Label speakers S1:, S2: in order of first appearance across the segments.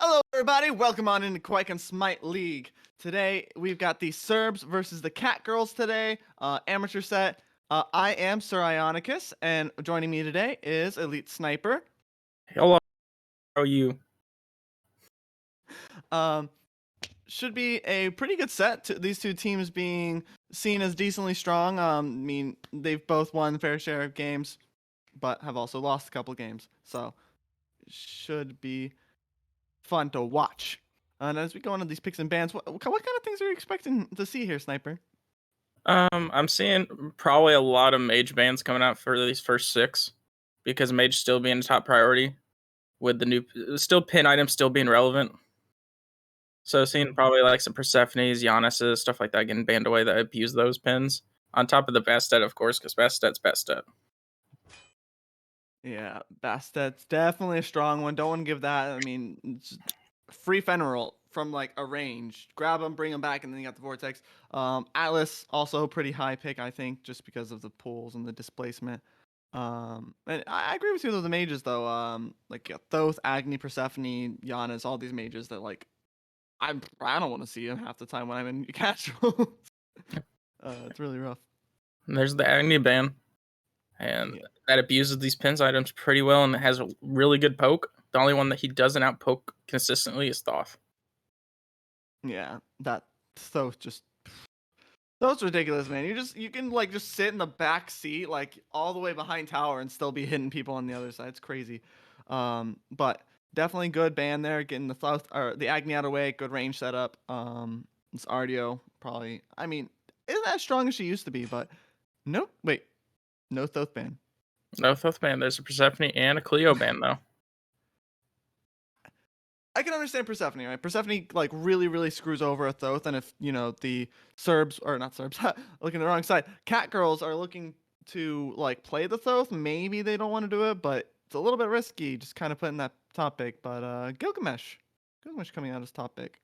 S1: Hello, everybody. Welcome on into Quake and Smite League. Today, we've got the Cerbs versus the Catgirls today. Amateur set. I am Sir Ionicus, and joining me today is Elite Sniper.
S2: Hello, how are you?
S1: Um, should be a pretty good set. These two teams being seen as decently strong. They've both won fair share of games, but have also lost a couple games. So, should be fun to watch. And as we go into these picks and bans, what kind of things are you expecting to see here, Sniper?
S2: I'm seeing probably a lot of mage bans coming out for these first six because mage still being a top priority with the new still pin items still being relevant. So seeing probably like some Persephone's, Giannis's, stuff like that getting banned away that abuse those pins. On top of the Bastet, of course, because Bastet's Bastet.
S1: Yeah, Bastet's definitely a strong one. Don't want to give that. I mean, it's free Fenrir from like a range. Grab him, bring him back, and then you got the Vortex. Atlas also a pretty high pick, I think, just because of the pulls and the displacement. And I agree with you with the mages though. Like Thoth, Agni, Persephone, Giannis, all these mages that like I don't want to see them half the time when I'm in casual. It's really rough.
S2: And there's the Agni ban. And
S1: Yeah.
S2: that abuses these pins items pretty well and has a really good poke. The only one that he doesn't outpoke consistently is Thoth.
S1: Yeah, that Thoth just Thoth's ridiculous, man. You can like just sit in the back seat, like all the way behind tower, and still be hitting people on the other side. It's crazy. But definitely good band there, getting the Thoth or the Agni out of the way. Good range setup. This Ardio probably. I mean, isn't as strong as she used to be, but no. Wait, no Thoth ban.
S2: No Thoth ban. There's a Persephone and a Cleo ban though.
S1: I can understand Persephone, right? Persephone like really screws over a Thoth, and if the Cerbs or not Cerbs, looking the wrong side, Catgirls are looking to like play the Thoth, maybe they don't want to do it, but it's a little bit risky, just kind of putting that top pick. But Gilgamesh coming out as top pick,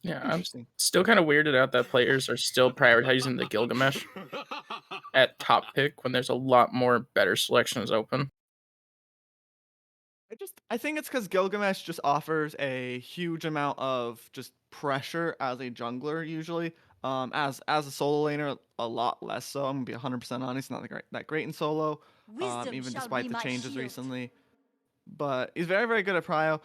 S2: Yeah,
S1: interesting.
S2: still kind of weirded out that players are still prioritizing the Gilgamesh at top pick when there's a lot more better selections open.
S1: I think it's because Gilgamesh just offers a huge amount of just pressure as a jungler usually. As a solo laner, a lot less so. I'm gonna be 100% honest. Not that great in solo.
S3: Wisdom
S1: Even
S3: shall
S1: despite
S3: be
S1: the
S3: my
S1: changes
S3: shield.
S1: recently. But he's very good at prio.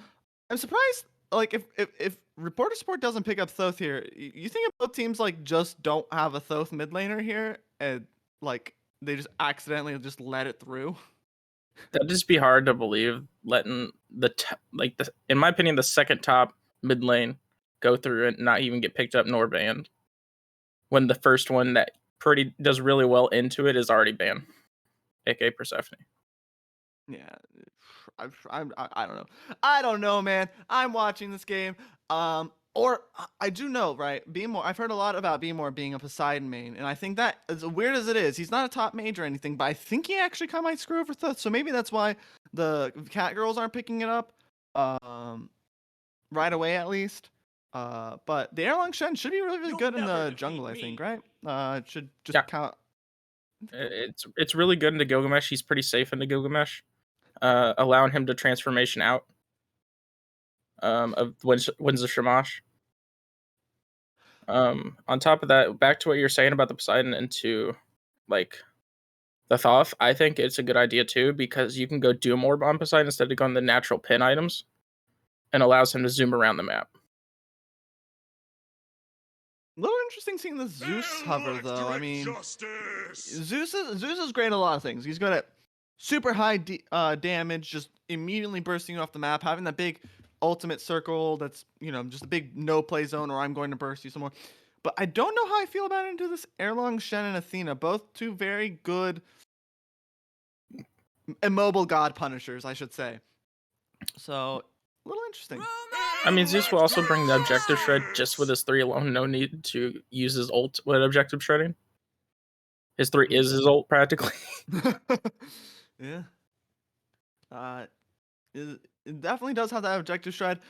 S1: I'm surprised. Like if Reporter Sport doesn't pick up Thoth here, you think both teams like just don't have a Thoth mid laner here, and like they just accidentally just let it through.
S2: That'd just be hard to believe letting in my opinion, the second top mid lane go through and not even get picked up nor banned. When the first one that does really well into it is already banned, aka Persephone.
S1: Yeah, I don't know. I don't know, man. I'm watching this game. I do know, right? Beamore. I've heard a lot about Beamore being a Poseidon main, and I think that as weird as it is, he's not a top mage or anything, but I think he actually kind of might screw over Thoth. So maybe that's why the Catgirls aren't picking it up, right away at least. But the Erlang Shen should be really good in the jungle, I think, right? It should just
S2: Yeah,
S1: count.
S2: it's really good into Gilgamesh. He's pretty safe into Gilgamesh, allowing him to transformation out of Winds of Shamash. On top of that, back to what you're saying about the Poseidon into like the Thoth, I think it's a good idea too because you can go Doom Orb on Poseidon instead of going the natural pin items, and allows him to zoom around the map.
S1: A little interesting seeing the Zeus hover though. I mean, Zeus is great at a lot of things. He's good at super high damage, just immediately bursting you off the map, having that big ultimate circle that's just a big no play zone, or I'm going to burst you some more. But I don't know how I feel about into this Erlang, Shen, and Athena. Both two very good immobile god punishers, I should say. So a little interesting.
S2: I mean, Zeus will also bring the objective shred just with his 3 alone. No need to use his ult with objective shredding. His 3 is his ult practically.
S1: Yeah. It definitely does have that objective shred.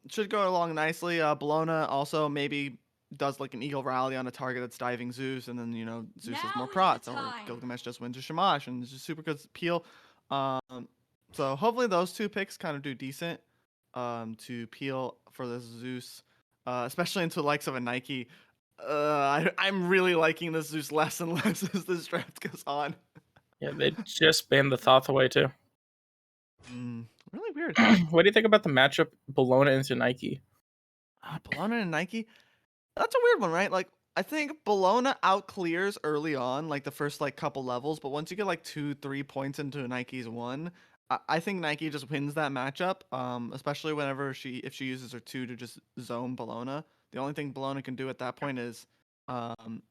S1: Should go along nicely. Bologna also maybe does like an eagle rally on a target that's diving Zeus, and then Zeus has more prots, or Gilgamesh just wins to Shamash, and it's just super good peel. So hopefully those two picks kind of do decent. to peel for the Zeus, especially into the likes of a Nike. I'm really liking this Zeus less and less as this draft goes on.
S2: Yeah, they just banned the Thoth away too.
S1: Really weird.
S2: What do you think about the matchup Bologna into Nike?
S1: Bologna and Nike. That's a weird one, right? Like, I think Bologna out clears early on, like the first like couple levels, but once you get like 2-3 points into Nike's one, I think Nike just wins that matchup. Especially whenever if she uses her two to just zone Bologna. The only thing Bologna can do at that point is, um,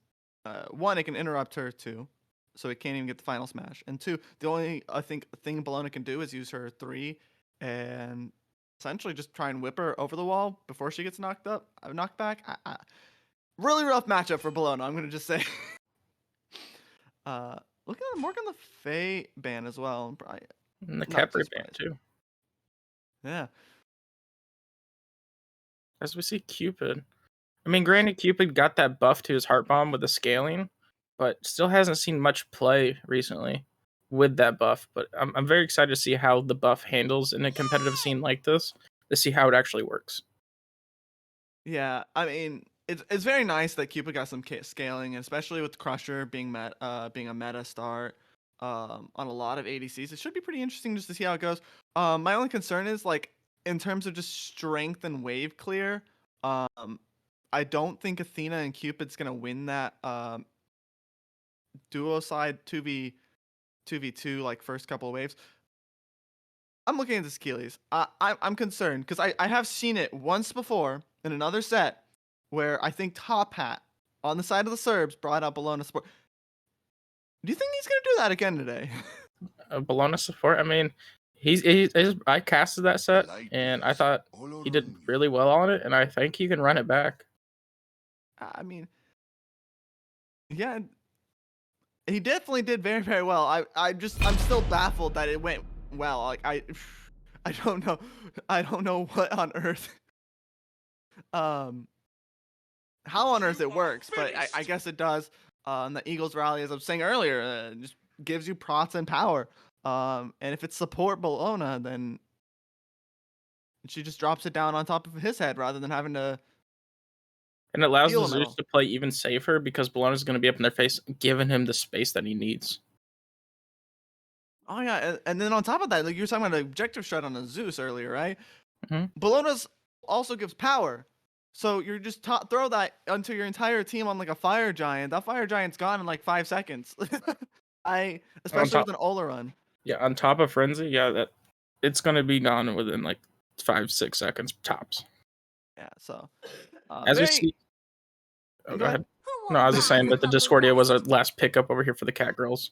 S1: one, it can interrupt her two, so it can't even get the final smash. And two, the only I think thing Bologna can do is use her three and essentially just try and whip her over the wall before she gets knocked back. Really rough matchup for Bologna, I'm gonna just say. Looking at Morgan Le Fay ban as well. Probably
S2: And the
S1: not too
S2: Capri ban
S1: surprised.
S2: too.
S1: Yeah.
S2: As we see Cupid. I mean, granted, Cupid got that buff to his heart bomb with the scaling, but still hasn't seen much play recently with that buff. But I'm very excited to see how the buff handles in a competitive scene like this, to see how it actually works.
S1: Yeah, I mean, it's very nice that Cupid got some scaling, especially with Crusher being being a meta start on a lot of ADCs. It should be pretty interesting just to see how it goes. My only concern is like in terms of just strength and wave clear. I don't think Athena and Cupid's gonna win that duo side 2v2 like first couple of waves. I'm looking at this Achilles. I'm concerned because I have seen it once before in another set where I think Top Hat on the side of the Cerbs brought up Bologna support. Do you think he's gonna do that again today?
S2: Bologna support. I mean, I casted that set, and I thought he did really well on it, and I think he can run it back.
S1: I mean, yeah, he definitely did very very well. I'm still baffled that it went well. Like I don't know, I don't know what on earth um how on earth it works, but I guess it does. The Eagles rally, as I was saying earlier, just gives you prots and power. And if it's support Bologna, then she just drops it down on top of his head rather than having to
S2: And it allows
S1: deal
S2: the
S1: a
S2: Zeus
S1: medal.
S2: to play even safer because Bologna's going to be up in their face, giving him the space that he needs.
S1: Oh yeah, and then on top of that, like you were talking about an objective shot on a Zeus earlier, right?
S2: Mm-hmm.
S1: Bologna's also gives power. So you're just throw that onto your entire team on like a fire giant. That fire giant's gone in like 5 seconds.
S2: On
S1: Especially
S2: top,
S1: with an Ola run.
S2: yeah, on top of Frenzy, yeah, that it's going to be gone within like 5-6 seconds tops.
S1: Yeah, so
S2: As we
S1: very.
S2: see, oh,
S1: Go
S2: go
S1: ahead.
S2: ahead. No, I was just saying that the Discordia was a last pickup over here for the Catgirls.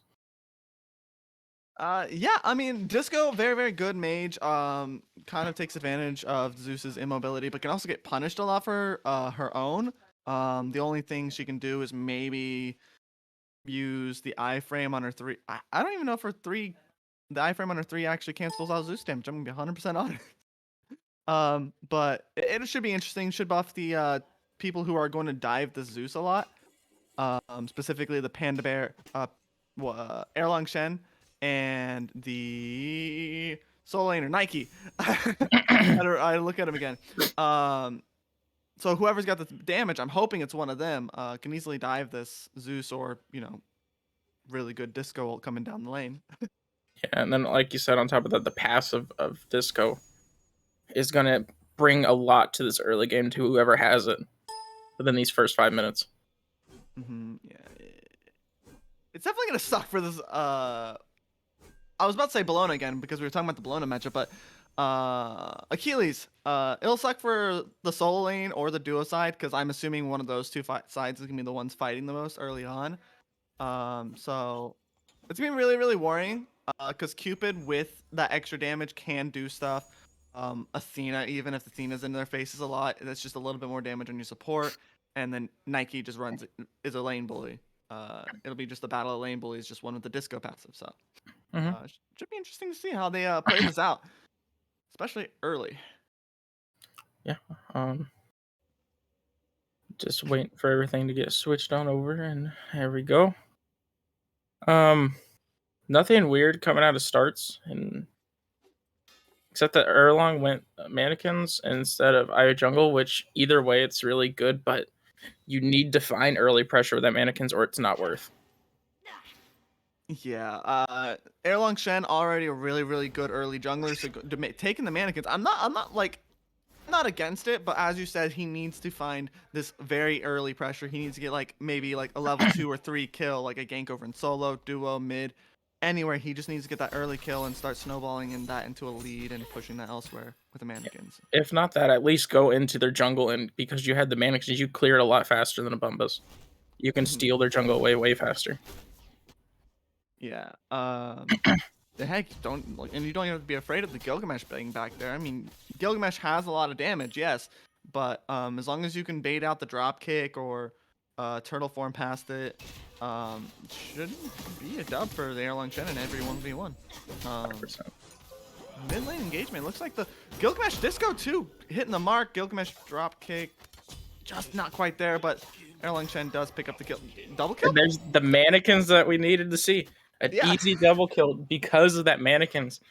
S1: Yeah, I mean, Disco, very, very good mage. Kind of takes advantage of Zeus's immobility, but can also get punished a lot for her own. The only thing she can do is maybe use the iframe on her three. I don't even know if her three, the iframe on her three actually cancels out Zeus damage. I'm gonna be 100% honest. But it should be interesting. Should buff the people who are going to dive the Zeus a lot. Specifically the Panda Bear, Erlong Shen, and the Soul Laner Nike. I look at him again. So whoever's got the damage, I'm hoping it's one of them. Can easily dive this Zeus or really good disco ult coming down the lane.
S2: Yeah, and then like you said, on top of that, the passive of Disco is going to bring a lot to this early game to whoever has it within these first 5 minutes.
S1: Yeah, it's definitely gonna suck for this. I was about to say Bologna again because we were talking about the Bologna matchup, but Achilles. It'll suck for the solo lane or the duo side because I'm assuming one of those two sides is gonna be the ones fighting the most early on. So it's gonna be really, really worrying. Because Cupid with that extra damage can do stuff. Athena, even if Athena's in their faces a lot, that's just a little bit more damage on your support. And then Nike just is a lane bully. It'll be just the battle of lane bullies, just one with the disco passive. So should be interesting to see how they play this out, especially early.
S2: Yeah. Just waiting for everything to get switched on over, and there we go. Nothing weird coming out of starts, and except that Erlong went mannequins instead of Io Jungle, which either way it's really good, but you need to find early pressure with that mannequins or it's not worth.
S1: Yeah, Erlong Shen already a really good early jungler, so taking the mannequins, I'm not like not against it, but as you said, he needs to find this very early pressure. He needs to get like maybe like a level 2 or 3 kill, like a gank over in solo, duo, mid, anywhere. He just needs to get that early kill and start snowballing in that into a lead and pushing that elsewhere with the mannequins.
S2: If not that, at least go into their jungle, and because you had the mannequins, you clear it a lot faster than a Bumbas. You can steal their jungle way faster.
S1: Yeah. The heck, and you don't even have to be afraid of the Gilgamesh being back there. I mean, Gilgamesh has a lot of damage, yes, but as long as you can bait out the drop kick or turtle form past it, shouldn't be a dub for the Erlang Shen in every 1v1.
S2: 100%.
S1: Mid lane engagement looks like the Gilgamesh Disco too hitting the mark. Gilgamesh drop kick, just not quite there, but Erlang Shen does pick up the kill. Double kill.
S2: And there's the mannequins that we needed to see. An
S1: Yeah.
S2: easy double kill because of that mannequins.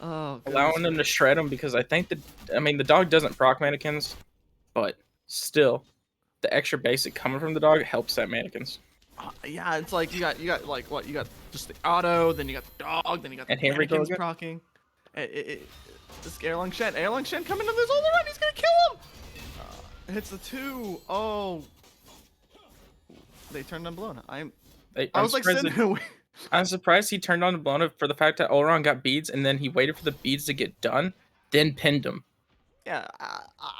S1: Oh,
S2: Allowing them to shred them because the dog doesn't proc mannequins, but still, the extra basic coming from the dog helps that mannequins.
S1: Yeah, it's like you got like what you got just the auto, then you got the dog, then you got the mannequins procking. This Erlang Shen coming to this all around. He's gonna kill him. Hits the 2. Oh, they turned on Bologna. I was like sitting.
S2: I'm surprised he turned on Bologna for the fact that Olron got beads and then he waited for the beads to get done, then pinned him.
S1: Yeah,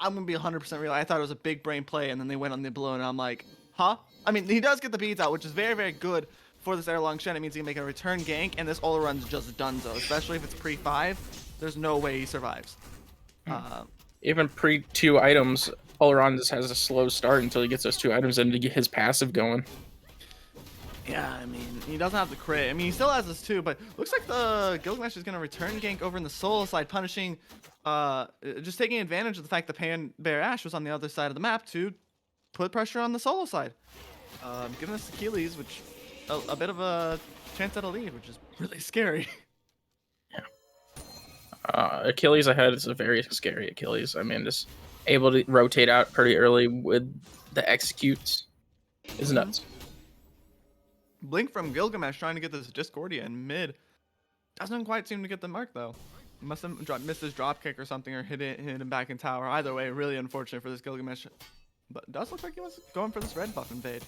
S1: I'm gonna be 100% real. I thought it was a big brain play, and then they went on the Bologna. I'm like, huh? I mean, he does get the beads out, which is very good for this Erlang Shen. It means he can make a return gank, and this Olron's just donezo. Especially if it's pre-5, there's no way he survives.
S2: Even pre-2 items, Olron just has a slow start until he gets those 2 items in to get his passive going.
S1: Yeah, I mean, he doesn't have the crit. I mean, he still has this too, but looks like the Gilgamesh is going to return gank over in the solo side, punishing, just taking advantage of the fact that Pan Bear Ash was on the other side of the map to put pressure on the solo side. Giving us Achilles, which a bit of a chance at a lead, which is really scary.
S2: Yeah. Achilles ahead is a very scary Achilles. I mean, just able to rotate out pretty early with the executes is nuts.
S1: Blink from Gilgamesh trying to get this Discordia in mid. Doesn't quite seem to get the mark though. Must have missed his drop kick or something, or hit him back in tower. Either way, really unfortunate for this Gilgamesh. But it does look like he was going for this red buff invade.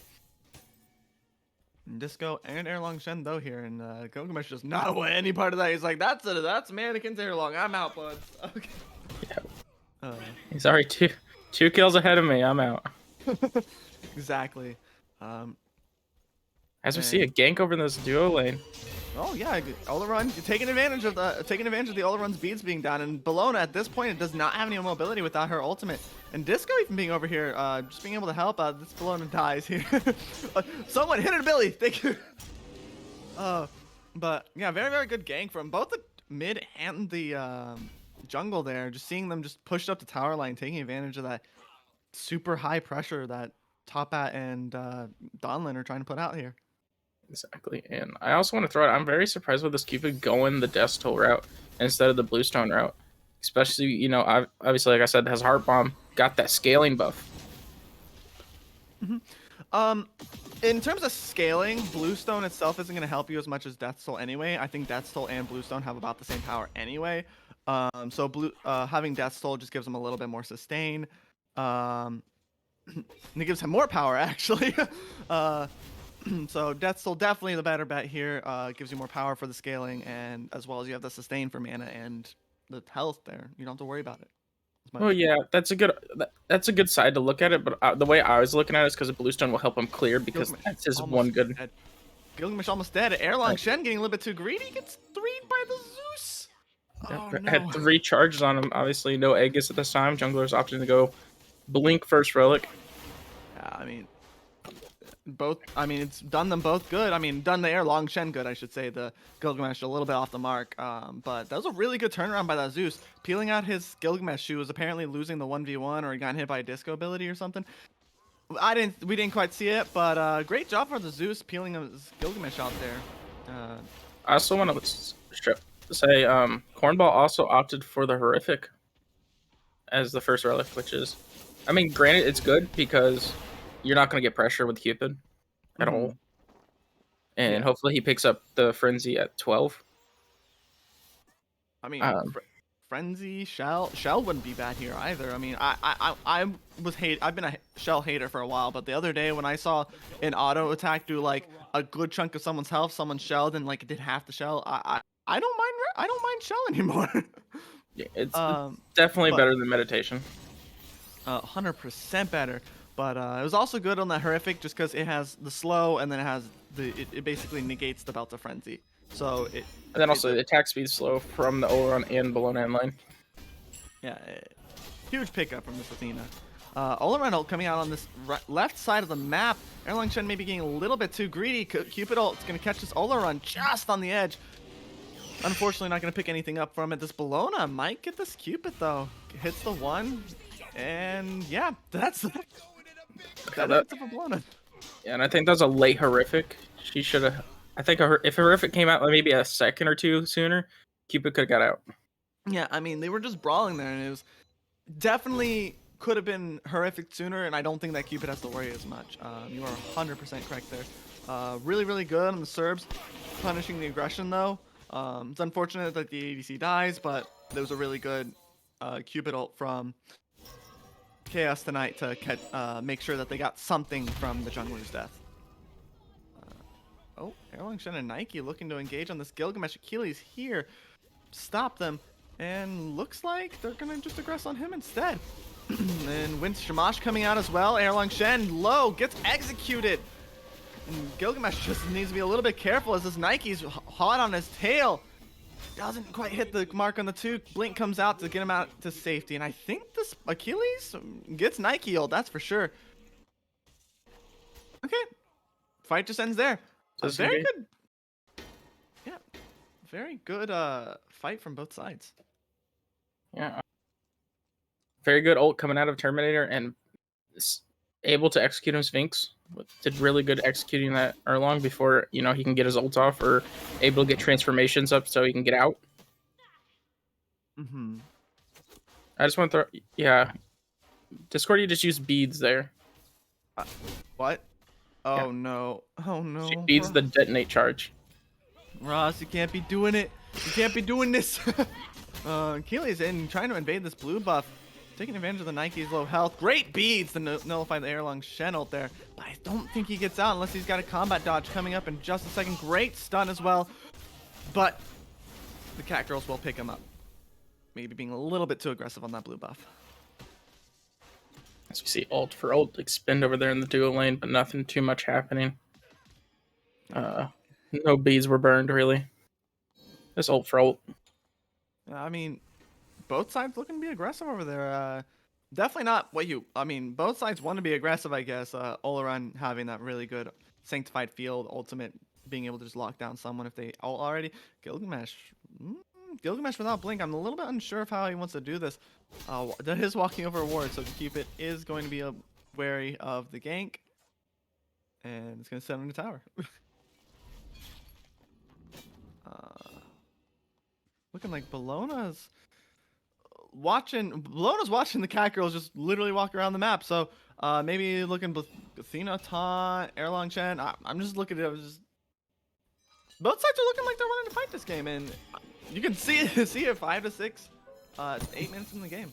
S1: Disco and Erlang Shen though here, and Gilgamesh does not want any part of that. He's like, that's mannequins Erlang. I'm out, buds. Okay.
S2: Yeah. He's already two kills ahead of me. I'm out.
S1: Exactly.
S2: As we see a gank over in this duo lane.
S1: Oh yeah, Olaron taking advantage of the Olaron's beads being down, and Bologna at this point it does not have any mobility without her ultimate. And Disco even being over here, just being able to help out. This Bologna dies here. Someone hit it, Billy. Thank you. But yeah, very good gank from both the mid and the jungle there. Just seeing them just pushed up the tower line, taking advantage of that super high pressure that Topat and Donlin are trying to put out here.
S2: Exactly, and I also want to throw out, I'm very surprised with this Cupid going the Death Toll route instead of the Bluestone route. Especially, you know, obviously, like I said, has Heart Bomb, got that scaling buff.
S1: In terms of scaling, Bluestone itself isn't going to help you as much as Death Toll anyway. I think Death Toll and Bluestone have about the same power anyway. So having Death Toll just gives them a little bit more sustain. It gives him more power, actually. So Death Toll definitely the better bet here. Gives you more power for the scaling, and as well as you have the sustain for mana and the health there. You don't have to worry about it.
S2: Well, yeah, that's a good side to look at it. But the way I was looking at it is because the Bluestone will help him clear, because that's his one good.
S1: Dead. Gilgamesh almost dead. Erlang Shen getting a little bit too greedy. Gets 3'd by the Zeus.
S2: Oh, no. Had 3 charges on him. Obviously, no Aegis at this time. Jungler's opting to go Blink first Relic.
S1: Yeah, I mean, it's done them both good. I mean, done the Erlang Shen good, I should say. The Gilgamesh a little bit off the mark. But that was a really good turnaround by that Zeus. Peeling out his Gilgamesh, who was apparently losing the 1v1 or he got hit by a disco ability or something. We didn't quite see it, but great job for the Zeus peeling his Gilgamesh out there.
S2: I also want to say Cornball also opted for the horrific as the first relic, which is, I mean, granted, it's good because you're not going to get pressure with Cupid at all, and
S1: Yeah.
S2: hopefully he picks up the frenzy at 12.
S1: I mean,
S2: Um,
S1: Frenzy, Shell wouldn't be bad here either. I mean, I've been a Shell hater for a while, but the other day when I saw an auto attack do like a good chunk of someone's health, someone shelled and like it did half the shell, I don't mind Shell anymore.
S2: yeah, it's
S1: um,
S2: definitely
S1: but
S2: better than meditation.
S1: 100% better. But it was also good on that horrific just because it has the slow and then it has it basically negates the belt of frenzy. So
S2: And then also the attack speed slow from the Oleron and Bologna in lane.
S1: yeah, huge pickup from this Athena. Oleron ult coming out on this left side of the map. Erlang Shen maybe getting a little bit too greedy. Cupid ult's going to catch this Oleron just on the edge. Unfortunately, not going to pick anything up from it. This Bologna might get this Cupid, though. Hits the one. And yeah, that's that ends up for Bologna.
S2: Yeah, and I think that's a late horrific. She should have. I think if horrific came out maybe a second or two sooner, Cupid could have got out.
S1: Yeah, I mean, they were just brawling there, and it was definitely could have been horrific sooner, and I don't think that Cupid has to worry as much. You are 100% correct there. Really, really good on the Cerbs, punishing the aggression, though. It's unfortunate that the ADC dies, but there was a really good Cupid ult from Chaos tonight to make sure that they got something from the jungler's death. Oh, Erlang Shen and Nike looking to engage on this Gilgamesh. Achilles here. Stop them. And looks like they're going to just aggress on him instead. And Wince Shamash coming out as well. Erlang Shen low gets executed. And Gilgamesh just needs to be a little bit careful as this Nike's hot on his tail. Doesn't quite hit the mark on the 2. Blink comes out to get him out to safety. And I think this Achilles gets Nike ult, that's for sure. Okay. Fight just ends there. Very good. Yeah. Very good fight from both sides.
S2: Yeah. Very good ult coming out of Terminator and able to execute him Sphinx. Did really good executing that Erlang before, he can get his ult off or able to get transformations up so he can get out. I just want to throw... Yeah. Discord, you just use beads there.
S1: What? Oh, yeah. No. Oh, no.
S2: She beats the detonate charge.
S1: Ross, you can't be doing it. You can't be doing this. Achilles in trying to invade this blue buff. Taking advantage of the Nike's low health. Great beads to nullify the Erlang Shen ult there. But I don't think he gets out unless he's got a combat dodge coming up in just a second. Great stun as well. But the Catgirls will pick him up. Maybe being a little bit too aggressive on that blue buff.
S2: As we see ult for ult expend over there in the duo lane, but nothing too much happening. No beads were burned, really. Just ult for ult.
S1: I mean, both sides looking to be aggressive over there. Definitely not what you... I mean, both sides want to be aggressive, I guess. Oleron having that really good Sanctified Field ultimate, being able to just lock down someone if they ult already. Gilgamesh without Blink, I'm a little bit unsure of how he wants to do this. That is walking over a ward, so Cupid is going to be wary of the gank. And it's going to sit on the tower. Looking like Bologna's watching the Catgirls just literally walk around the map. So maybe looking Athena, taunt, Erlang Shen. I'm just looking at it. Both sides are looking like they're wanting to fight this game, and you can see it 5 to 6. It's 8 minutes in the game.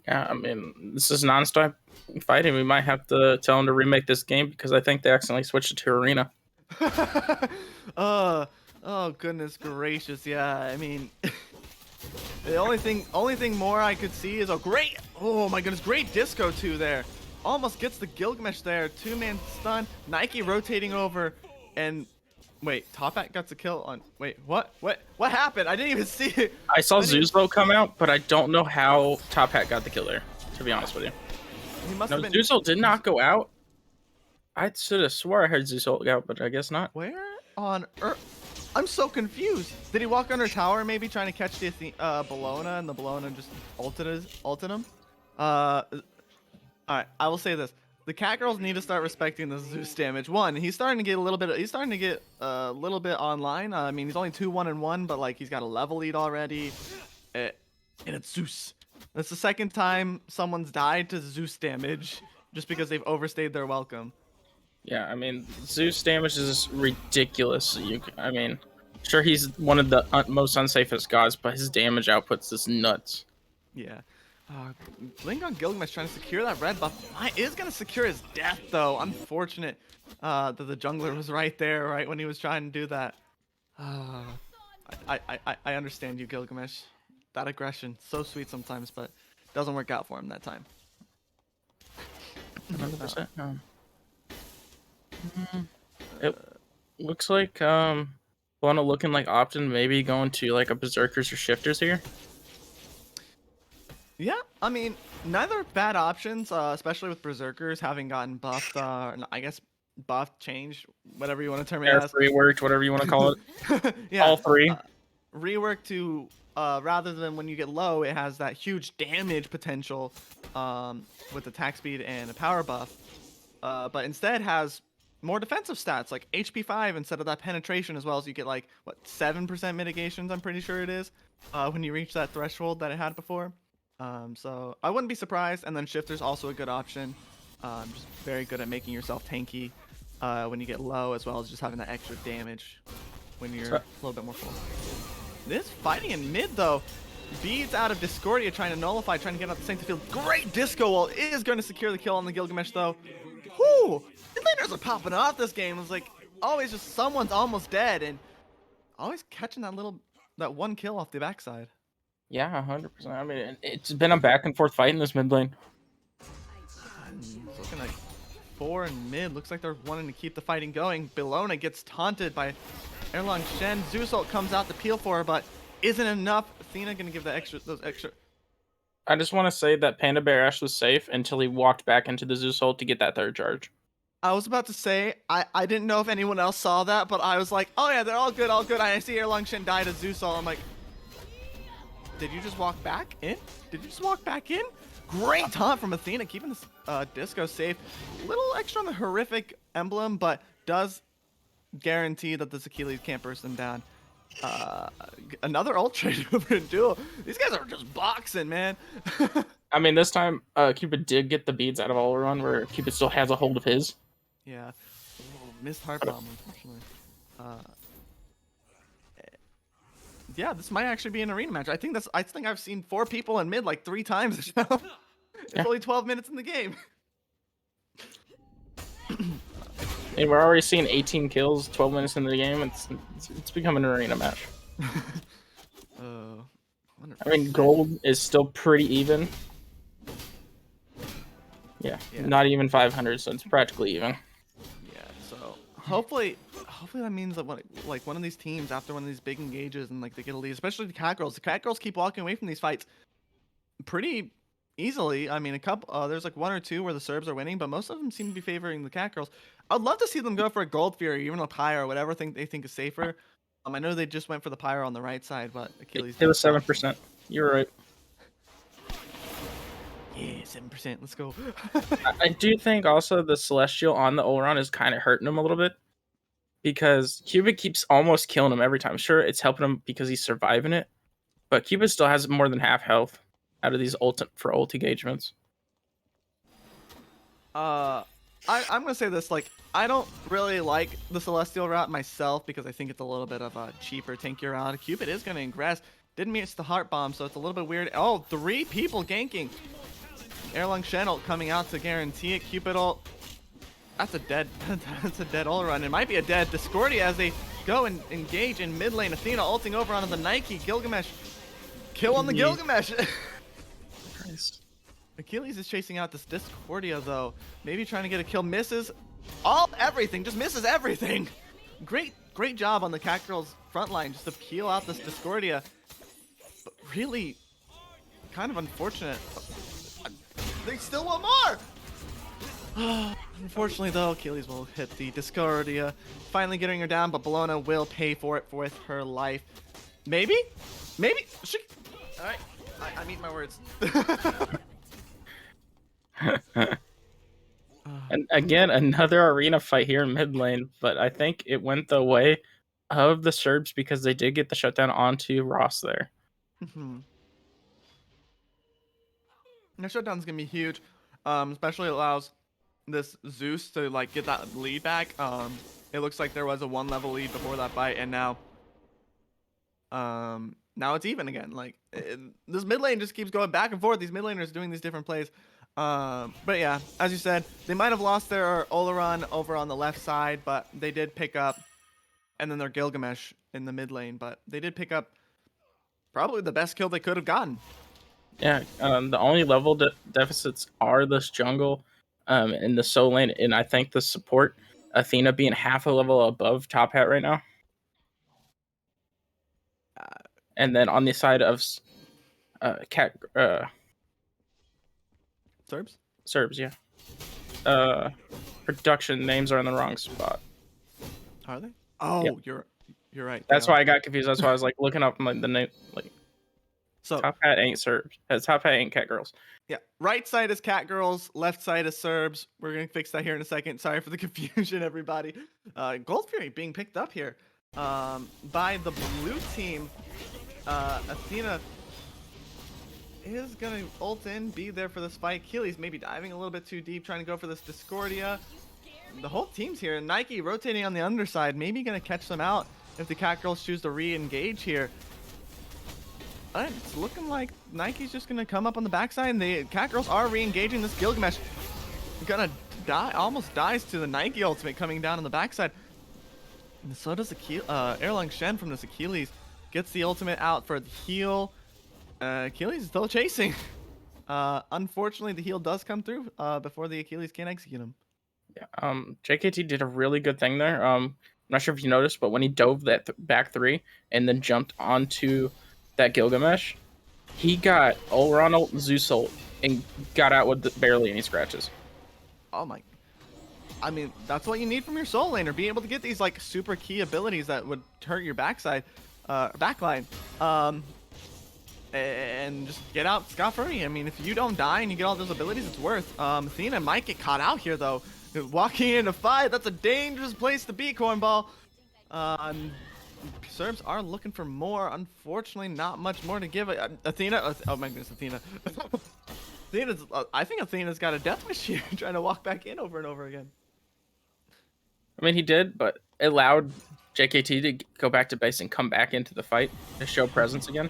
S2: Yeah, I mean, this is non-stop fighting. We might have to tell them to remake this game because I think they accidentally switched it to arena.
S1: Oh goodness gracious, yeah. I mean, the only thing more I could see is oh my goodness, great disco too there. Almost gets the Gilgamesh there. 2-man stun. Nike rotating over, and wait, Top Hat got the kill on. Wait, what happened? I didn't even see it.
S2: I saw Zuzlo come out, but I don't know how Top Hat got the kill there. To be honest with you,
S1: he must have been.
S2: Zuzlo did not go out. I should have swore I heard Zuzlo go out, but I guess not.
S1: Where on earth? I'm so confused. Did he walk under tower maybe trying to catch the Bologna and the Bologna just ulted him? Alright, I will say this. The Catgirls need to start respecting the Zeus damage. One, he's starting to get a little bit. He's starting to get a little bit online. I mean, he's only 2-1-1, but like he's got a level lead already. And it's Zeus. That's the second time someone's died to Zeus damage just because they've overstayed their welcome.
S2: Yeah, I mean, Zeus damage is ridiculous. I mean, sure, he's one of the most unsafest gods, but his damage output's just nuts.
S1: Yeah. Blink on Gilgamesh trying to secure that red buff. Is going to secure his death, though. Unfortunate that the jungler was right there, right when he was trying to do that. I understand you, Gilgamesh. That aggression, so sweet sometimes, but doesn't work out for him that time.
S2: 100%. It looks like Lana looking like Optin maybe going to like a Berserkers or Shifters here.
S1: Yeah, I mean, neither bad options, especially with Berserkers having gotten buffed, I guess buffed, changed, whatever you want to term it as.
S2: Reworked, whatever you want to call it.
S1: Yeah,
S2: all three.
S1: Rework to, rather than when you get low, it has that huge damage potential with attack speed and a power buff, but instead has more defensive stats like HP 5 instead of that penetration, as well as you get like, what, 7% mitigations, I'm pretty sure it is, when you reach that threshold that it had before. So I wouldn't be surprised. And then Shifter's also a good option. Just very good at making yourself tanky when you get low, as well as just having that extra damage when you're a little bit more full. This fighting in mid though, beads out of Discordia trying to nullify, trying to get out the Sanctum Field. Great disco wall is going to secure the kill on the Gilgamesh though. Whoo! Mid-laners are popping off this game. It's like always just someone's almost dead and always catching that one kill off the backside.
S2: Yeah, 100%. I mean, it's been a back and forth fight in this mid lane.
S1: It's looking like 4 in mid. Looks like they're wanting to keep the fighting going. Bellona gets taunted by Erlang Shen. Zeus ult comes out to peel for her, but isn't enough. Athena gonna give those extra.
S2: I just want to say that Panda Bear Ash was safe until he walked back into the Zeus ult to get that third charge.
S1: I was about to say, I didn't know if anyone else saw that, but I was like, oh yeah, they're all good, all good. I see Erlang Shen die to Zeus ult. I'm like, did you just walk back in? Did you just walk back in? Great taunt from Athena, keeping this disco safe. Little extra on the horrific emblem, but does guarantee that this Achilles can't burst them down. Another ult trade over in duel. These guys are just boxing, man.
S2: I mean, this time Cupid did get the beads out of Oleron, where Cupid still has a hold of his.
S1: Yeah. Ooh, missed heart bomb, unfortunately. Yeah, this might actually be an arena match. I think I've seen 4 people in mid like 3 times now. It's only 12 minutes in the game.
S2: And we're already seeing 18 kills, 12 minutes into the game. It's becoming an arena match. I mean, gold is still pretty even. Yeah, not even 500, so it's practically even.
S1: Yeah, so hopefully that means that one of these teams, after one of these big engages and like they get a lead, especially the Catgirls. The Catgirls keep walking away from these fights pretty easily. I mean, there's like 1 or 2 where the Cerbs are winning, but most of them seem to be favoring the Catgirls. I'd love to see them go for a Gold Fury, even a Pyro, or whatever they think is safer. I know they just went for the Pyro on the right side, but Achilles.
S2: It was 7%. You're right.
S1: Yeah, 7%. Let's go.
S2: I do think also the Celestial on the Oleron is kind of hurting him a little bit, because Cupid keeps almost killing him every time. Sure, it's helping him because he's surviving it, but Cupid still has more than half health out of these ult engagements.
S1: I'm gonna say this, like, I don't really like the Celestial route myself because I think it's a little bit of a cheaper, tankier route. Cupid is gonna ingress. Didn't miss the heart bomb, so it's a little bit weird. Oh, 3 people ganking. Erlang Shen ult coming out to guarantee it. Cupid ult. That's a dead ult run. It might be a dead Discordia as they go and engage in mid lane. Athena ulting over onto the Nike. Gilgamesh. Kill on the Gilgamesh.
S2: Nice.
S1: Achilles is chasing out this Discordia though. Maybe trying to get a kill. Misses everything. Just misses everything. Great job on the Catgirls front line just to peel out this Discordia. But really kind of unfortunate. They still want more! Unfortunately though, Achilles will hit the Discordia. Finally getting her down, but Bellona will pay for it with her life. Maybe? Alright, I mean my words.
S2: And again, another arena fight here in mid lane, but I think it went the way of the Cerbs because they did get the shutdown onto Ross there.
S1: Mm-hmm. The shutdown's gonna be huge, especially allows this Zeus to like get that lead back. It looks like there was a 1-level lead before that fight, and now it's even again. Like this mid lane just keeps going back and forth. These mid laners doing these different plays. But yeah, as you said, they might have lost their Oleron over on the left side, but they did pick up, and then their Gilgamesh in the mid lane. But they did pick up probably the best kill they could have gotten.
S2: Yeah, the only level deficits are this jungle, in the solo lane, and I think the support Athena being half a level above Top Hat right now. And then on the side of
S1: Cerbs?
S2: Cerbs, yeah. Production names are in the wrong spot.
S1: Are they? Oh,
S2: yep.
S1: You're right.
S2: That's why I got confused. That's why I was like looking up like the name. Like,
S1: so
S2: Top Hat ain't Cerbs. Top Hat ain't Catgirls.
S1: Yeah, right side is Catgirls, left side is Cerbs. We're gonna fix that here in a second. Sorry for the confusion, everybody. Gold Fury being picked up here by the blue team. Athena is gonna ult in, be there for this fight. Keely's maybe diving a little bit too deep, trying to go for this Discordia. The whole team's here. Nike rotating on the underside, maybe gonna catch them out if the Catgirls choose to re-engage here. It's looking like Nike's just gonna come up on the backside, and the Catgirls are re-engaging this Gilgamesh. Gonna die, almost dies to the Nike ultimate coming down on the backside. And so does Erlang Shen from this Achilles. Gets the ultimate out for the heal. Achilles is still chasing. Unfortunately, the heal does come through before the Achilles can execute him.
S2: Yeah, JKT did a really good thing there. I'm not sure if you noticed, but when he dove that back three and then jumped onto that Gilgamesh, he got Oleron ult, Zeus ult, and got out with barely any scratches.
S1: Oh my. I mean, that's what you need from your soul laner. Be able to get these like super key abilities that would hurt your backline. And just get out scot-free. I mean, if you don't die and you get all those abilities, it's worth. Athena might get caught out here though. Walking in a fight, that's a dangerous place to be, Cornball. Cerbs are looking for more. Unfortunately, not much more to give. Athena, oh my goodness, Athena. I think Athena's got a death wish here, trying to walk back in over and over again.
S2: I mean, he did, but it allowed JKT to go back to base and come back into the fight to show presence again.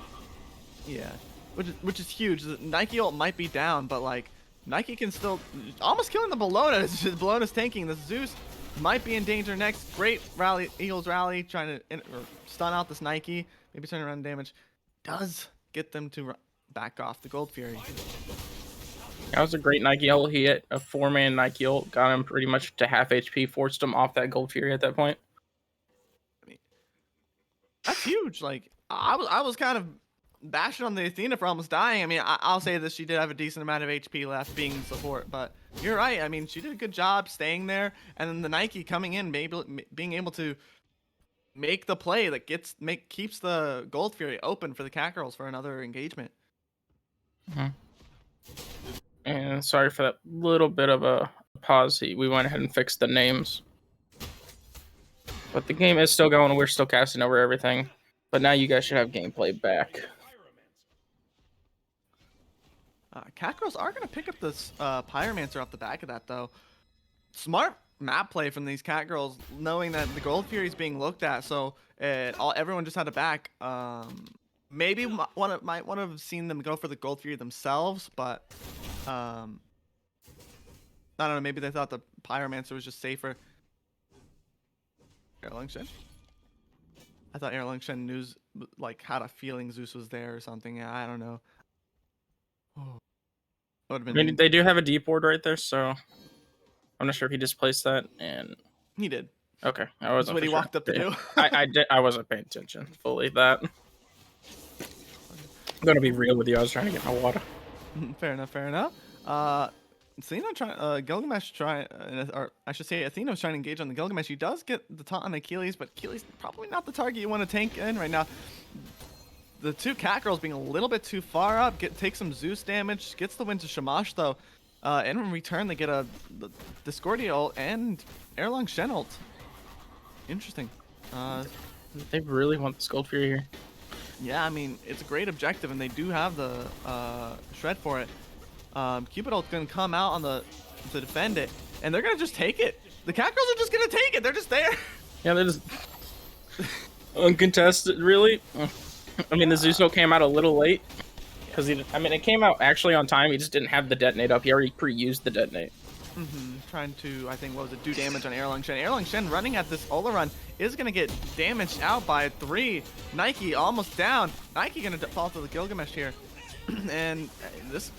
S1: Yeah, which is huge. The Nike ult might be down, but like Nike can still almost killing the Bellona. Bellona's tanking. The Zeus might be in danger next. Great rally, Eagles rally, trying to stun out this Nike. Maybe turn around damage. Does get them to back off the Gold Fury.
S2: That was a great Nike ult. He hit a 4-man Nike ult, got him pretty much to half HP, forced him off that Gold Fury at that point.
S1: I mean, that's huge. Like I was kind of bashing on the Athena for almost dying. I mean, I'll say that she did have a decent amount of HP left being support, but you're right. I mean, she did a good job staying there, and then the Nike coming in, being able to make the play that keeps the Gold Fury open for the Catgirls for another engagement.
S2: Mm-hmm. And sorry for that little bit of a pause. We went ahead and fixed the names, but the game is still going. We're still casting over everything, but now you guys should have gameplay back.
S1: Catgirls are going to pick up this Pyromancer off the back of that, though. Smart map play from these Catgirls, knowing that the Gold Fury is being looked at, so everyone just had a back. Maybe might want to have seen them go for the Gold Fury themselves, but I don't know. Maybe they thought the Pyromancer was just safer. Erlang Shen? I thought Erlang Shen knew, like, had a feeling Zeus was there or something. Yeah, I don't know. Oh. I
S2: mean, they do have a deep ward right there, so I'm not sure if he displaced that. And
S1: he did.
S2: Okay, I wasn't.
S1: That's what he walked up to do.
S2: I wasn't paying attention fully. That I'm gonna be real with you. I was trying to get my water.
S1: Fair enough. Fair enough. Gilgamesh or I should say Athena was trying to engage on the Gilgamesh. He does get the taunt on Achilles, but Achilles probably not the target you want to tank in right now. The two Catgirls being a little bit too far up, take some Zeus damage, gets the win to Shamash though. And in return, they get the Discordia ult and Erlang Shen ult. Interesting.
S2: They really want this Gold Fury here.
S1: Yeah, I mean, it's a great objective, and they do have the shred for it. Cupid ult's gonna come out on to defend it, and they're gonna just take it. The Catgirls are just gonna take it. They're just there.
S2: Yeah, they're just uncontested, really. I mean, the Zeus ult came out a little late. Because it came out actually on time. He just didn't have the detonate up. He already pre-used the detonate.
S1: Trying to, I think, what was it, do damage on Erlang Shen. Erlang Shen running at this Ola run is going to get damaged out by 3. Nike almost down. Nike going to fall to the Gilgamesh here. And this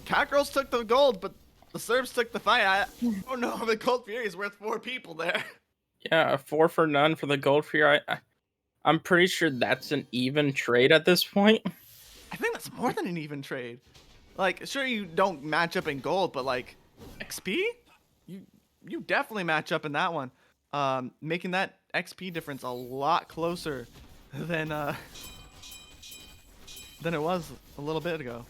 S1: Catgirls took the gold, but the Cerbs took the fight. I don't know if the Gold Fury is worth 4 people there.
S2: Yeah, a 4 for none for the Gold Fury. I'm pretty sure that's an even trade at this point.
S1: I think that's more than an even trade. Like, sure, you don't match up in gold, but like XP, you definitely match up in that one, making that XP difference a lot closer than it was a little bit ago.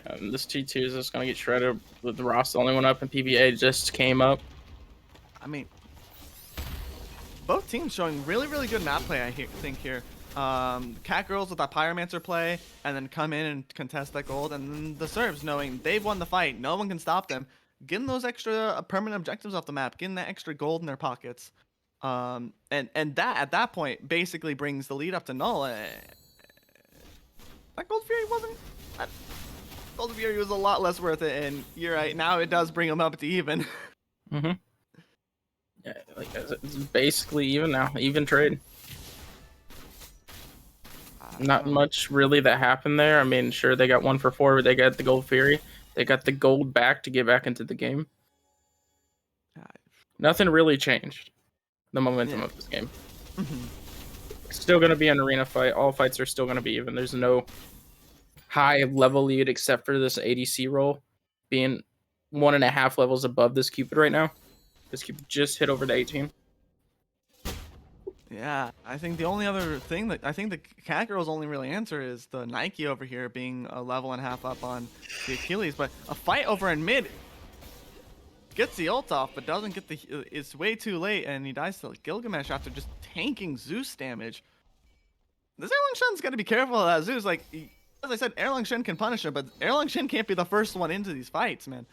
S2: Yeah, and this T2 is just gonna get shredded with the Ross, the only one up, and PBA just came up.
S1: I mean, both teams showing really, really good map play. I think here. Catgirls with that Pyromancer play, and then come in and contest that gold, and then the Cerbs knowing they've won the fight, no one can stop them, getting those extra permanent objectives off the map, getting that extra gold in their pockets, and that at that point basically brings the lead up to null. That Gold Fury wasn't. That Gold Fury was a lot less worth it, and you're right. Now it does bring them up to even.
S2: Yeah, like it's basically even now, even trade. Not much really that happened there. I mean, sure, they got 1 for 4, but they got the Gold Fury. They got the gold back to get back into the game. Nothing really changed the momentum of this game. Still going to be an arena fight. All fights are still going to be even. There's no high level lead except for this ADC role being 1.5 levels above this Cupid right now. This Cupid just hit over to 18.
S1: Yeah, I think the only other thing that I think the Catgirls' only really answer is the Nike over here being a level and a half up on the Achilles, but a fight over in mid gets the ult off, but doesn't get the. It's way too late, and he dies to Gilgamesh after just tanking Zeus damage. This Erlang Shen's got to be careful of that Zeus. Like, as I said, Erlang Shen can punish him, but Erlang Shen can't be the first one into these fights, man.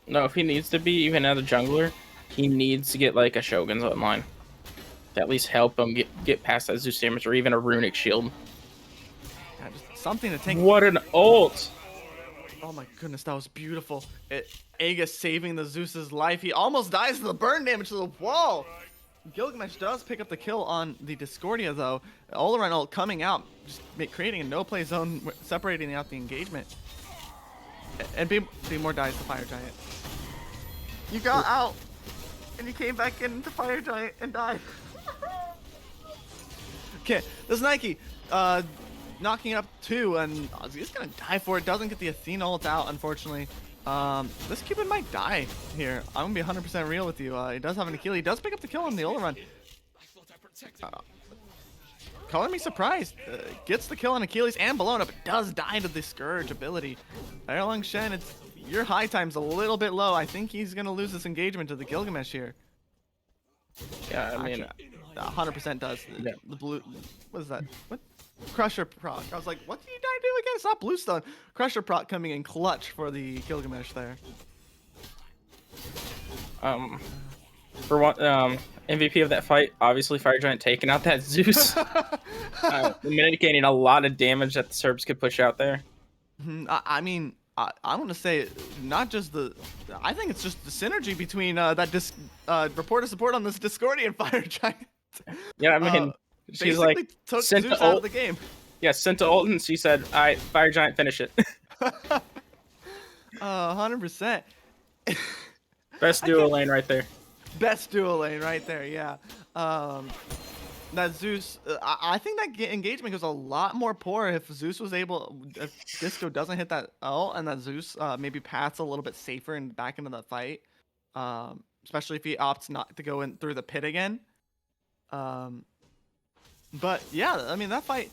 S2: No, if he needs to be, even as a jungler, he needs to get like a Shogun's online. To at least help him get past that Zeus damage, or even a runic shield.
S1: Yeah, just something to tank.
S2: What an ult!
S1: Oh my goodness, that was beautiful. Aegis saving the Zeus's life. He almost dies to the burn damage to the wall. Gilgamesh does pick up the kill on the Discordia though. Olaran ult coming out, just creating a no-play zone, separating out the engagement. And be more dies to Fire Giant. You got out, and you came back into Fire Giant and died. Okay, this Nike, knocking up 2, and he's gonna die for it. Doesn't get the Athena ult out, unfortunately. This Cupid might die here. I'm gonna be 100% real with you. He does have an Achilles. He does pick up the kill on the Olaran. Calling me surprised. Gets the kill on Achilles and Bellona, but does die to the Scourge ability. Erlang Shen, your high time's a little bit low. I think he's gonna lose this engagement to the Gilgamesh here.
S2: Yeah, I mean,
S1: 100% does.
S2: Yeah.
S1: The blue, what is that? What? Crusher proc. I was like, what did you die do again? It's not Bluestone. Crusher proc coming in clutch for the Gilgamesh there.
S2: For one, MVP of that fight, obviously Fire Giant taking out that Zeus. Mitigating a lot of damage that the Cerbs could push out there.
S1: I mean, I want to say not just the. I think it's just the synergy between that report of support on this Discordia and Fire Giant.
S2: Yeah, I mean, she's like
S1: took
S2: sent
S1: Zeus
S2: to
S1: out
S2: ult.
S1: of the game.
S2: Yeah, sent to ult, and she said, "All right, Fire Giant, finish it."
S1: 100%.
S2: Best duo lane right there.
S1: Best duo lane right there. Yeah. That Zeus, I think that engagement goes a lot more poor if Zeus was able, if Disco doesn't hit that ult, and that Zeus maybe paths a little bit safer and back into the fight, especially if he opts not to go in through the pit again. But yeah, I mean that fight,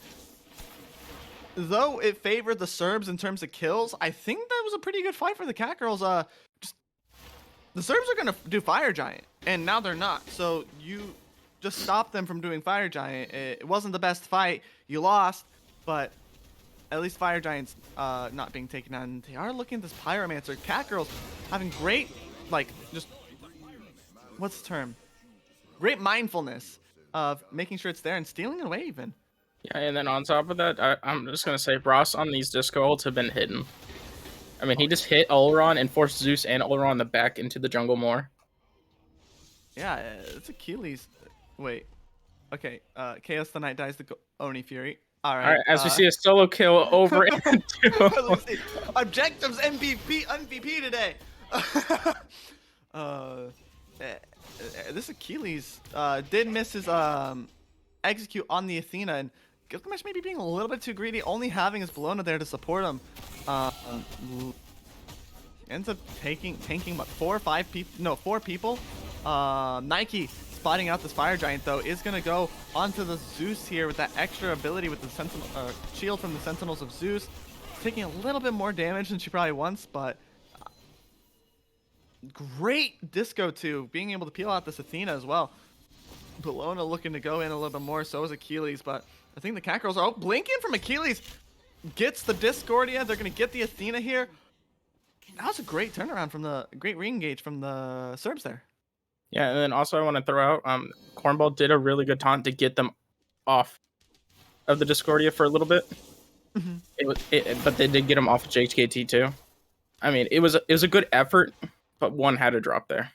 S1: though it favored the Cerbs in terms of kills, I think that was a pretty good fight for the Catgirls. Just the Cerbs are gonna do Fire Giant, and now they're not. So you just stop them from doing Fire Giant. It wasn't the best fight. You lost, but at least Fire Giant's not being taken out. And they are looking at this Pyromancer. Catgirls having great, like, just what's the term? Great mindfulness of making sure it's there and stealing it away even.
S2: Yeah, and then on top of that, I'm just gonna say Ross on these disco ults have been hidden. I mean, he just hit Oleron and forced Zeus and Oleron the back into the jungle more.
S1: Yeah, it's Achilles. Wait. Okay, Chaos the Knight dies to Oni Fury. All right.
S2: As we see a solo kill over into
S1: Objectives MVP today. This Achilles did miss his execute on the Athena, and Gilgamesh maybe being a little bit too greedy, only having his Bellona there to support him. Ends up tanking what, 4 or 5 people? No, 4 people. Nike spotting out this Fire Giant though is gonna go onto the Zeus here with that extra ability with the Sentinel shield from the Sentinels of Zeus, taking a little bit more damage than she probably wants, but great disco too, being able to peel out this Athena as well. Bellona looking to go in a little bit more, so is Achilles, but I think the Catgirls are blinking from Achilles. Gets the Discordia, they're gonna get the Athena here. That was a great turnaround from the great re-engage from the Cerbs there.
S2: Yeah, and then also I want to throw out Cornball did a really good taunt to get them off of the Discordia for a little bit. But they did get him off of JKT too. I mean, it was a good effort, but one had to drop there.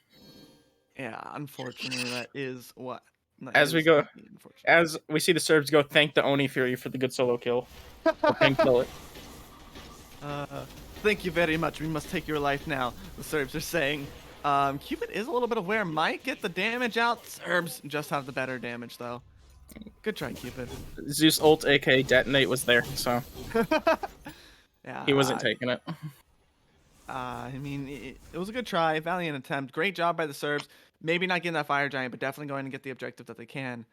S1: Yeah, unfortunately, that is what.
S2: As we go, as we see the Cerbs go, thank the Oni Fury for the good solo kill. Kill it.
S1: Thank you very much. We must take your life now. The Cerbs are saying. Cupid is a little bit aware. Might get the damage out. Cerbs just have the better damage though. Good try, Cupid.
S2: Zeus ult, aka detonate, was there, so
S1: yeah,
S2: he wasn't taking it.
S1: I mean, it was a good try, valiant attempt. Great job by the Cerbs. Maybe not getting that Fire Giant, but definitely going to get the objective that they can.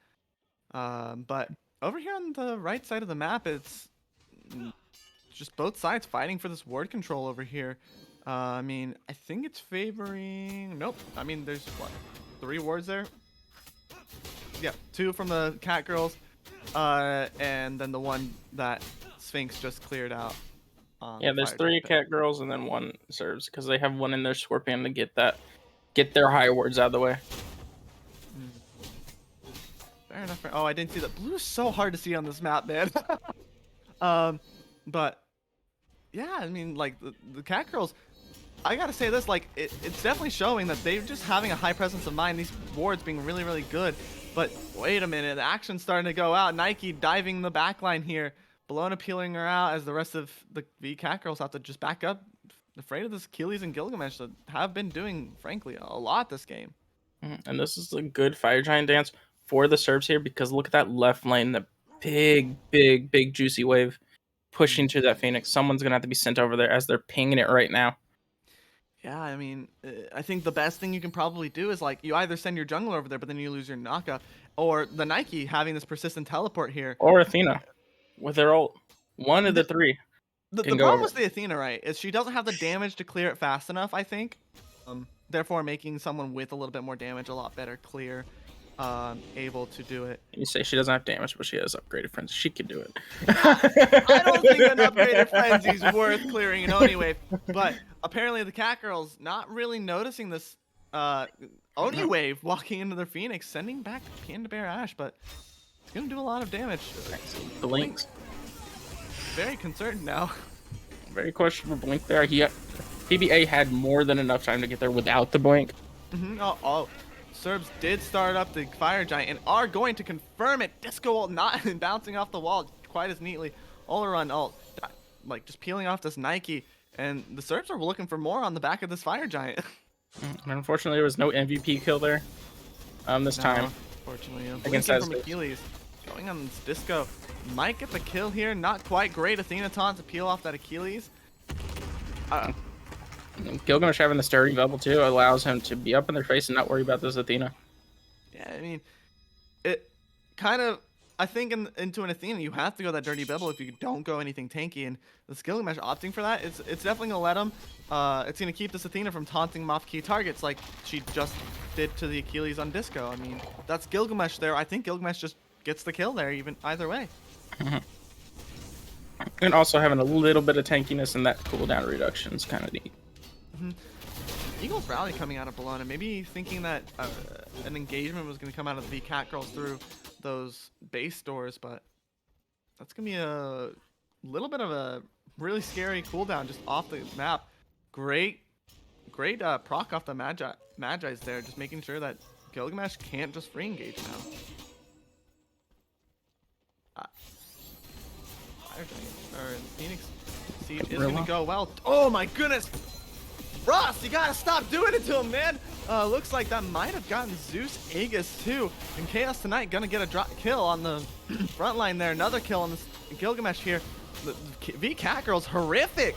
S1: But over here on the right side of the map, it's just both sides fighting for this ward control over here. I mean, I think it's favoring... Nope. I mean, there's, what, 3 wards there? Yeah, 2 from the Catgirls, and then the one that Sphinx just cleared out.
S2: Yeah, there's 3 Catgirls and then 1 Cerbs, because they have 1 in their Scorpion to get their high wards out of the way.
S1: Fair enough. Oh, I didn't see that. Blue is so hard to see on this map, man. But yeah, I mean, like the Catgirls, I gotta say this, like it's definitely showing that they're just having a high presence of mind. These wards being really, really good. But wait a minute, the action's starting to go out. Nike diving the backline here. Bellona peeling her out as the rest of the Catgirls have to just back up. Afraid of this Achilles and Gilgamesh that have been doing, frankly, a lot this game.
S2: And this is a good Fire Giant dance for the Cerbs here, because look at that left lane, the big juicy wave pushing to that Phoenix. Someone's gonna have to be sent over there as they're pinging it right now.
S1: Yeah, I mean, I think the best thing you can probably do is, like, you either send your jungler over there, but then you lose your knockup, or the Nike having this persistent teleport here.
S2: Or Athena with their ult. One of the 3.
S1: The problem with the Athena, right, is she doesn't have the damage to clear it fast enough, I think. Therefore, making someone with a little bit more damage a lot better clear, able to do it.
S2: You say she doesn't have damage, but she has upgraded frenzy. She can do it.
S1: I don't think an upgraded frenzy is worth clearing an Oni wave, but apparently the Catgirls not really noticing this Oni wave walking into their Phoenix, sending back Panda Bear Ash, but it's gonna do a lot of damage.
S2: Blinks.
S1: Very concerned now.
S2: Very questionable blink there. PBA had more than enough time to get there without the blink.
S1: Cerbs did start up the Fire Giant and are going to confirm it. Disco ult not bouncing off the wall quite as neatly. Oleron ult, like just peeling off this Nike, and the Cerbs are looking for more on the back of this Fire Giant.
S2: Unfortunately, there was no MVP kill there this time.
S1: Unfortunately,
S2: against
S1: from Achilles. Going on this Disco. Might get the kill here. Not quite great. Athena taunt to peel off that Achilles.
S2: Gilgamesh having the sturdy level too allows him to be up in their face and not worry about this Athena.
S1: Yeah, I mean, it kind of... I think into an Athena, you have to go that Dirty Bibble if you don't go anything tanky. And the Gilgamesh opting for that, it's definitely going to let him. It's going to keep this Athena from taunting him off key targets like she just did to the Achilles on Disco. I mean, that's Gilgamesh there. I think Gilgamesh just gets the kill there, even either way.
S2: And also having a little bit of tankiness and that cooldown reduction is kind of neat.
S1: Eagles Rally coming out of Bologna, maybe thinking that an engagement was going to come out of the Catgirls through those base doors, but that's going to be a little bit of a really scary cooldown just off the map. Great proc off the Magi's there, just making sure that Gilgamesh can't just free engage now. Phoenix Siege is going to go well. Oh my goodness! Ross, you gotta stop doing it to him, man! Looks like that might have gotten Zeus Aegis too. And Chaos Tonight gonna get a drop kill on the front line there. Another kill on this Gilgamesh here. The V Catgirls horrific!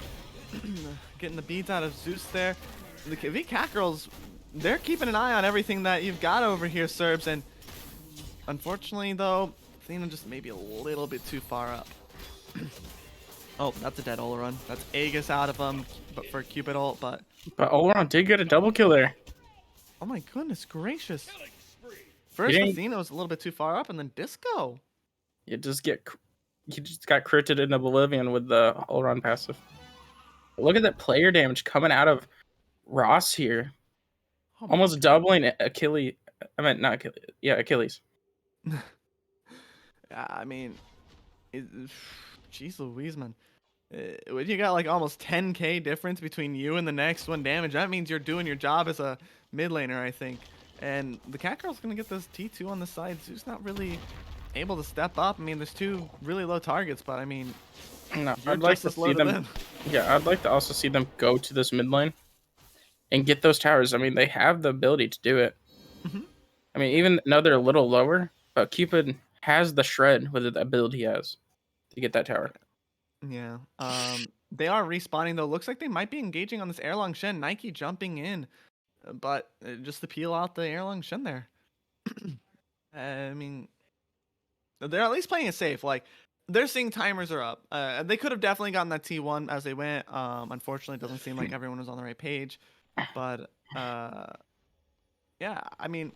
S1: Getting the beads out of Zeus there. The V Catgirls, they're keeping an eye on everything that you've got over here, Cerbs. And unfortunately though, Athena just maybe a little bit too far up. Oh, that's a dead Oleron. That's Aegis out of him, but for Cupid ult, but
S2: Oleron did get a double kill there.
S1: Oh my goodness gracious. First Athena was a little bit too far up, and then Disco.
S2: You just got critted in oblivion with the Oleron passive. But look at that player damage coming out of Ross here. Oh, almost doubling Achilles. I meant not Achilles. Yeah, Achilles.
S1: Yeah, I mean, jeez Louise, man. When you got like almost 10k difference between you and the next one damage, that means you're doing your job as a mid laner, I think. And the Catgirl's gonna get this T2 on the side. Zeus not really able to step up. I mean, there's two really low targets, but I mean,
S2: no, I'd like to see them. Yeah, I'd like to also see them go to this mid lane and get those towers. I mean, they have the ability to do it. I mean, even though they're a little lower, but Cupid has the shred with the ability he has to get that tower.
S1: Yeah. They are respawning though. Looks like they might be engaging on this Erlong Shen. Nike jumping in, but just to peel out the Erlong Shen there. I mean, they're at least playing it safe. Like, they're seeing timers are up. They could have definitely gotten that T1 as they went. Unfortunately, it doesn't seem like everyone was on the right page. But yeah, I mean,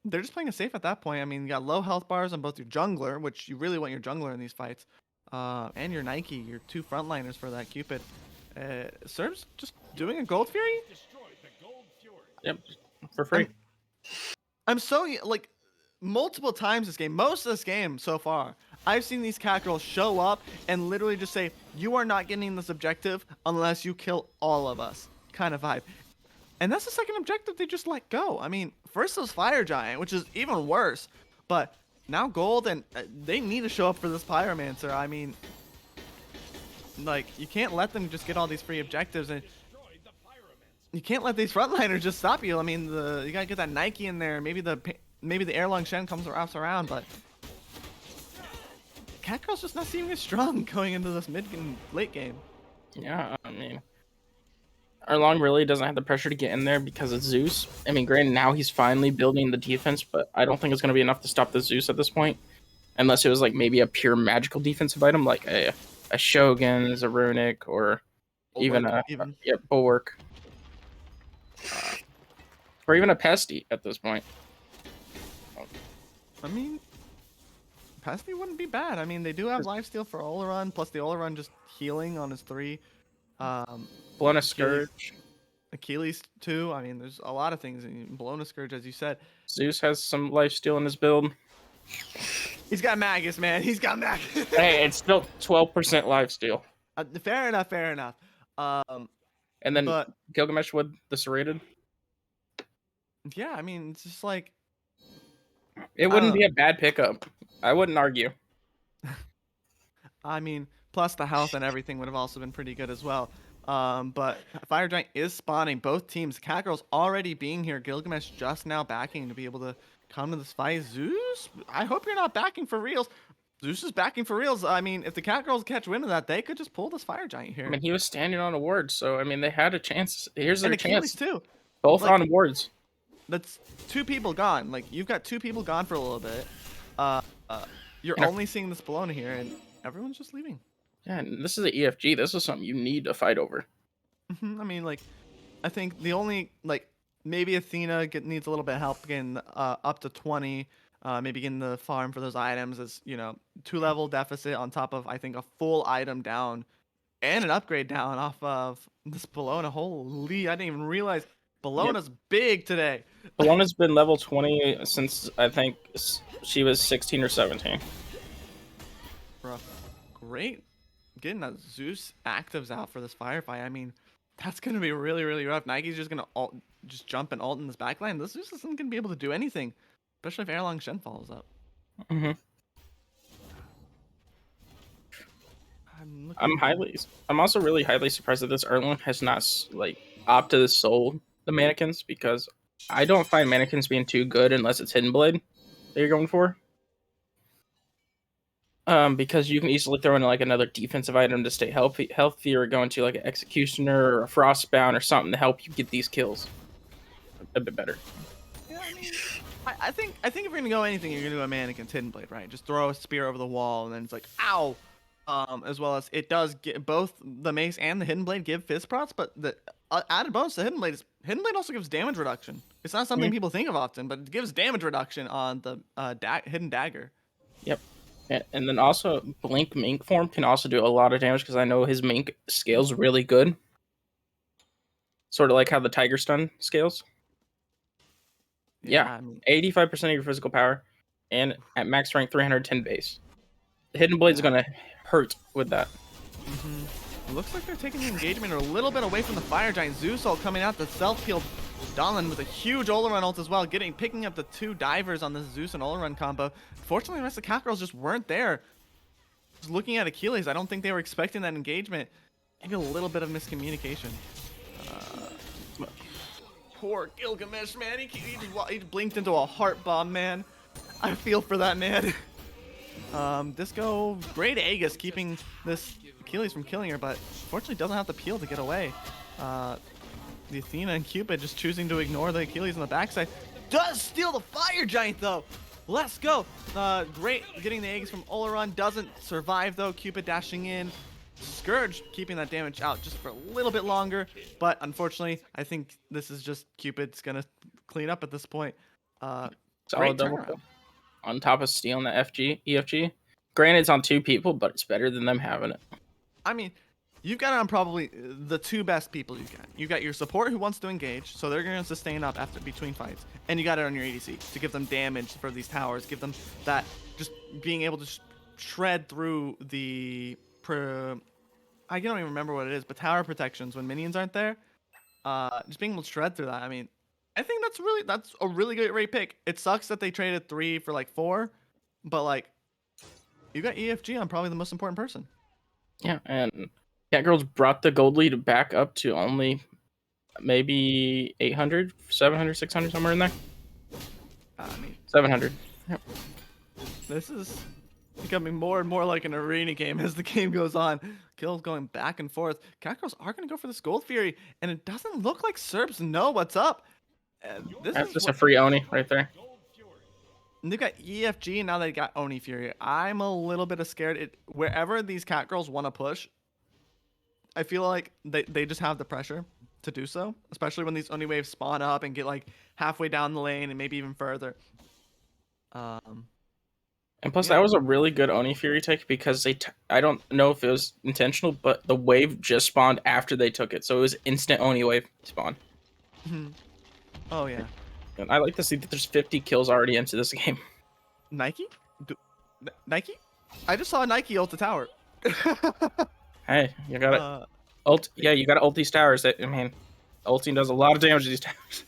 S1: they're just playing it safe at that point. I mean, you got low health bars on both your jungler, which you really want your jungler in these fights, and your Nike, your two frontliners for that Cupid. Cerbs just doing a Gold Fury?
S2: Yep, for free.
S1: I'm so, like, multiple times this game, most of this game so far, I've seen these Catgirls show up and literally just say, you are not getting this objective unless you kill all of us, kind of vibe. And that's the second objective they just let go. I mean, first was Fire Giant, which is even worse. But now Gold, and they need to show up for this Pyromancer. I mean, like, you can't let them just get all these free objectives. And you can't let these frontliners just stop you. I mean, you got to get that Nike in there. Maybe the Erlong Shen comes around, but Catgirl's just not seeming as strong going into this mid and late game.
S2: Yeah, I mean, Erlong really doesn't have the pressure to get in there because of Zeus. I mean, granted, now he's finally building the defense, but I don't think it's going to be enough to stop the Zeus at this point. Unless it was like maybe a pure magical defensive item, like a Shogun's, a Runic, or even a Bulwark. Or even a Pesty at this point.
S1: I mean, Pesty wouldn't be bad. I mean, they do have lifesteal for Oleron, plus the Oleron just healing on his 3.
S2: Blown a Scourge.
S1: Achilles too. I mean, there's a lot of things. Blown a Scourge, as you said.
S2: Zeus has some lifesteal in his build.
S1: He's got Magus, man. He's got Magus.
S2: Hey, it's still 12% lifesteal.
S1: Fair enough. Fair enough.
S2: And then Gilgamesh with the Serrated.
S1: Yeah, I mean, it's just like,
S2: it wouldn't be a bad pickup. I wouldn't argue.
S1: I mean, plus the health and everything would have also been pretty good as well. But Fire Giant is spawning both teams. Catgirls already being here. Gilgamesh just now backing to be able to come to this fight. Zeus, I hope you're not backing for reals. Zeus is backing for reals. I mean, if the Catgirls catch wind of that, they could just pull this Fire Giant here.
S2: I mean, he was standing on a ward, so I mean, they had a chance. Here's their chance
S1: too.
S2: Both like, on wards.
S1: That's 2 people gone. Like, you've got 2 people gone for a little bit. Uh, you're
S2: And
S1: only seeing this Bologna here, and everyone's just leaving.
S2: yeah, and this is an EFG. This is something you need to fight over.
S1: I mean, like, I think the only like maybe Athena needs a little bit of help getting up to 20, maybe getting the farm for those items is 2-level deficit on top of I think a full item down and an upgrade down off of this Bologna. Holy, I didn't even realize
S2: Yep.
S1: Bologna's big today.
S2: Bologna's been level 20 since I think she was 16 or 17.
S1: Bro, great getting that Zeus actives out for this firefight. I mean, that's gonna be really, really rough. Nike's just gonna just jump and ult in this backline. This Zeus isn't gonna be able to do anything, especially if Erlang Shen follows up.
S2: Mm-hmm.
S1: I'm
S2: I'm also really highly surprised that this Erlang has not like opted to sold the mannequins, because I don't find mannequins being too good unless it's Hidden Blade that you're going for. Because you can easily throw in like another defensive item to stay healthy, or go into like an Executioner or a Frostbound or something to help you get these kills a bit better.
S1: Yeah, I mean, I think if you're gonna go anything, you're gonna do a mannequin's Hidden Blade, right? Just throw a spear over the wall, and then it's like, ow. As well as it does get both the mace and the Hidden Blade give fist prots, but the added bonus to Hidden Blade is Hidden Blade also gives damage reduction. It's not something people think of often, but it gives damage reduction on the Hidden Dagger.
S2: Yep. And then also Blink Mink form can also do a lot of damage, because I know his Mink scales really good. Sort of like how the Tiger Stun scales. Yeah,
S1: I mean,
S2: 85% of your physical power, and at max rank 310 base. The Hidden Blade's gonna hurt with that.
S1: It looks like they're taking the engagement a little bit away from the Fire Giant. Zeus ult coming out, the self-healed Dahlin with a huge Olorun ult as well, picking up the 2 divers on this Zeus and Olorun combo. Fortunately, the rest of the Catgirls just weren't there. Just looking at Achilles, I don't think they were expecting that engagement. Maybe a little bit of miscommunication. Poor Gilgamesh, man. He just blinked into a heart bomb, man. I feel for that man. Disco, great Aegis keeping this Achilles from killing her, but fortunately doesn't have the peel to get away. The Athena and Cupid just choosing to ignore the Achilles on the backside. Does steal the Fire Giant though. Let's go. Great getting the Aegis from Olorun. Doesn't survive though. Cupid dashing in. Scourge keeping that damage out just for a little bit longer, but unfortunately, I think this is just Cupid's gonna clean up at this point.
S2: Solid double kill on top of stealing the EFG. Granted, it's on 2 people, but it's better than them having it.
S1: I mean, you've got it on probably the 2 best people you've got. You've got your support who wants to engage, so they're gonna sustain up after between fights, and you got it on your ADC to give them damage for these towers, give them that just being able to shred through the I don't even remember what it is, but tower protections when minions aren't there. Just being able to shred through that. I mean, I think that's a really great rate pick. It sucks that they traded 3 for like 4, but like you got EFG on probably the most important person.
S2: Yeah, and Catgirls brought the gold lead back up to only maybe 800, 700, 600, somewhere in there.
S1: I mean,
S2: 700. Yep.
S1: This is becoming more and more like an arena game as the game goes on. Kills going back and forth. Catgirls are going to go for this Gold Fury, and it doesn't look like Cerbs know what's up.
S2: That's just a free Oni right there.
S1: And they've got EFG, and now they got Oni Fury. I'm a little bit scared. Wherever these Catgirls want to push, I feel like they just have the pressure to do so, especially when these Oni waves spawn up and get like halfway down the lane and maybe even further.
S2: And plus, that was a really good Oni Fury take, because I don't know if it was intentional, but the wave just spawned after they took it. So it was instant Oni wave spawn.
S1: Oh, yeah.
S2: And I like to see that there's 50 kills already into this game.
S1: Nike? Nike? I just saw Nike ult the tower.
S2: Hey, you got to ult. Yeah, you got to ult these towers. I mean, ulting does a lot of damage to these towers.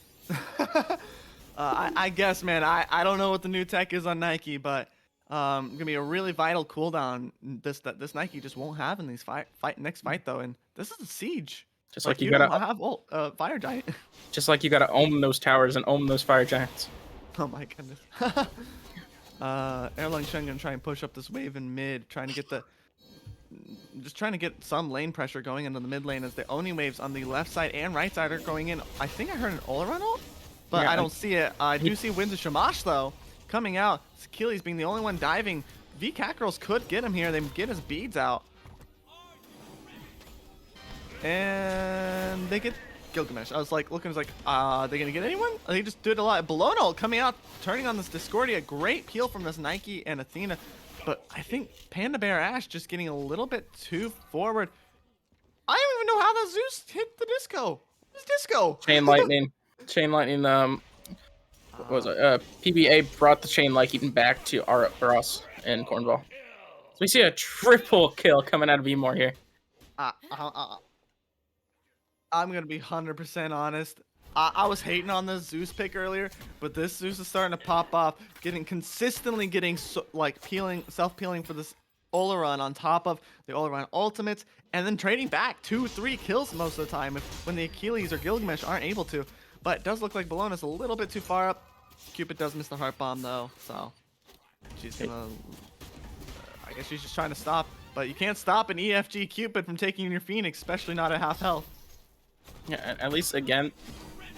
S1: I guess, man. I don't know what the new tech is on Nike, but gonna be a really vital cooldown that this Nike just won't have in these next fight though, and this is a siege.
S2: Just like you gotta
S1: have Fire Giant.
S2: Just like you gotta own those towers and own those Fire Giants.
S1: Oh my goodness. Erlang Shen gonna try and push up this wave in mid, trying to get some lane pressure going into the mid lane as the Oni waves on the left side and right side are going in. I think I heard an Olorun ult, but yeah, I don't see it. I do see Winds of Shamash though. coming out. Achilles being the only one diving. V Catgirls could get him here. They get his beads out. And they get Gilgamesh. I was like, looking, I was like, are they gonna get anyone? They just did a lot. Bologna coming out, turning on this Discordia. Great peel from this Nike and Athena. But I think Panda Bear Ash just getting a little bit too forward. I don't even know how the Zeus hit the disco. It's disco.
S2: Chain lightning. Chain lightning. What was it? PBA brought the chain lightning back to for us in Cornball. So we see a triple kill coming out of Emor here.
S1: I'm gonna be 100% honest. I was hating on the Zeus pick earlier, but this Zeus is starting to pop off, consistently getting self-peeling for this Olaron on top of the Olaron ultimates, and then trading back 2-3 kills most of the time when the Achilles or Gilgamesh aren't able to. But it does look like Bologna's a little bit too far up. Cupid does miss the heart bomb though, so she's gonna. I guess she's just trying to stop, but you can't stop an EFG Cupid from taking your Phoenix, especially not at half health.
S2: Yeah, at least again,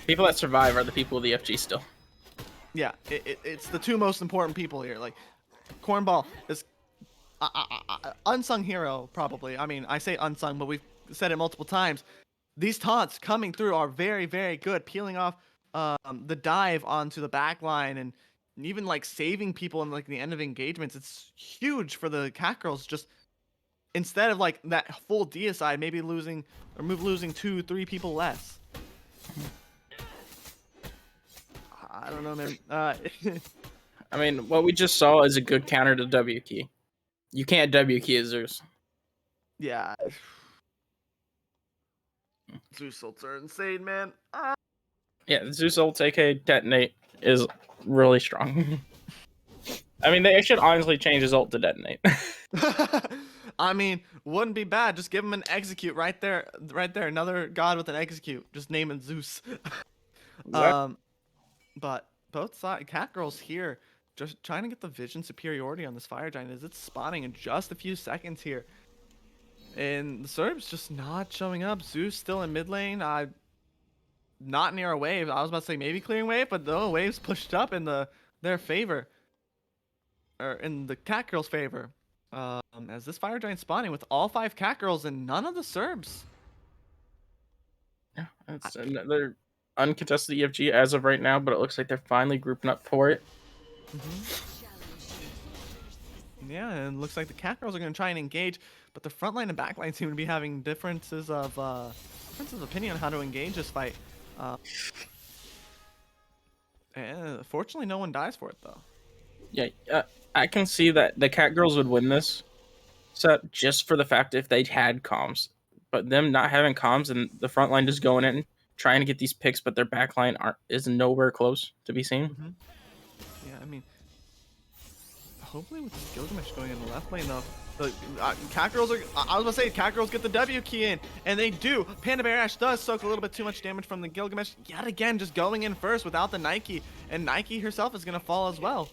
S2: people that survive are the people with EFG still.
S1: Yeah, it's the two most important people here. Like, Cornball is unsung hero, probably. I mean, I say unsung, but we've said it multiple times. These taunts coming through are very, very good. Peeling off the dive onto the back line and even like saving people in like the end of engagements. It's huge for the Catgirls. Just instead of like that full deicide, maybe losing 2-3 people less. I don't know, man.
S2: I mean, what we just saw is a good counter to W key. You can't W key a Zeus.
S1: Yeah. Zeus ults are insane, man.
S2: Yeah, Zeus ult aka detonate is really strong. I mean, they should honestly change his ult to detonate.
S1: I mean, wouldn't be bad. Just give him an execute right there. Another god with an execute. Just name it Zeus. But both sides, Catgirls here, just trying to get the vision superiority on this fire giant as it's spawning in just a few seconds here. And the Cerbs just not showing up. Zeus still in mid lane. Not near a wave. I was about to say maybe clearing wave, but no, waves pushed up in their favor. Or in the Catgirls' favor. As this fire giant spawning with all 5 Catgirls and none of the Cerbs.
S2: Yeah, it's another uncontested EFG as of right now, but it looks like they're finally grouping up for it.
S1: Yeah, and it looks like the Catgirls are going to try and engage, but the front line and back line seem to be having differences of opinion on how to engage this fight. And fortunately, no one dies for it though.
S2: Yeah, I can see that the Catgirls would win this set just for the fact if they had comms, but them not having comms and the front line just going in trying to get these picks, but their back line is nowhere close to be seen.
S1: Yeah, I mean, hopefully with Gilgamesh going in the left lane though, the Catgirls are. I was gonna say Catgirls get the W key in, and they do. Panda Bear Ash does soak a little bit too much damage from the Gilgamesh yet again, just going in first without the Nike, and Nike herself is gonna fall as well.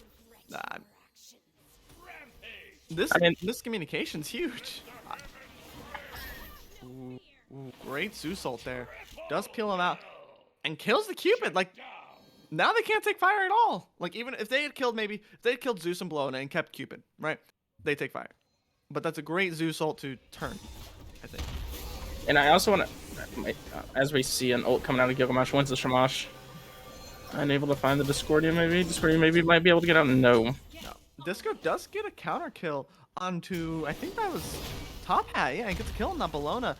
S1: This communication's huge. Great Zeus ult there. Does peel him out and kills the Cupid. Like, now they can't take fire at all. Like, even if they had killed Zeus and Bologna and kept Cupid, right? They take fire. But that's a great Zeus ult to turn, I think.
S2: And I also want to, as we see an ult coming out of Gilgamesh, wins the Shamash. Unable to find the Discordia, maybe? Discordia maybe might be able to get out. No.
S1: Disco does get a counter kill onto, I think that was Top Hat. Yeah, he gets a kill on that Bologna.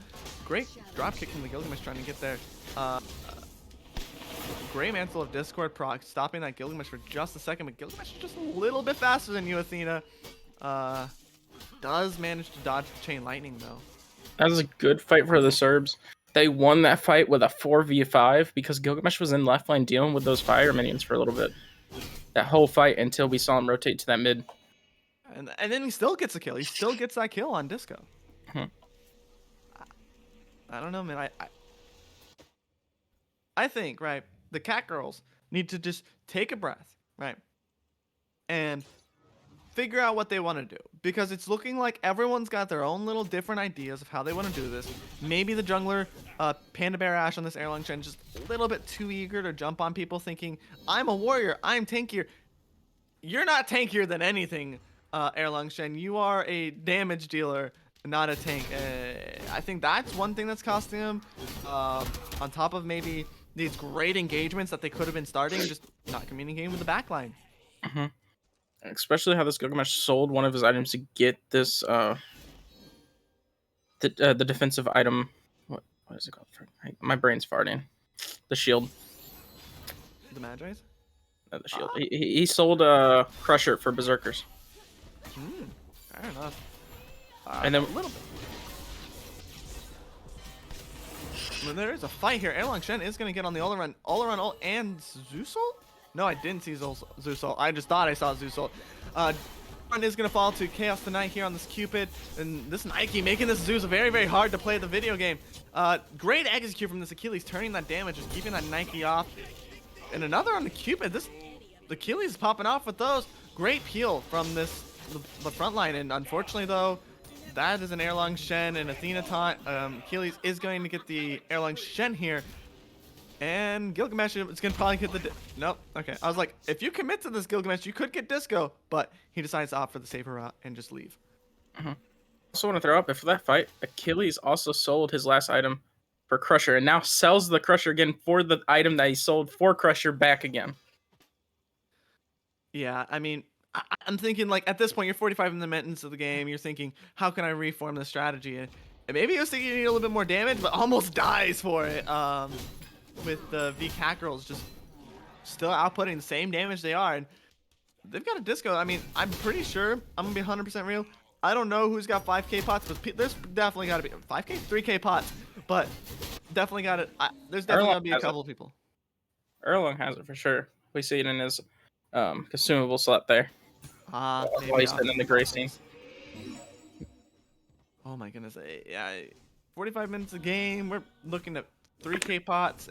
S1: Great drop kick from the Gilgamesh trying to get there. Great Mantle of Discord proc, stopping that Gilgamesh for just a second, but Gilgamesh is just a little bit faster than you, Athena. Does manage to dodge the Chain Lightning, though.
S2: That was a good fight for the Cerbs. They won that fight with a 4v5 because Gilgamesh was in left lane dealing with those fire minions for a little bit. That whole fight until we saw him rotate to that mid.
S1: And then he still gets a kill. He still gets that kill on Disco. I don't know, man. I think, right, the Catgirls need to just take a breath, right, and figure out what they want to do, because it's looking like everyone's got their own little different ideas of how they want to do this. Maybe the jungler, Panda Bear Ash on this airline trend, just a little bit too eager to jump on people, thinking, I'm a warrior, I'm tankier. you're not tankier than anything, Erlang Shen. You are a damage dealer, not a tank. I think that's one thing that's costing him. On top of maybe these great engagements that they could have been starting, just not communicating with the backline.
S2: Hmm. Especially how this Gilgamesh sold one of his items to get this the defensive item. What is it called? My brain's farting. The shield.
S1: The Magi's?
S2: The shield. He sold Crusher for Berserkers.
S1: Fair enough.
S2: And then
S1: a little bit. Well, there is a fight here. Erlang Shen is going to get on the all-around ult and Zeus ult? No, I didn't see Zeus ult. I just thought I saw Zeus ult. Run is going to fall to Chaos tonight here on this Cupid. And this Nike making this Zeus very, very hard to play the video game. Great execute from this Achilles, turning that damage, just keeping that Nike off. And another on the Cupid. The Achilles is popping off with those. Great peel from the front line. And unfortunately, though, that is an Erlang Shen and Athena taunt. Achilles is going to get the Erlang Shen here. And Gilgamesh is going to probably get the... Nope. Okay. I was like, if you commit to this Gilgamesh, you could get Disco. But he decides to opt for the safer route and just leave.
S2: I also want to throw up, after that fight, Achilles also sold his last item for Crusher. And now sells the Crusher again for the item that he sold for Crusher back again.
S1: Yeah, I mean... I'm thinking, like, at this point, you're 45 minutes of the game. You're thinking, how can I reform this strategy? And maybe he was thinking you need a little bit more damage, but almost dies for it. With the Catgirls just still outputting the same damage they are. And they've got a Disco. I mean, I'm pretty sure, I'm going to be 100% real. I don't know who's got 5k pots, but there's definitely got to be 5k, 3k pots. But definitely got it. There's definitely got to be a couple of people.
S2: Erlang has it for sure. We see it in his consumable slot there. While he's sitting in the gray scene.
S1: Oh my goodness. Yeah, 45 minutes a game. We're looking at 3k pots.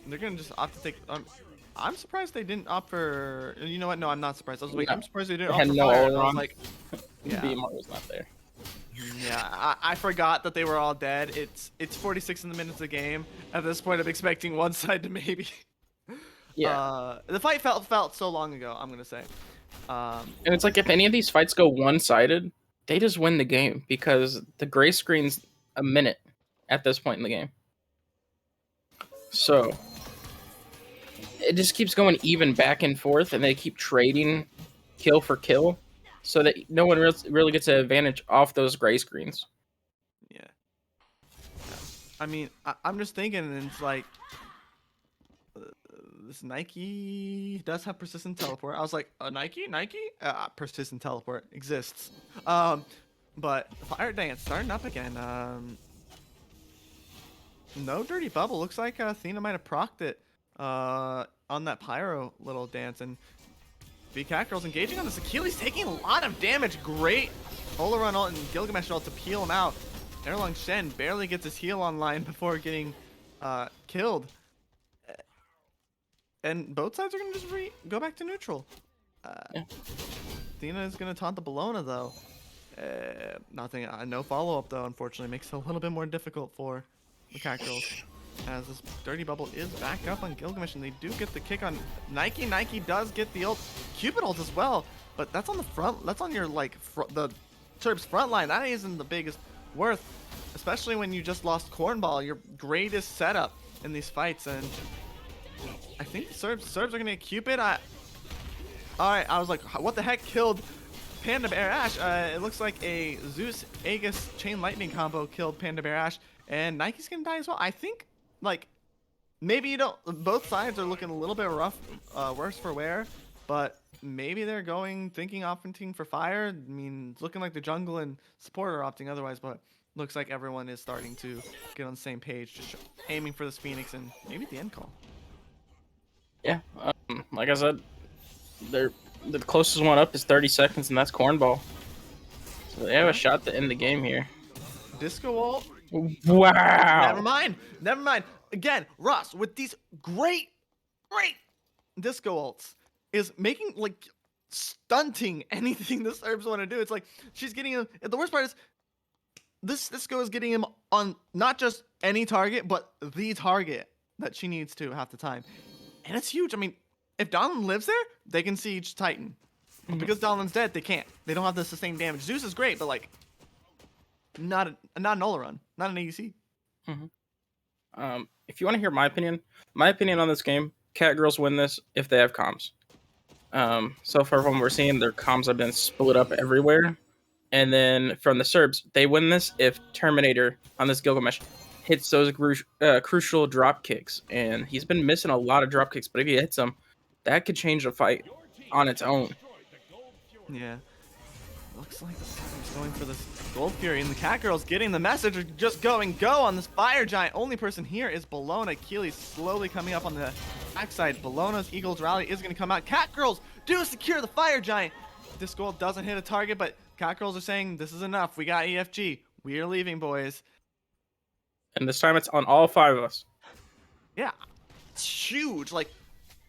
S1: They're going to just opt to take... I'm surprised they didn't opt for... You know what? No, I'm not surprised. I was like, I'm surprised they didn't opt for fire. I was like,
S2: yeah. BMR was not there.
S1: Yeah, I forgot that they were all dead. It's 46 in the minutes a game. At this point, I'm expecting one side to maybe...
S2: Yeah.
S1: The fight felt so long ago, I'm gonna say.
S2: And it's like, if any of these fights go one-sided, they just win the game because the gray screen's a minute at this point in the game. So it just keeps going even back and forth, and they keep trading kill for kill, so that no one really gets an advantage off those gray screens.
S1: Yeah. I mean, I'm just thinking, and it's like, this Nike does have persistent teleport. I was like, Nike? Persistent teleport exists. But Fire Dance starting up again. No Dirty Bubble. Looks like Athena might have procced it on that Pyro little dance. And Catgirls engaging on this Achilles, taking a lot of damage. Great all-around ult and Gilgamesh ult to peel him out. Erlang Shen barely gets his heal online before getting killed. And both sides are going to just go back to neutral.
S2: Yeah.
S1: Athena is going to taunt the Bellona, though. Nothing. No follow-up, though, unfortunately. Makes it a little bit more difficult for the Catgirls. As this Dirty Bubble is back up on Gilgamesh, and they do get the kick on Nike. Nike does get the ult. Cupid ult as well, but that's on the front. That's on your, like, the Cerbs front line. That isn't the biggest worth, especially when you just lost Cornball, your greatest setup in these fights. And I think the Cerbs are gonna get Cupid. Alright, I was like, what the heck killed Panda Bear Ash? It looks like a Zeus Aegis Chain Lightning combo killed Panda Bear Ash, and Nike's gonna die as well. I think, like, maybe you don't. Both sides are looking a little bit rough, worse for wear, but maybe they're opting for fire. I mean, it's looking like the jungle and support are opting otherwise, but looks like everyone is starting to get on the same page, just aiming for this Phoenix and maybe the end call.
S2: Yeah, like I said, the closest one up is 30 seconds, and that's Cornball. So they have a shot to end the game here.
S1: Disco ult.
S2: Wow.
S1: Never mind. Again, Russ with these great Disco ults is making, like, stunting anything the Cerbs want to do. It's like she's getting him. The worst part is this Disco is getting him on not just any target, but the target that she needs to half the time. And it's huge. I mean, if Donlin lives there, they can siege Titan. But because Donlin's dead, they can't. They don't have the sustained damage. Zeus is great, but like, not an Olaron, not an ADC.
S2: If you want to hear my opinion on this game, Catgirls win this if they have comms. So far from what we're seeing, their comms have been split up everywhere. And then from the Cerbs, they win this if Terminator on this Gilgamesh hits those crucial drop kicks. And he's been missing a lot of drop kicks, but if he hits them, that could change the fight on its own.
S1: Yeah. Looks like the Cerbs going for this Gold Fury, and the Catgirls getting the message of just go on this Fire Giant. Only person here is Bologna. Keely's slowly coming up on the backside. Bologna's Eagles Rally is going to come out. Catgirls do secure the Fire Giant. This goal doesn't hit a target, but Catgirls are saying this is enough. We got EFG. We are leaving, boys.
S2: And this time it's on all 5 of us.
S1: Yeah, it's huge. Like,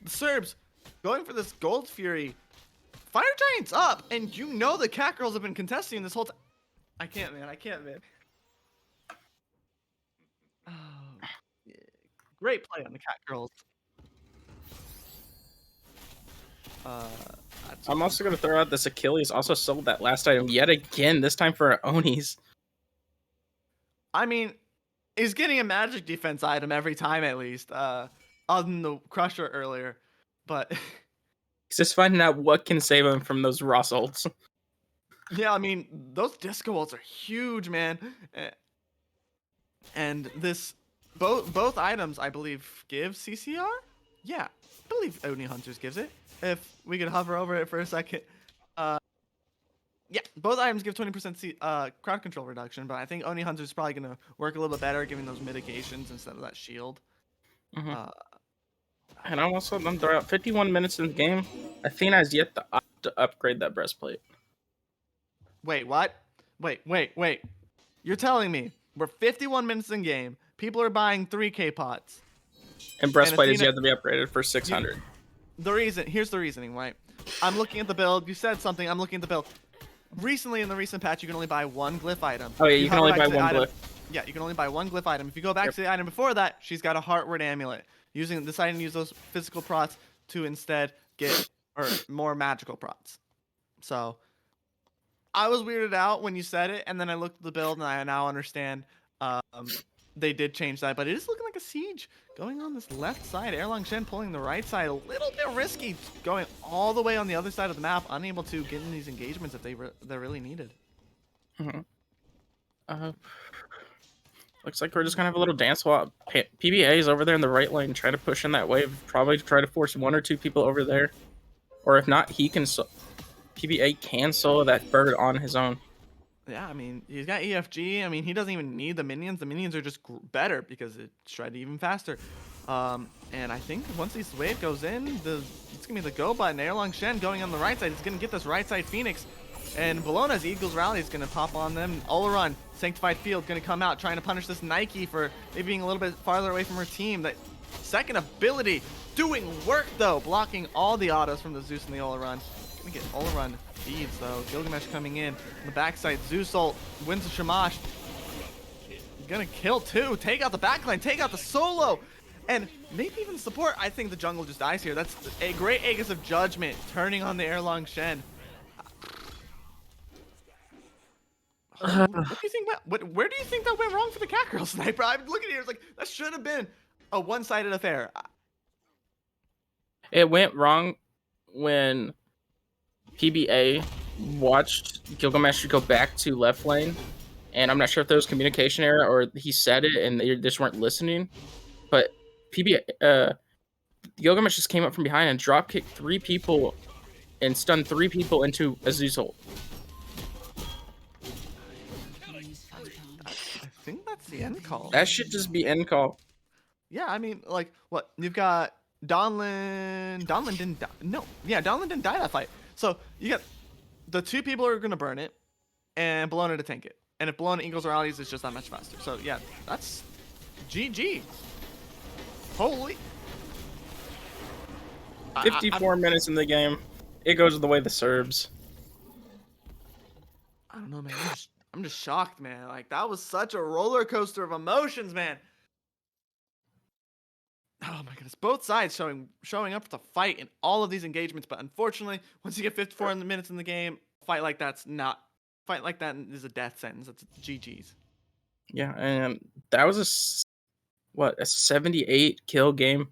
S1: the Cerbs going for this Gold Fury. Fire Giant's up, and you know the Catgirls have been contesting this whole time. I can't, man. Oh, yeah. Great play on the Catgirls.
S2: I'm also going to throw out this Achilles also sold that last item yet again, this time for Onis.
S1: I mean, he's getting a magic defense item every time at least, other than the Crusher earlier. But
S2: he's just finding out what can save him from those Ross ults.
S1: Yeah, I mean, those disco ults are huge, man. And this, both items, I believe, give CCR? Yeah, I believe Oni Hunters gives it. If we could hover over it for a second. Yeah, both items give 20% crowd control reduction, but I think Oni Hunters is probably going to work a little bit better, giving those mitigations instead of that shield.
S2: And I'm also going to throw out 51 minutes in the game. Athena has yet to upgrade that breastplate.
S1: Wait, what? Wait. You're telling me we're 51 minutes in game, people are buying 3K pots.
S2: And breastplate is yet to be upgraded for 600.
S1: Here's the reasoning, right? I'm looking at the build. You said something. I'm looking at the build. Recently, in the recent patch, you can only buy 1 glyph item.
S2: Oh yeah, you can only buy 1 glyph.
S1: Yeah, you can only buy 1 glyph item. If you go back to the item before that, she's got a Heartward Amulet. Deciding to use those physical prots to instead get more magical prots. So I was weirded out when you said it, and then I looked at the build, and I now understand they did change that. But it is looking like a siege going on this left side. Erlang Shen pulling the right side, a little bit risky, going all the way on the other side of the map, unable to get in these engagements if they're really needed.
S2: Looks like we're just gonna have a little dance while PBA is over there in the right lane, trying to push in that wave. Probably try to force 1 or 2 people over there, or if not, he can. PBA can solo that bird on his own.
S1: Yeah, I mean, he's got EFG. I mean, he doesn't even need the minions. The minions are just better because it shred even faster. And I think once this wave goes in, it's going to be the go button. Erlang Shen going on the right side. He's going to get this right side Phoenix. And Bologna's Eagles Rally is going to pop on them. Olaron, Sanctified Field, going to come out, trying to punish this Nike for maybe being a little bit farther away from her team. That second ability doing work, though, blocking all the autos from the Zeus and the Olaron. Going to get Olaron feeds, though. Gilgamesh coming in. On the backside, Zeus ult wins the Shamash. Gonna kill too. Take out the backline. Take out the solo. And maybe even support. I think the jungle just dies here. That's a great Aegis of Judgment turning on the Erlang Shen. What do you think where do you think that went wrong for the Catgirl sniper? I'm looking here, it's like that should have been a one-sided affair.
S2: It went wrong when PBA watched Gilgamesh go back to left lane, and I'm not sure if there was communication error or he said it and they just weren't listening. But Gilgamesh just came up from behind and drop kicked 3 people and stunned 3 people into a Zeus ult.
S1: I think that's the end call.
S2: That should just be end call.
S1: Yeah, I mean, like, what? You've got Donlin. Donlin didn't die. No. Yeah, Donlin didn't die that fight. So you got the 2 people are going to burn it and Bologna to tank it. And if Bologna Eagles rallies, it's just that much faster. So, yeah, that's GG. Holy.
S2: 54 minutes in the game. It goes the way of the Cerbs.
S1: I don't know, man. I'm just shocked, man. Like, that was such a roller coaster of emotions, man. Oh my goodness, both sides showing up to fight in all of these engagements, but unfortunately, once you get 54 in the minutes in the game, fight like that is a death sentence. It's GG's.
S2: Yeah, and that was a 78 kill game.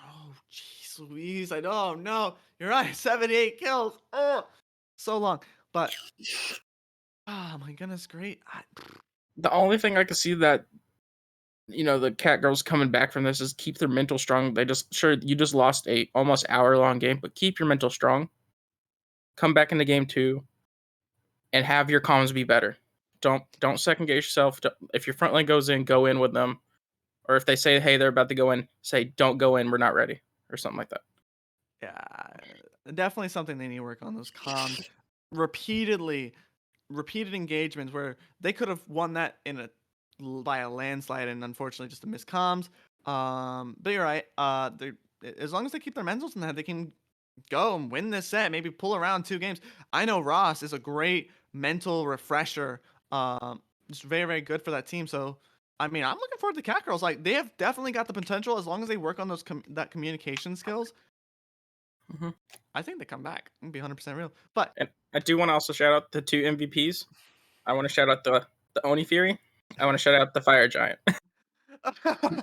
S1: Oh jeez Louise, I know, no, you're right, 78 kills. Oh, so long, but oh my goodness, great.
S2: The only thing I could see that the Catgirls coming back from this is keep their mental strong. You just lost a almost hour long game, but keep your mental strong. Come back into game 2 and have your comms be better. Don't second guess yourself. If your front line goes in, go in with them. Or if they say, hey, they're about to go in, say, don't go in, we're not ready, or something like that.
S1: Yeah, definitely something they need to work on, those comms. Repeatedly, repeated engagements where they could have won that by a landslide, and unfortunately just a missed comms. But you're right. They as long as they keep their mentals in that, they can go and win this set. Maybe pull around 2 games. I know Ross is a great mental refresher. Just very very good for that team. So I mean, I'm looking forward to Catgirls. Like they have definitely got the potential as long as they work on those that communication skills.
S2: Mm-hmm.
S1: I think they come back. I'm gonna be 100% real. But
S2: And I do want to also shout out the 2 MVPs. I want to shout out the Oni Fury. I want to shout out the Fire Giant.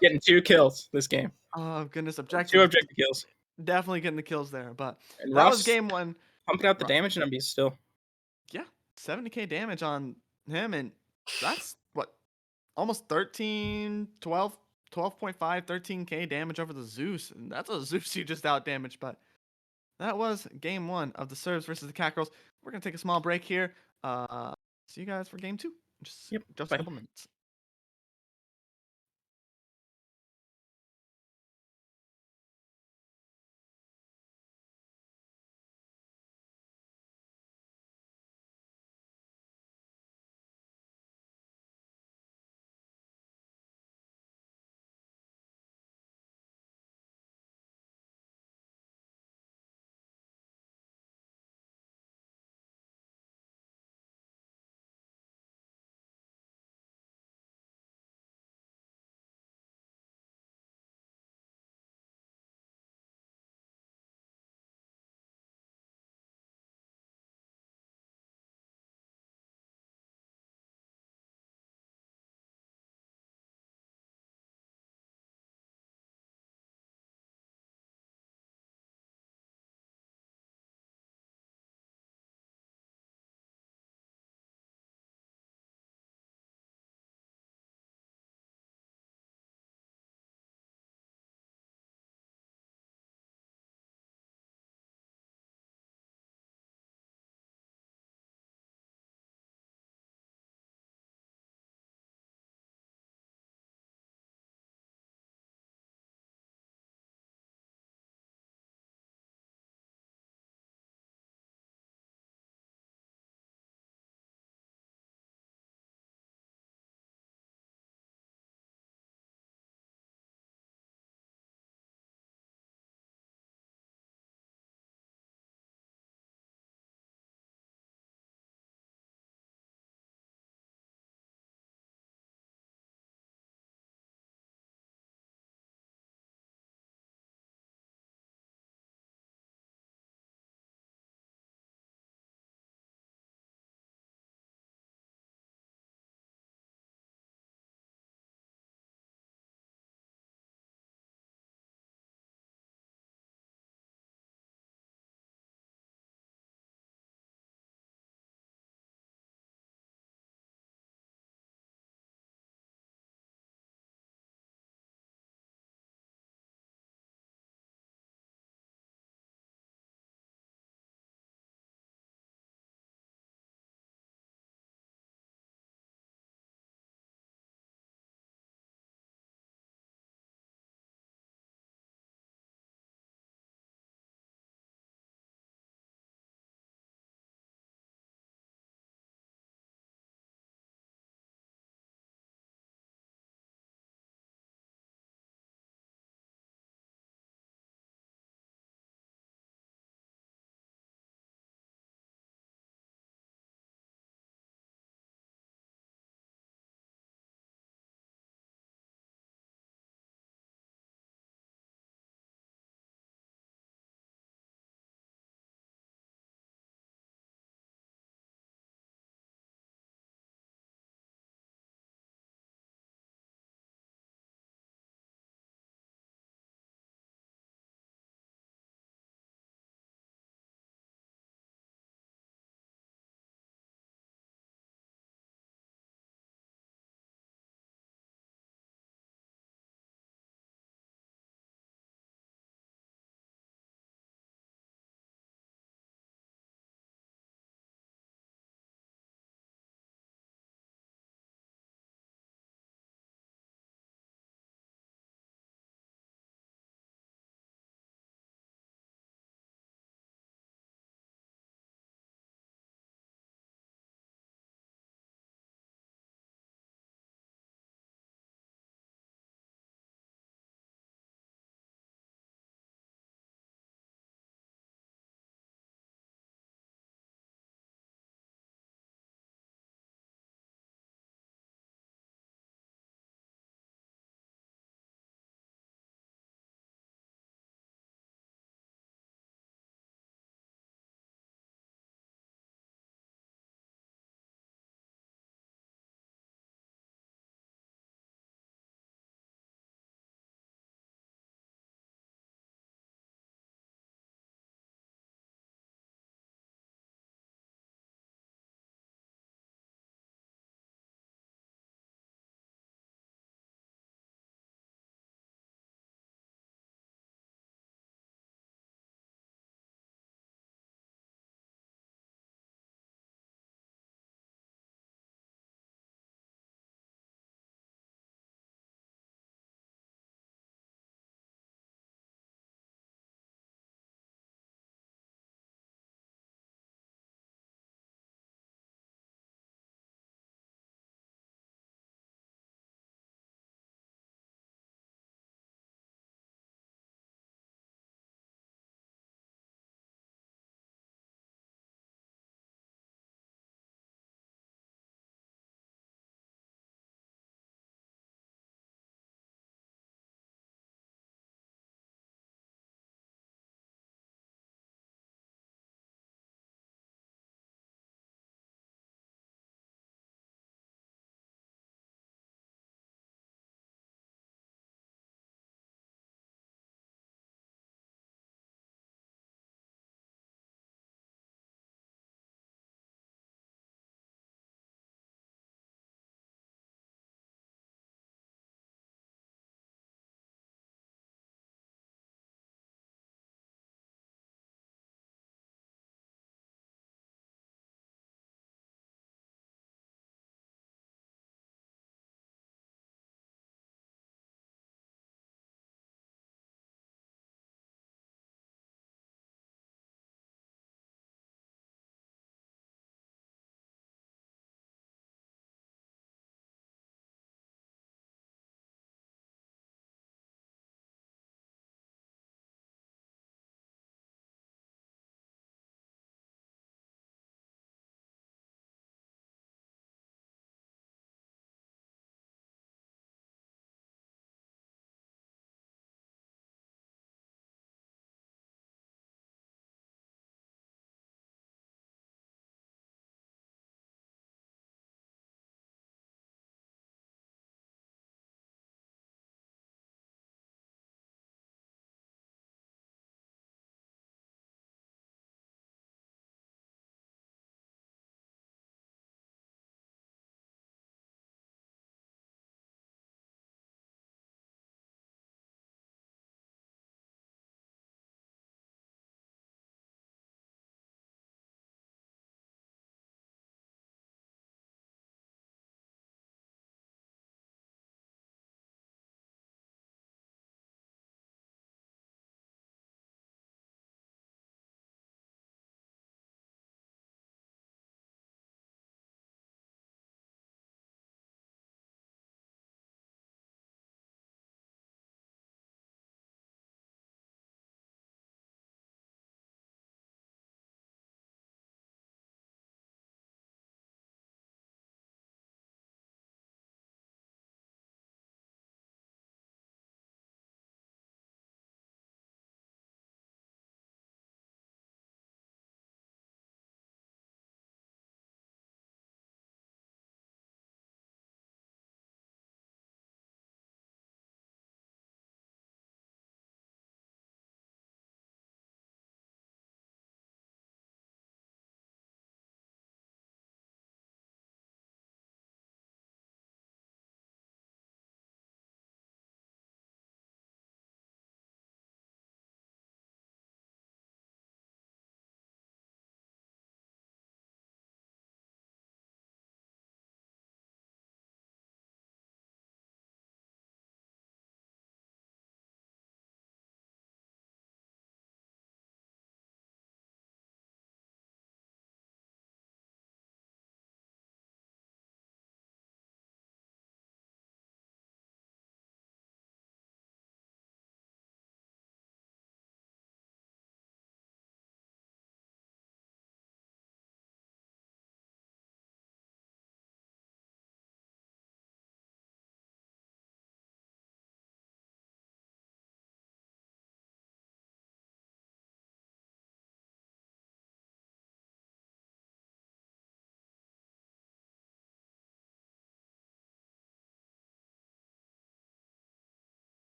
S2: Getting 2 kills this game.
S1: oh goodness,
S2: 2
S1: objectives
S2: objective kills.
S1: definitely getting the kills there. But
S2: And
S1: that was
S2: Ross
S1: game one.
S2: pumping out the damage numbers still.
S1: Yeah, 70k damage on him, and that's what almost 13, 12, 12.5, 13k damage over the Zeus, and that's a Zeus you just out damaged. But that was game one of the Cerbs versus the Catgirls. We're gonna take a small break here. See you guys for game two.
S2: Yep.
S1: Just a
S2: Bye.
S1: couple minutes.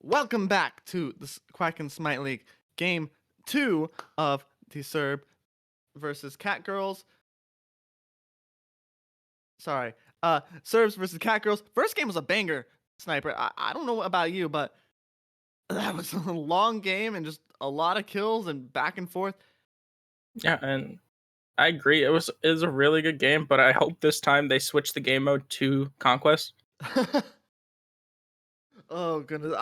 S1: Welcome back to the Quack and Smite League, Game 2 of the Cerb versus Catgirls. Sorry, Cerbs versus Catgirls. First game was a banger, Sniper. I don't know about you, but that was a long game and just a lot of kills and back and forth.
S2: Yeah, and I agree. It was a really good game, but I hope this time they switch the game mode to Conquest.
S1: Oh goodness,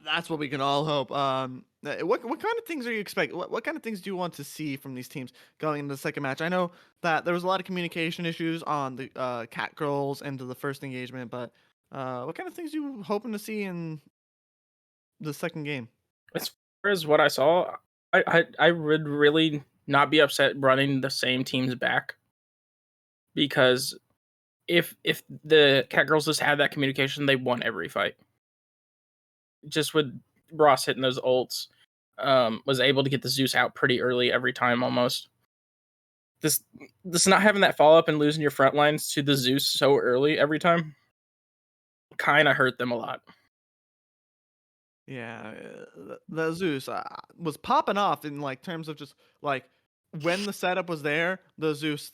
S1: that's what we can all hope. What kind of things are you expecting? What kind of things do you want to see from these teams going into the second match? I know that there was a lot of communication issues on the Catgirls into the first engagement, but what kind of things are you hoping to see in the second game?
S2: As far as what I saw, I would really not be upset running the same teams back, because if the Catgirls just had that communication, they won every fight. Just with Ross hitting those ults, was able to get the Zeus out pretty early every time almost. This not having that follow up and losing your front lines to the Zeus so early every time kind of hurt them a lot.
S1: Yeah, the Zeus was popping off in like terms of just like when the setup was there, the Zeus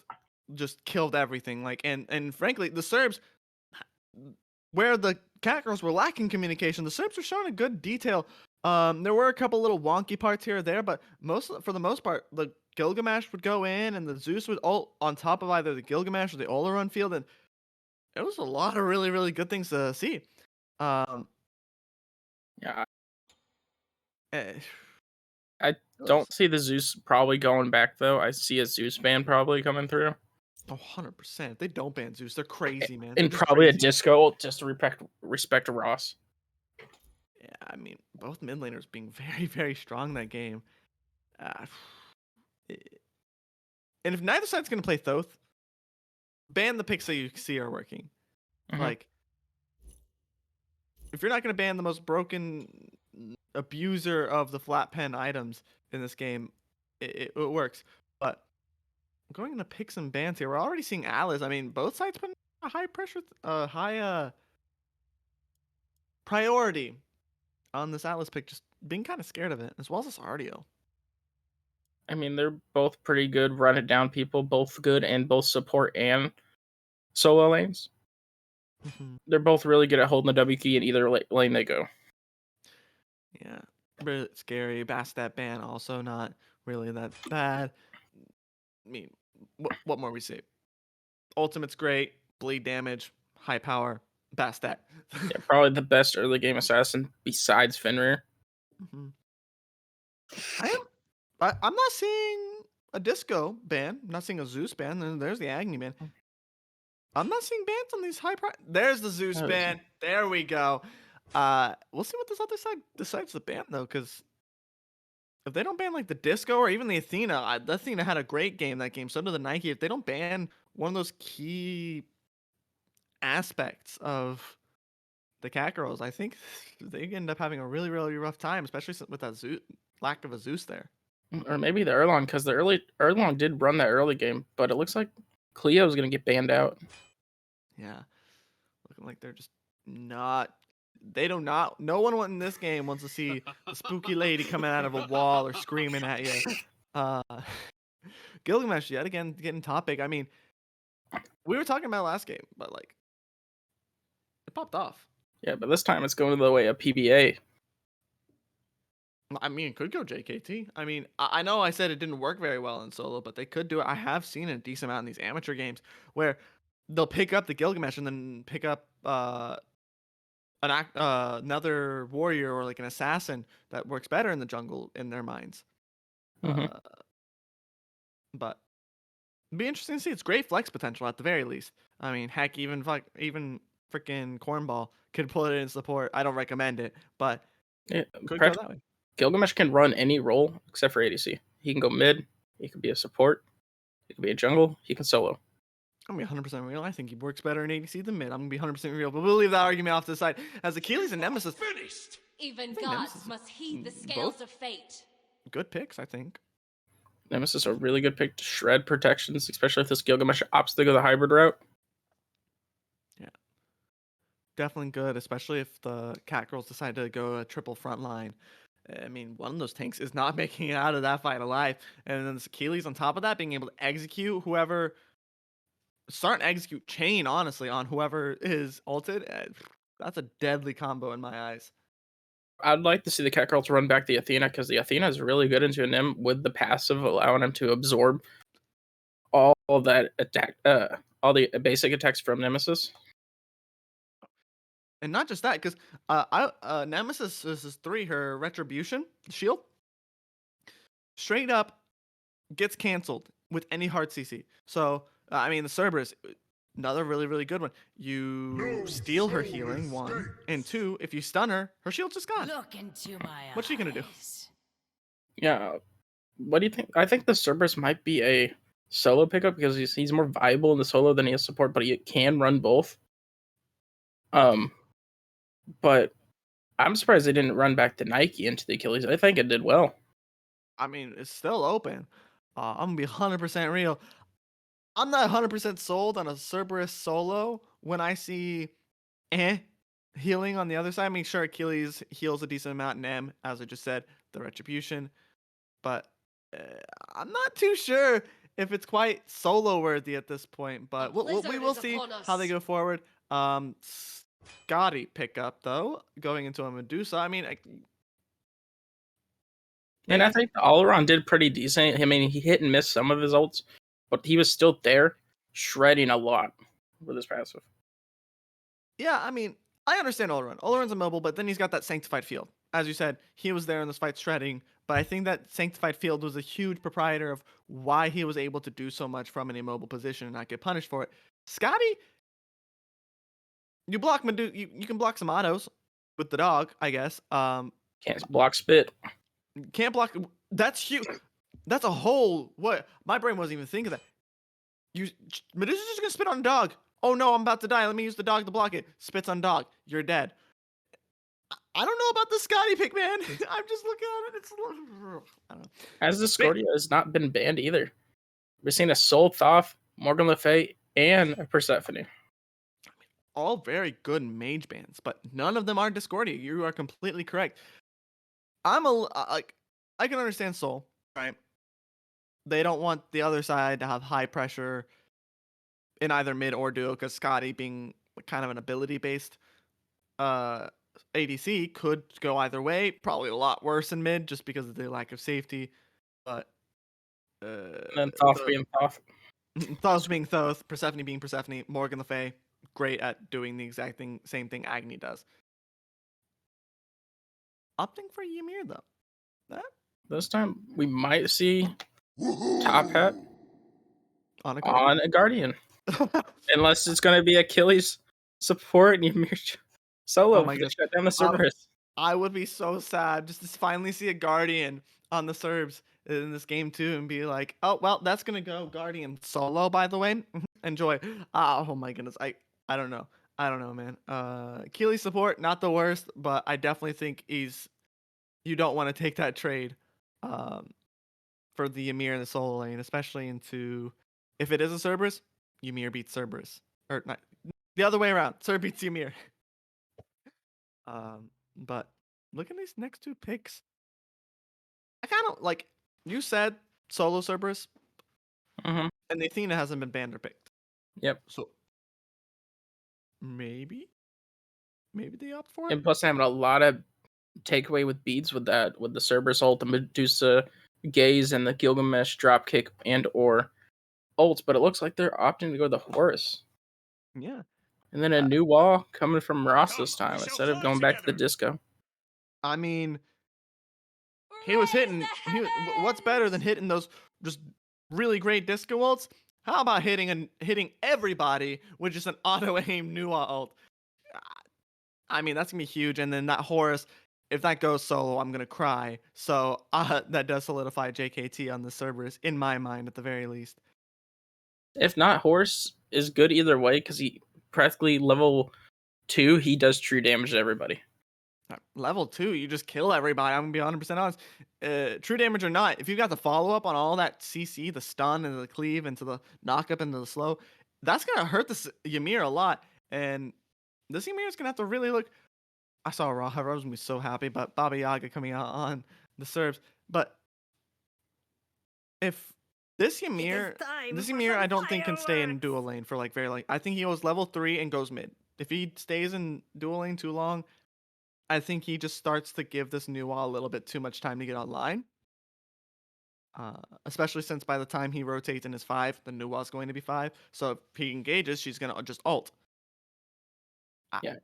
S1: just killed everything. Like and frankly, the Serbs, where the Catgirls were lacking communication, the Serbs were showing a good detail. There were a couple little wonky parts here or there, but for the most part, the Gilgamesh would go in and the Zeus would ult on top of either the Gilgamesh or the Oleron field, and it was a lot of really, really good things to see. Um,
S2: Yeah,
S1: eh,
S2: I
S1: it was
S2: don't see the Zeus probably going back though. I see a Zeus ban probably coming through,
S1: 100%. If they don't ban Zeus, they're crazy, man. They're
S2: and
S1: just
S2: probably a
S1: crazy.
S2: disco just to respect Ross.
S1: Yeah, I mean, both mid laners being very, very strong that game. Uh, and if neither side's going to play Thoth, ban the picks that you see are working.
S2: Mm-hmm.
S1: Like, if you're not going to ban the most broken abuser of the flat pen items in this game, it works. But going into picks and bans here, we're already seeing Alice. I mean, both sides putting a high pressure, high priority on this Atlas pick, just being kind of scared of it, as well as this Ardio.
S2: I mean, they're both pretty good run it down people, both good and both support and solo lanes.
S1: Mm-hmm.
S2: They're both really good at holding the W key in either lane they go.
S1: Yeah, but scary. Bastet ban also not really that bad. I mean, what more we see? Ultimate's great, bleed damage, high power, Bastet.
S2: Yeah, probably the best early game assassin besides Fenrir.
S1: Mm-hmm. I'm not seeing a disco ban. I'm not seeing a Zeus ban. And there's the Agni ban. I'm not seeing bans on these high price. There's the Zeus ban. There we go. We'll see what this other side decides to ban though, because if they don't ban like the Disco or even the Athena, the Athena had a great game that game. So did the Nike. If they don't ban one of those key aspects of the Catgirls, I think they end up having a really, really rough time, especially with that lack of a Zeus there.
S2: Or maybe the Erlong, because the Erlong did run that early game, but it looks like Cleo's gonna get banned out.
S1: Yeah, looking like they're just not. They do not. No one in this game wants to see the spooky lady coming out of a wall or screaming at you. Uh, Gilgamesh yet again getting topic. I mean, we were talking about last game, but like it popped off.
S2: Yeah, but this time it's going the way of PBA.
S1: I mean, it could go JKT. I mean, I know I said it didn't work very well in solo, but they could do it. I have seen a decent amount in these amateur games where they'll pick up the Gilgamesh and then pick up another warrior or like an assassin that works better in the jungle in their minds.
S2: Mm-hmm.
S1: But it'd be interesting to see. It's great flex potential at the very least. I mean, heck, even freaking Cornball could put it in support. I don't recommend it, but
S2: Yeah,
S1: could go that way.
S2: Gilgamesh can run any role except for ADC. He can go mid. He could be a support. He could be a jungle. He can solo.
S1: I'm gonna be 100% real. I think he works better in ADC than mid. I'm gonna be 100% real, but we'll leave that argument off to the side. As Achilles and Nemesis,
S3: Finished.
S4: Even
S1: think
S4: gods
S1: Nemesis
S4: must heed the scales
S1: both
S4: of fate.
S1: good picks, I think.
S2: Nemesis a really good pick to shred protections, especially if this Gilgamesh opts to go the hybrid route.
S1: Yeah, definitely good, especially if the Catgirls decide to go a triple front line. I mean, one of those tanks is not making it out of that fight alive. And then this Achilles on top of that, being able to execute whoever, start and execute chain, honestly, on whoever is ulted. That's a deadly combo in my eyes.
S2: I'd like to see the Catgirls run back the Athena because the Athena is really good into an M with the passive, allowing him to absorb all that attack, all the basic attacks from Nemesis.
S1: And not just that, because Nemesis is 3, her retribution shield, straight up gets canceled with any hard CC. So, I mean, the Cerberus, another really, really good one. You steal her healing, 1, and 2, if you stun her, her shield's just gone.
S3: Look into my
S1: What's she gonna do?
S3: eyes.
S2: Yeah. What do you think? I think the Cerberus might be a solo pickup because he's more viable in the solo than he is support, but he can run both. Um, but I'm surprised they didn't run back to Nike into the Achilles. I think it did well.
S1: I mean, it's still open. I'm gonna be 100% real. I'm not 100% sold on a Cerberus solo when I see healing on the other side. I mean, sure, Achilles heals a decent amount in M, as I just said, the retribution, but uh, I'm not too sure if it's quite solo worthy at this point. But we will see how they go forward. Scotty pickup though, going into a Medusa. I mean,
S2: And I think the Alaron did pretty decent. I mean, he hit and missed some of his ults, but he was still there, shredding a lot with his passive.
S1: yeah, I mean, I understand Oleron. Oleron's immobile, but then he's got that sanctified field. As you said, he was there in this fight shredding, but I think that sanctified field was a huge proprietor of why he was able to do so much from an immobile position and not get punished for it. Scotty, you block you can block some autos with the dog, I guess.
S2: Can't block spit.
S1: Can't block. That's huge. That's a whole what? My brain wasn't even thinking that. Medusa's just gonna spit on dog. Oh no, I'm about to die. Let me use the dog to block it. Spits on dog. You're dead. I don't know about the Scotty pick, man. I'm just looking at it. It's I don't know.
S2: As Discordia has not been banned either. We've seen a Soul Thoth, Morgan Le Fay, and a Persephone.
S1: All very good mage bands, but none of them are Discordia. You are completely correct. I'm like, I can understand Soul, right? They don't want the other side to have high pressure in either mid or duo because Scotty being kind of an ability based ADC could go either way. Probably a lot worse in mid just because of the lack of safety. But
S2: And then Thoth being Thoth.
S1: Thoth being Thoth, Persephone being Persephone, Morgan Le Fay, great at doing the exact same thing Agni does. Opting for Ymir though.
S2: This time we might see Top Hat
S1: On
S2: on a Guardian. Unless it's going to be Achilles support and Ymir solo.
S1: Oh my goodness.
S2: Shut down the Cerberus.
S1: I would be so sad just to finally see a Guardian on the Cerbs in this game too and be like, oh, well, that's going to go Guardian solo, by the way. Enjoy. Oh my goodness. I don't know. I don't know, man. Achilles support, not the worst, but I definitely think you don't want to take that trade for the Ymir in the solo lane, especially into, if it is a Cerberus, Ymir beats Cerberus. Or not, the other way around. Cerb beats Ymir. But look at these next 2 picks. I kind of like, you said solo Cerberus,
S2: Mm-hmm.
S1: and the Athena hasn't been banned or picked.
S2: Yep.
S1: So maybe they opt for it.
S2: And plus having a lot of takeaway with beads with the Cerberus ult, the Medusa gaze, and the Gilgamesh dropkick and or ults, but it looks like they're opting to go the Horus.
S1: Yeah.
S2: And then a new wall coming from Ross this time instead of going back to the disco.
S1: I mean, he was hitting. What's better than hitting those just really great disco ults? How about hitting everybody with just an auto aim Nuwa ult? I mean, that's gonna be huge. And then that Horus, if that goes solo, I'm gonna cry. So that does solidify JKT on the Cerberus in my mind, at the very least.
S2: If not, Horus is good either way because he practically level 2. He does true damage to everybody.
S1: Level 2, you just kill everybody. I'm gonna be 100% honest. True damage or not, if you've got the follow up on all that CC, the stun and the cleave into the knock up into the slow, that's gonna hurt the Ymir a lot. And this Ymir is gonna have to really look. I saw Raw. I was gonna be so happy, but Baba Yaga coming out on the Cerbs. But if this Ymir, I don't think can stay in dual lane for like very like. I think he goes level 3 and goes mid. If he stays in dual lane too long, I think he just starts to give this Nuwa a little bit too much time to get online. Especially since by the time he rotates in his 5, the Nuwa is going to be 5. So if he engages, she's gonna just ult.
S2: Yeah,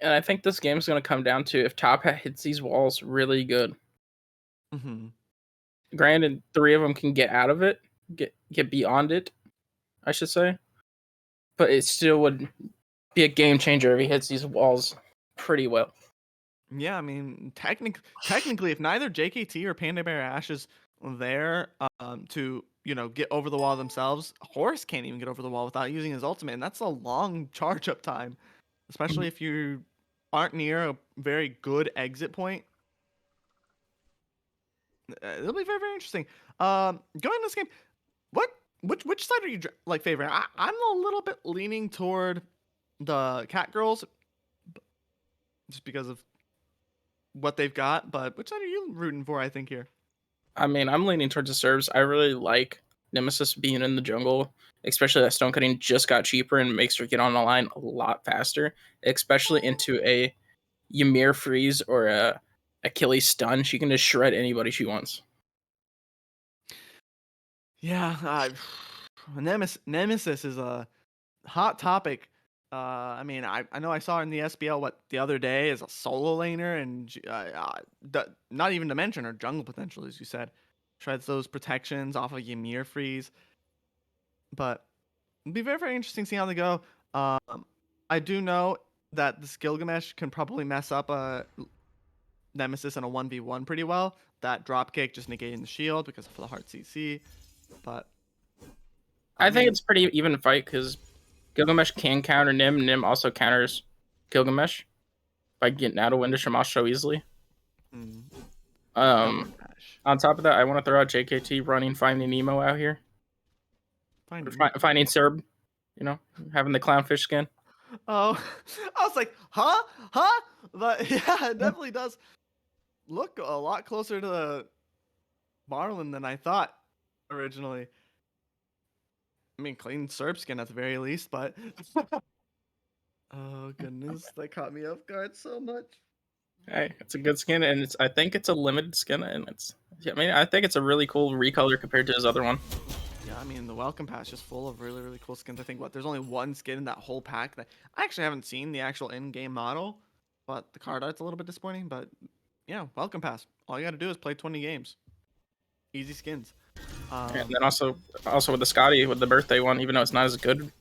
S2: and I think this game's gonna come down to if top hat hits these walls really good.
S1: Mm-hmm.
S2: Granted, 3 of them can get out of it, get beyond it, I should say, but it still would be a game changer if he hits these walls pretty well.
S1: Yeah, I mean, technically, if neither JKT or Panda Bear Ash is there to get over the wall themselves, Horus can't even get over the wall without using his ultimate, and that's a long charge up time, especially if you aren't near a very good exit point. It'll be very very interesting. Going to this game, which side are you like favoring? I'm a little bit leaning toward the Catgirls, just because of what they've got. But which side are you rooting for? I think here.
S2: I mean, I'm leaning towards the Cerbs. I really like Nemesis being in the jungle, especially that stone cutting just got cheaper and makes her get on the line a lot faster, especially into a Ymir freeze or a Achilles stun. She can just shred anybody she wants.
S1: Yeah, Nemesis is a hot topic. I mean, I know I saw her in the SBL the other day as a solo laner, and not even to mention her jungle potential, as you said, shreds those protections off of Ymir freeze. But it'll be very very interesting seeing how they go. I do know that the Gilgamesh can probably mess up a Nemesis in a 1v1 pretty well. That drop kick just negating the shield because of the hard CC. But
S2: I think it's pretty even fight because Gilgamesh can counter Nim. Nim also counters Gilgamesh by getting out of window Shamash so easily. On top of that, I want to throw out JKT running Finding Nemo out here. Finding Cerb, having the clownfish skin.
S1: Oh, I was like, huh? But yeah, it definitely does look a lot closer to the Marlin than I thought originally. I mean, clean Serb skin at the very least, but oh goodness, that caught me off guard so much.
S2: Hey, it's a good skin, and I think it's a limited skin, and I think it's a really cool recolor compared to his other one.
S1: Yeah, I mean, the welcome pack is just full of really, really cool skins. I think there's only one skin in that whole pack that I actually haven't seen the actual in-game model, but the card art's a little bit disappointing. But yeah, welcome pass. All you got to do is play 20 games. Easy skins.
S2: And then also with the Scotty with the birthday one, even though it's not as good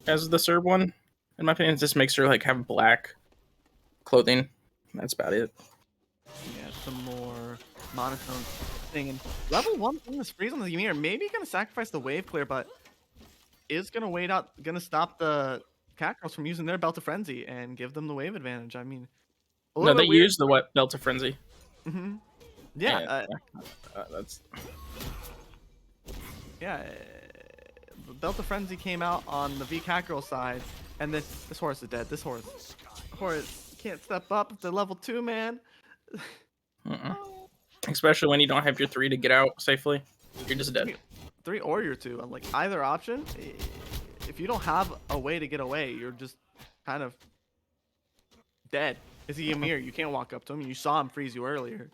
S2: as the Cerb one, in my opinion, it just makes her like have black clothing. That's about it.
S1: Yeah, some more monotone thing. And level 1 in this freeze on the Ymir, maybe gonna sacrifice the wave clear, but is gonna stop the Catgirls from using their Belt of Frenzy and give them the wave advantage. I mean,
S2: no, they use the Belt of Frenzy.
S1: Mm-hmm. Yeah,
S2: that's
S1: the Belt of Frenzy came out on the V Catgirl side, and this horse is dead. This horse can't step up if they're level 2, man.
S2: Especially when you don't have your 3 to get out safely. You're just dead.
S1: 3 or your 2. I'm like, either option, if you don't have a way to get away, you're just kind of dead. It's a Ymir. You can't walk up to him. You saw him freeze you earlier.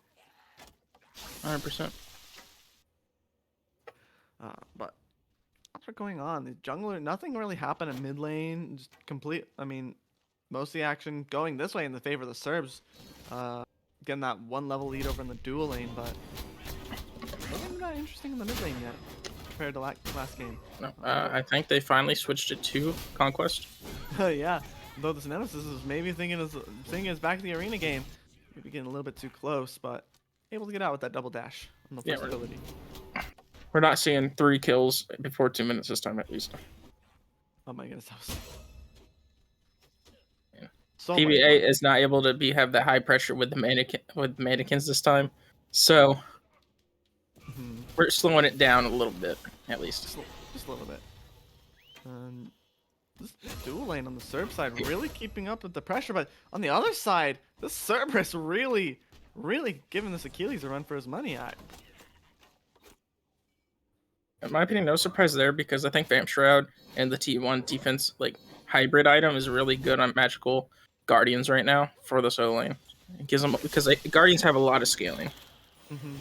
S2: 100%.
S1: But what's going on? The jungler, nothing really happened in mid lane. Just complete. I mean, most of the action going this way in the favor of the Cerbs. Getting that 1 level lead over in the dual lane, but nothing that interesting in the mid lane yet compared to last game.
S2: No, I think they finally switched it to Conquest.
S1: Yeah, though this Nemesis is maybe thinking it's back to the arena game. Maybe getting a little bit too close, but able to get out with that double dash on the first ability.
S2: We're not seeing 3 kills before 2 minutes this time, at least.
S1: Oh my goodness, that was...
S2: So PBA is not able to have that high pressure with the mannequins this time, so we're slowing it down a little bit, at least.
S1: Just a little bit. this dual lane on the Serb side really keeping up with the pressure, but on the other side, this Cerberus really giving this Achilles a run for his money.
S2: In my opinion, no surprise there because I think Vamp Shroud and the T1 defense like hybrid item is really good on magical Guardians right now for the solo lane. It gives them because Guardians have a lot of scaling.
S1: Mm-hmm.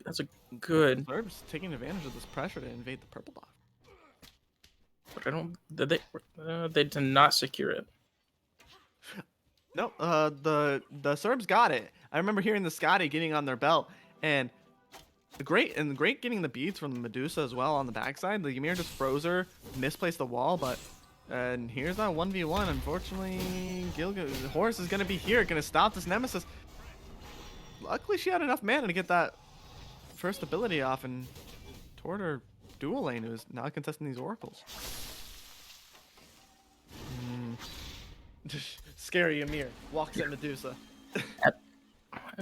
S2: That's a good.
S1: Cerbs taking advantage of this pressure to invade the purple buff.
S2: But I don't. They did not secure it.
S1: No, the Cerbs got it. I remember hearing the Scotty getting on their belt, and great getting the beads from the Medusa as well on the backside. The Ymir just froze her, misplaced the wall, but and here's that 1v1. Unfortunately, Horus is gonna be here, gonna stop this Nemesis. Luckily, she had enough mana to get that first ability off and toward her dual lane, who's now contesting these oracles. Scary Ymir walks at Medusa.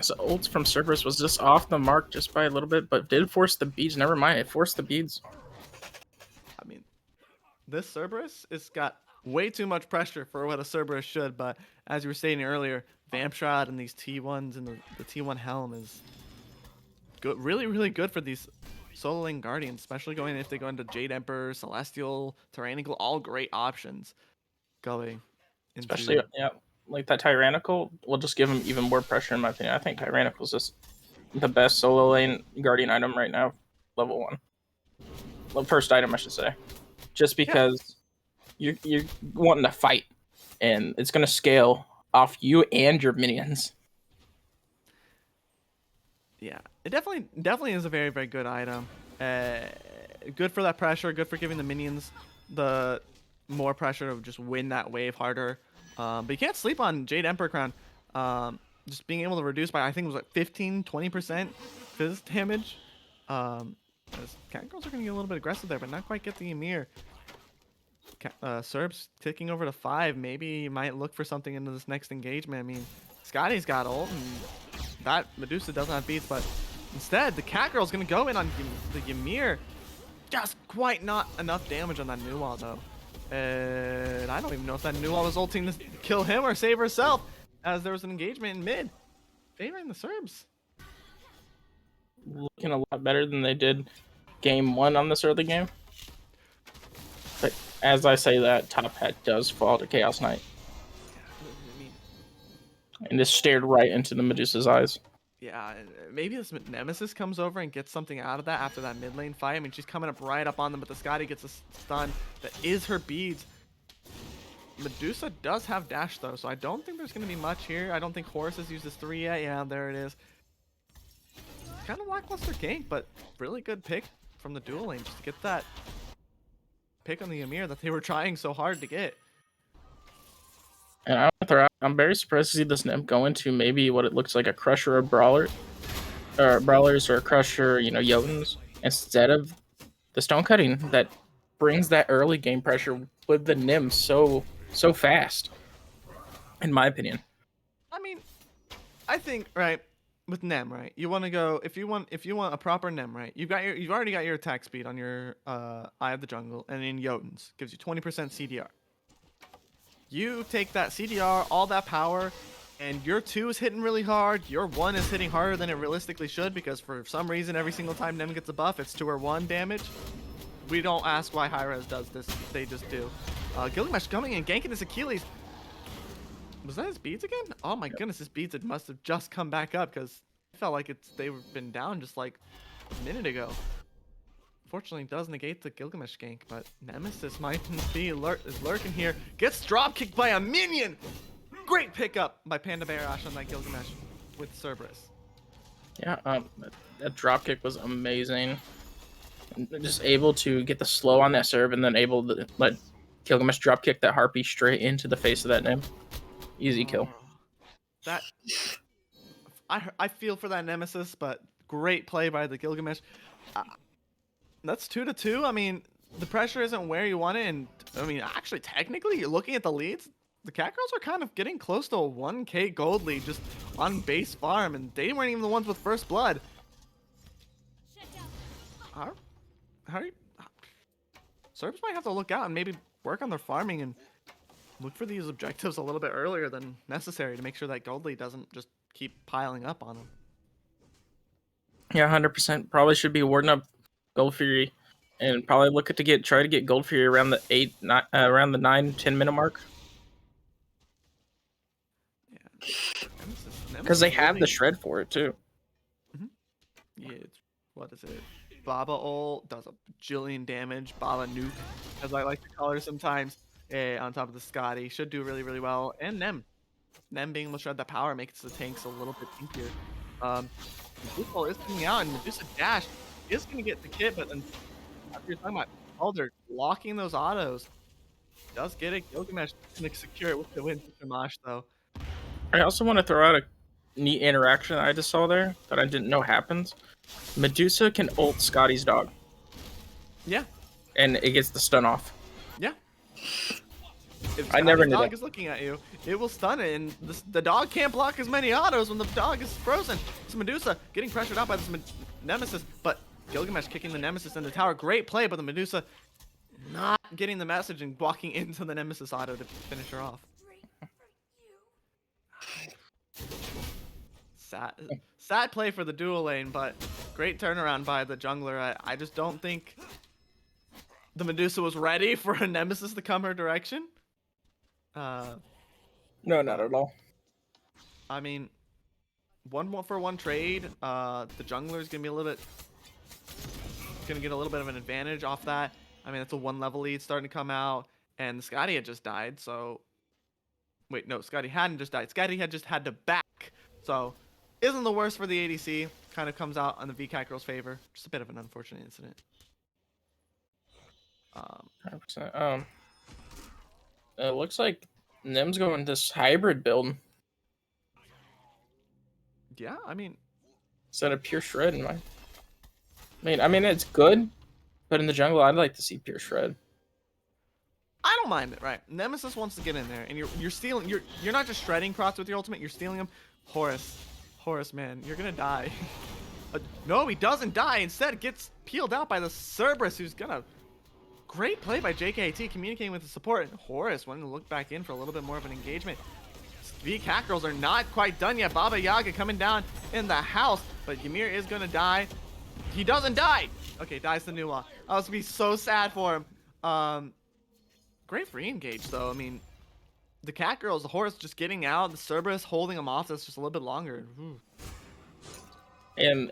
S2: So ult from Cerberus was just off the mark just by a little bit, but did force the beads. Never mind, it forced the beads.
S1: I mean, this Cerberus has got way too much pressure for what a Cerberus should, but as you were saying earlier, Vamp Shroud and these T1s and the T1 Helm is good, really good for these solo lane Guardians, especially going if they go into Jade Emperor, Celestial, Tyrannical, all great options going into...
S2: Especially, yeah, like that Tyrannical will just give him even more pressure in my opinion. I think Tyrannical is just the best solo lane Guardian item right now, level 1. Well, first item, I should say. Just because you're wanting to fight, and it's going to scale off you and your minions.
S1: Yeah, it definitely is a very good item. Good for that pressure, good for giving the minions the more pressure to just win that wave harder. But you can't sleep on Jade Emperor Crown. Just being able to reduce by, I think it was like 15-20% phys damage. Catgirls are going to get a little bit aggressive there, but not quite get the Ymir. Cerbs ticking over to 5. Maybe he might look for something into this next engagement. I mean, Scotty's got ult, and that Medusa doesn't have beats, but instead, the Catgirl's going to go in on the Ymir. Just quite not enough damage on that new wall, though. And I don't even know if that new wall was ulting to kill him or save herself, as there was an engagement in mid, favoring the Cerbs.
S2: Looking a lot better than they did game 1 on this early game. But as I say that, top hat does fall to Chaos Knight. And this stared right into the Medusa's eyes.
S1: Yeah, maybe this Nemesis comes over and gets something out of that after that mid lane fight. I mean, she's coming up right up on them, but the Scotty gets a stun. That is her beads. Medusa does have dash, though, so I don't think there's going to be much here. I don't think Horus has used his 3 yet. Yeah, there it is. Kind of lackluster gank, but really good pick from the dual lane just to get that pick on the Ymir that they were trying so hard to get.
S2: And I'm very surprised to see this Nymph go into maybe what it looks like a Crusher of Brawler, or Brawlers, or a Crusher, Jotuns, instead of the Stone Cutting that brings that early game pressure with the Nymph so fast, in my opinion.
S1: I mean, I think, right, with Nem, right, you want to go, if you want a proper Nem, right, you've already got your attack speed on your Eye of the Jungle, and in Jotuns gives you 20% CDR. You take that CDR, all that power, and your 2 is hitting really hard, your 1 is hitting harder than it realistically should, because for some reason every single time Nem gets a buff, it's 2 or 1 damage. We don't ask why Hi-Rez does this, they just do. Gilgamesh coming and ganking his Achilles. Was that his beads again? Oh my goodness, his beads must have just come back up, because it felt like they've been down just like a minute ago. Fortunately, it does negate the Gilgamesh gank, but Nemesis might be lurking here. Gets drop kicked by a minion! Great pickup by Panda Barash on that Gilgamesh with Cerberus.
S2: Yeah, that drop kick was amazing. Just able to get the slow on that Cerb and then able to let Gilgamesh drop kick that Harpy straight into the face of that Nymph. Easy kill.
S1: That I feel for that Nemesis, but great play by the Gilgamesh. That's 2-2. I mean, the pressure isn't where you want it, and I mean, actually, technically, you're looking at the leads. The Catgirls are kind of getting close to a 1k gold lead just on base farm, and they weren't even the ones with first blood. How are you? Cerbs might have to look out and maybe work on their farming and look for these objectives a little bit earlier than necessary to make sure that gold lead doesn't just keep piling up on them.
S2: Yeah, 100%. Probably should be warding up Gold Fury, and probably look at to try to get Gold Fury around the 9-10 minute mark.
S1: Yeah,
S2: Because they have the
S1: really,
S2: shred for it too.
S1: yeah, what is it? Baba ult does a bajillion damage. Baba nuke, as I like to call her sometimes. On top of the Scotty, should do really, really well. And Nem being able to shred that power makes the tanks a little bit tinkier. Medusa is coming out, and Medusa Dash is going to get the kit, but then after you're talking about Calder blocking those autos, does get it. Gilgamesh going to secure it with the win for Shamash, though.
S2: I also want to throw out a neat interaction I just saw there that I didn't know happens. Medusa can ult Scotty's dog.
S1: Yeah.
S2: And it gets the stun off.
S1: Yeah. If
S2: I never
S1: the
S2: knew
S1: dog
S2: that.
S1: is looking at you, it will stun it, and the dog can't block as many autos when the dog is frozen. So Medusa getting pressured out by this Nemesis, but Gilgamesh kicking the Nemesis in the tower. Great play, but the Medusa not getting the message and walking into the Nemesis auto to finish her off. Sad play for the dual lane, but great turnaround by the jungler. I just don't think the Medusa was ready for a Nemesis to come her direction.
S2: No, not at all.
S1: I mean, 1-for-1 trade. The jungler is gonna be gonna get a little bit of an advantage off that. I mean, it's a 1-level lead starting to come out, and Scotty had just died. So, wait, no, Scotty hadn't just died. Scotty had just had to back. So, isn't the worst for the ADC. Kind of comes out on the Catgirls' favor. Just a bit of an unfortunate incident.
S2: 100%. It looks like Nem's going this hybrid build.
S1: Yeah, I mean,
S2: Instead of pure shred in my. I mean, it's good, but in the jungle, I'd like to see pure shred.
S1: I don't mind it, right? Nemesis wants to get in there, and you're stealing. You're not just shredding Crots with your ultimate. You're stealing him. Horus, man, you're gonna die. No, he doesn't die. Instead, gets peeled out by the Cerbs, who's gonna. Great play by JKT communicating with the support. And Horus wanting to look back in for a little bit more of an engagement. The Catgirls are not quite done yet. Baba Yaga coming down in the house, but Ymir is gonna die. He doesn't die. Okay, dies the new law. I was gonna be so sad for him. Great free engage though. I mean, the Catgirls, the Horus just getting out, the Cerberus holding him off. That's just a little bit longer. Ooh.
S2: And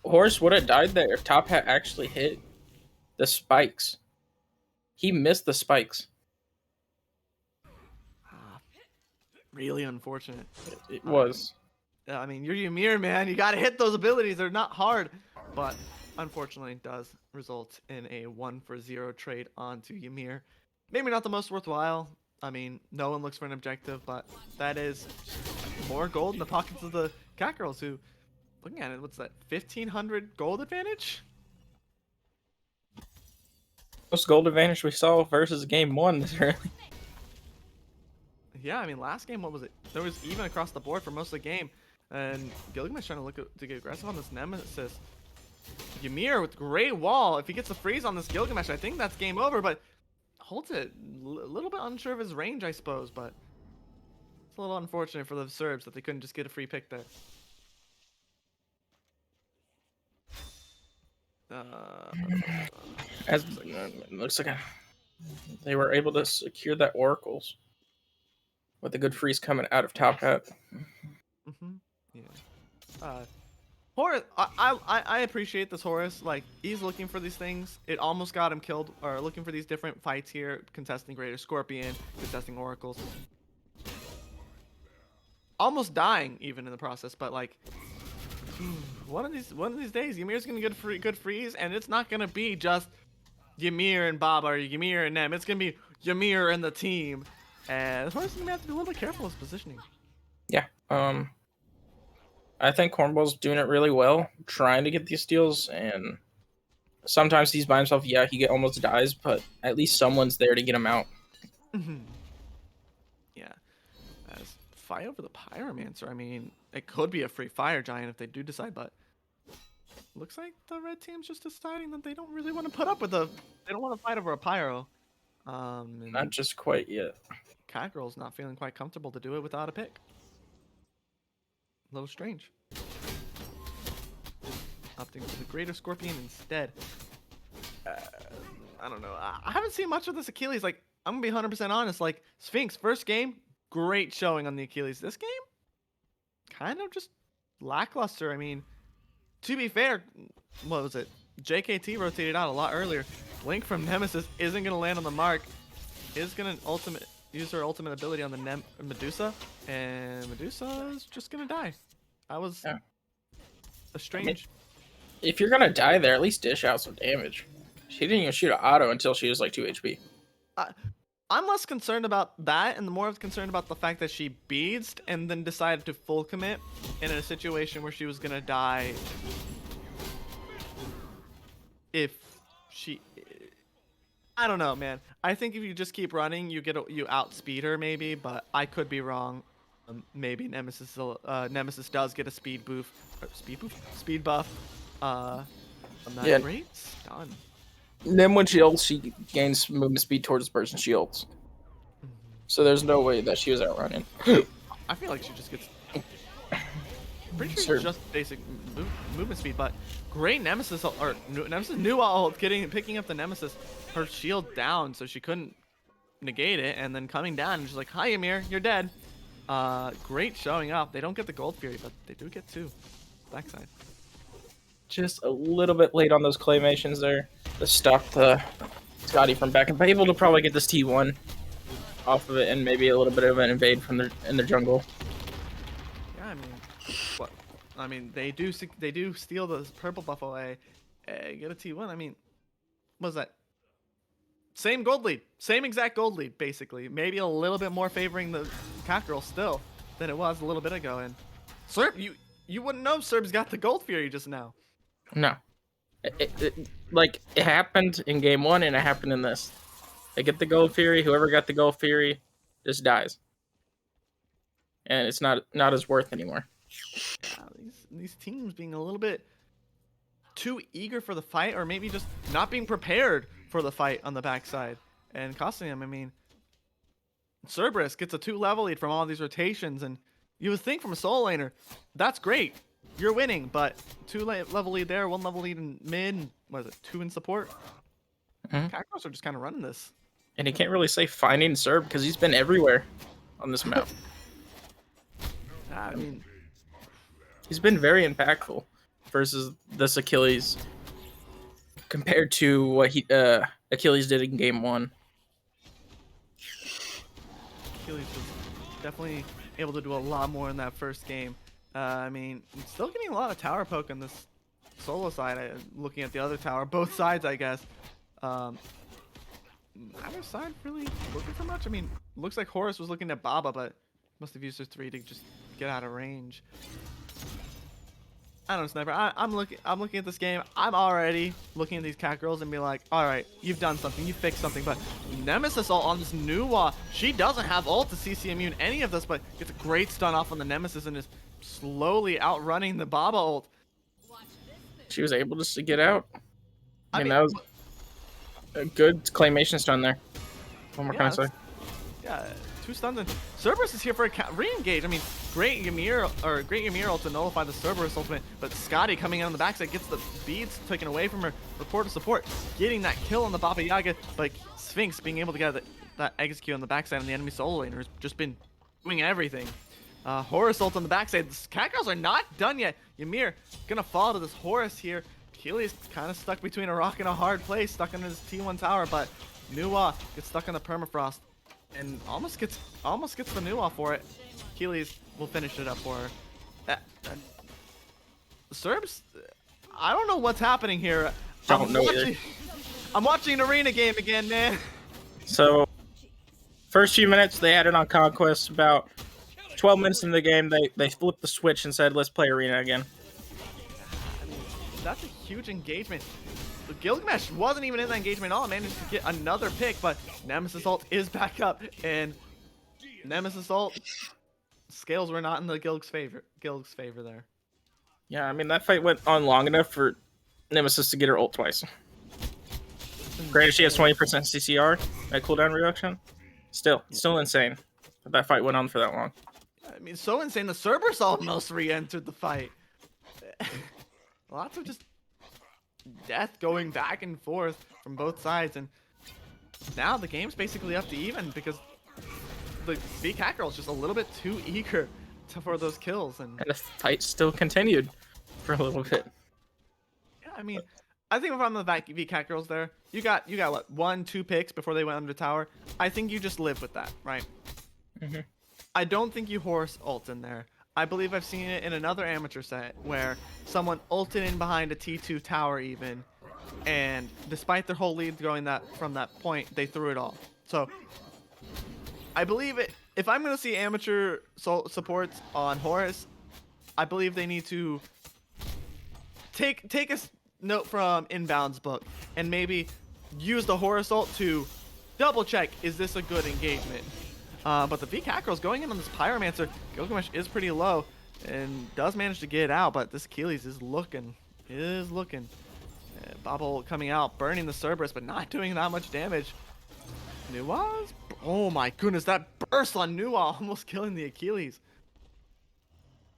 S2: Horus would have died there if Top Hat actually hit the spikes. He missed the spikes.
S1: Really unfortunate.
S2: It was.
S1: I mean, you're Ymir, man. You gotta hit those abilities. They're not hard, but unfortunately, it does result in a 1-for-0 trade onto Ymir. Maybe not the most worthwhile. I mean, no one looks for an objective, but that is more gold in the pockets of the Catgirls, who, looking at it, what's that, 1,500 gold advantage?
S2: Most gold advantage we saw versus game 1 this early.
S1: Yeah, I mean, last game, what was it? There was even across the board for most of the game. And Gilgamesh trying to get aggressive on this Nemesis. Ymir with great wall. If he gets a freeze on this Gilgamesh, I think that's game over, but holds it. A little bit unsure of his range, I suppose, but it's a little unfortunate for the Cerbs that they couldn't just get a free pick there.
S2: As it looks like they were able to secure that Oracles with a good freeze coming out of Top Hat.
S1: Yeah. Horus, I appreciate this Horus. Like, he's looking for these things. It almost got him killed, or looking for these different fights here, contesting Greater Scorpion, contesting Oracles. Almost dying even in the process, but like, one of these days, Ymir's gonna get a good freeze, and it's not gonna be just Ymir and Baba or Ymir and Nem. It's gonna be Ymir and the team, and Horus is gonna have to be a little bit careful with his positioning.
S2: Yeah. I think Cornball's doing it really well, trying to get these steals, and sometimes he's by himself. Yeah, he almost dies, but at least someone's there to get him out.
S1: Yeah. As fight over the Pyromancer, I mean, it could be a free fire giant if they do decide, but looks like the red team's just deciding that they don't really want to put up with they don't want to fight over a pyro. And
S2: Not just quite yet.
S1: Catgirls not feeling quite comfortable to do it without a pick. A little strange. Opting for the Greater Scorpion instead. I don't know. I haven't seen much of this Achilles. Like, I'm gonna be 100% honest. Like, Sphinx, first game, great showing on the Achilles. This game, kind of just lackluster. I mean, to be fair, what was it? JKT rotated out a lot earlier. Link from Nemesis isn't gonna land on the mark. Is gonna use her ultimate ability on the Medusa, and Medusa is just gonna die. That was a strange.
S2: I mean, if you're gonna die there, at least dish out some damage. She didn't even shoot an auto until she was like 2 HP.
S1: I'm less concerned about that, and more concerned about the fact that she beads and then decided to full commit in a situation where she was gonna die. If she, I don't know, man. I think if you just keep running, you outspeed her maybe, but I could be wrong. Maybe Nemesis does get a speed buff. On that great stun.
S2: And then when she ults, she gains movement speed towards the person she ults. So there's no way that she was outrunning.
S1: I feel like she just gets. Pretty sure it's just basic movement speed, but great Nemesis or Nemesis new ult picking up the Nemesis, her shield down so she couldn't negate it, and then coming down and she's like, "Hi Ymir, you're dead." Great showing up. They don't get the Gold Fury, but they do get 2. Backside.
S2: Just a little bit late on those claymations there to stop the Scotty from back and be able to probably get this T1 off of it and maybe a little bit of an invade from in the jungle.
S1: Yeah, I mean, what? I mean, they do steal the purple buff away, get a T1. I mean, what was that? Same gold lead, same exact gold lead, basically. Maybe a little bit more favoring the Catgirl still than it was a little bit ago. And Cerb, you wouldn't know Cerbs got the Gold Fury just now.
S2: No. It happened in game 1 and it happened in this. They get the Gold Fury, whoever got the Gold Fury just dies. And it's not as worth anymore.
S1: These teams being a little bit too eager for the fight, or maybe just not being prepared for the fight on the backside and costing them. I mean, Cerberus gets a 2-level lead from all these rotations, and you would think from a solo laner, that's great. You're winning, but 2-level lead there, 1 level lead in mid, what is it, 2 in support? Catgirls are just kind of running this.
S2: And you can't really say finding Cerb because he's been everywhere on this map.
S1: I mean,
S2: he's been very impactful versus this Achilles compared to what Achilles did in game 1.
S1: Achilles was definitely able to do a lot more in that first game. I mean, still getting a lot of tower poke on this solo side. Looking at the other tower, both sides, I guess. Either side really looking for much. I mean, looks like Horus was looking at Baba, but must have used her 3 to just get out of range. I don't know, Sniper. I'm looking at this game. I'm already looking at these Catgirls and be like, all right, you've done something, you fixed something. But Nemesis ult on this Nuwa, she doesn't have ult to CC immune any of this, but gets a great stun off on the Nemesis and is slowly outrunning the Baba ult.
S2: She was able just to get out. I mean, that was a good claymation stun there. What more can I say?
S1: Yeah, 2 stuns, and Cerberus is here for a re-engage. I mean, great Ymir ult to nullify the Cerberus ultimate, but Scotty coming in on the backside gets the beads taken away from her, report to support, getting that kill on the Baba Yaga, but Sphinx being able to get that execute on the backside, and the enemy solo laner has just been doing everything. Horus ult on the backside. The Catgirls are not done yet. Ymir gonna fall to this Horus here. Achilles kind of stuck between a rock and a hard place, stuck in his T1 tower, but Nuwa gets stuck in the permafrost and almost gets the Nuwa for it. Achilles will finish it up for her. The Cerbs, I don't know what's happening here. I'm watching an arena game again, man.
S2: So, first few minutes they had it on Conquest. About 12 minutes into the game, they flipped the switch and said, let's play arena again.
S1: I mean, that's a huge engagement. Gilgamesh wasn't even in that engagement at all, managed to get another pick, but Nemesis ult is back up, and Nemesis ult scales were not in the Gilg's favor there.
S2: Yeah, I mean, that fight went on long enough for Nemesis to get her ult twice. Granted, she has 20% CCR at cooldown reduction. Still insane that fight went on for that long.
S1: I mean, so insane. The Cerbs almost re-entered the fight. Lots of just death going back and forth from both sides, and now the game's basically up to even because the Catgirls just a little bit too eager for those kills, and
S2: the fight still continued for a little bit.
S1: Yeah, I mean, I think if I'm the Catgirls there, you got what, 1-2 picks before they went under tower. I think you just live with that, right?
S2: Mm-hmm.
S1: I don't think you horse ult in there. I believe I've seen it in another amateur set where someone ulted in behind a T2 tower even, and despite their whole lead going from that point, they threw it all. So I believe it. If I'm gonna see amateur supports on Horus, I believe they need to take a note from Inbound's book and maybe use the Horus ult to double check, is this a good engagement? But the Catgirls going in on this Pyromancer, Gilgamesh is pretty low and does manage to get it out, but this Achilles is looking. Bobble coming out, burning the Cerberus, but not doing that much damage. Nua's? Oh my goodness, that burst on Nua almost killing the Achilles.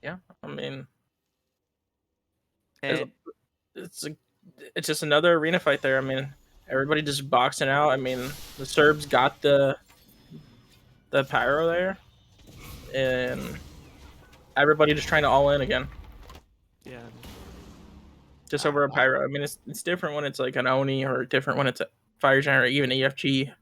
S2: Yeah, I mean,
S1: and
S2: it's just another arena fight there. I mean, everybody just boxing out. I mean, the Cerbs got the pyro there, and everybody just trying to all in again.
S1: Yeah.
S2: Just over a pyro. I mean, it's different when it's like an Oni, or different when it's a Fire Giant, or even EFG.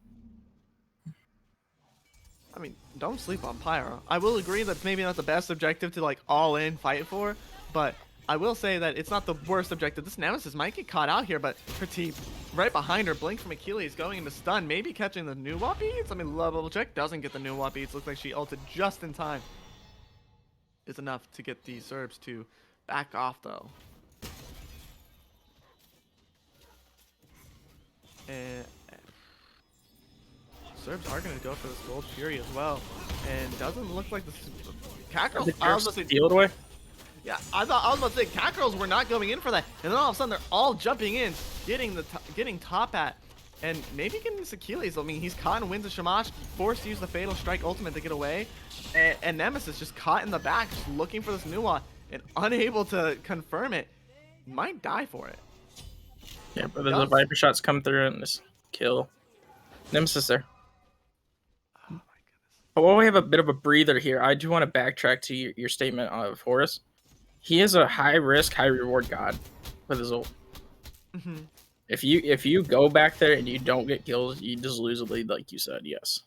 S1: I mean, don't sleep on pyro. I will agree that's maybe not the best objective to like all in fight for, but I will say that it's not the worst objective. This Nemesis might get caught out here, but her team right behind her, Blink from Achilles going into stun, maybe catching the Nuwa beats. I mean, level check doesn't get the Nuwa beats. Looks like she ulted just in time. Is enough to get the Cerbs to back off though. And Cerbs are going to go for this Gold Fury as well, and doesn't look like the Catgirls. I was about to say,
S2: steal it away.
S1: Yeah, I was about to say Catgirls were not going in for that, and then all of a sudden they're all jumping in, getting top at, and maybe getting this Achilles. I mean, he's caught in Winds of Shamash, forced to use the Fatal Strike ultimate to get away, and Nemesis just caught in the back, just looking for this Nuwa, and unable to confirm it. Might die for it.
S2: Yeah, but the Viper shots come through and just kill Nemesis there.
S1: Oh my goodness.
S2: But while we have a bit of a breather here, I do want to backtrack to your statement of Horus. He is a high risk, high reward god with his ult.
S1: Mm-hmm.
S2: If you go back there and you don't get kills, you just lose a lead, like you said. Yes.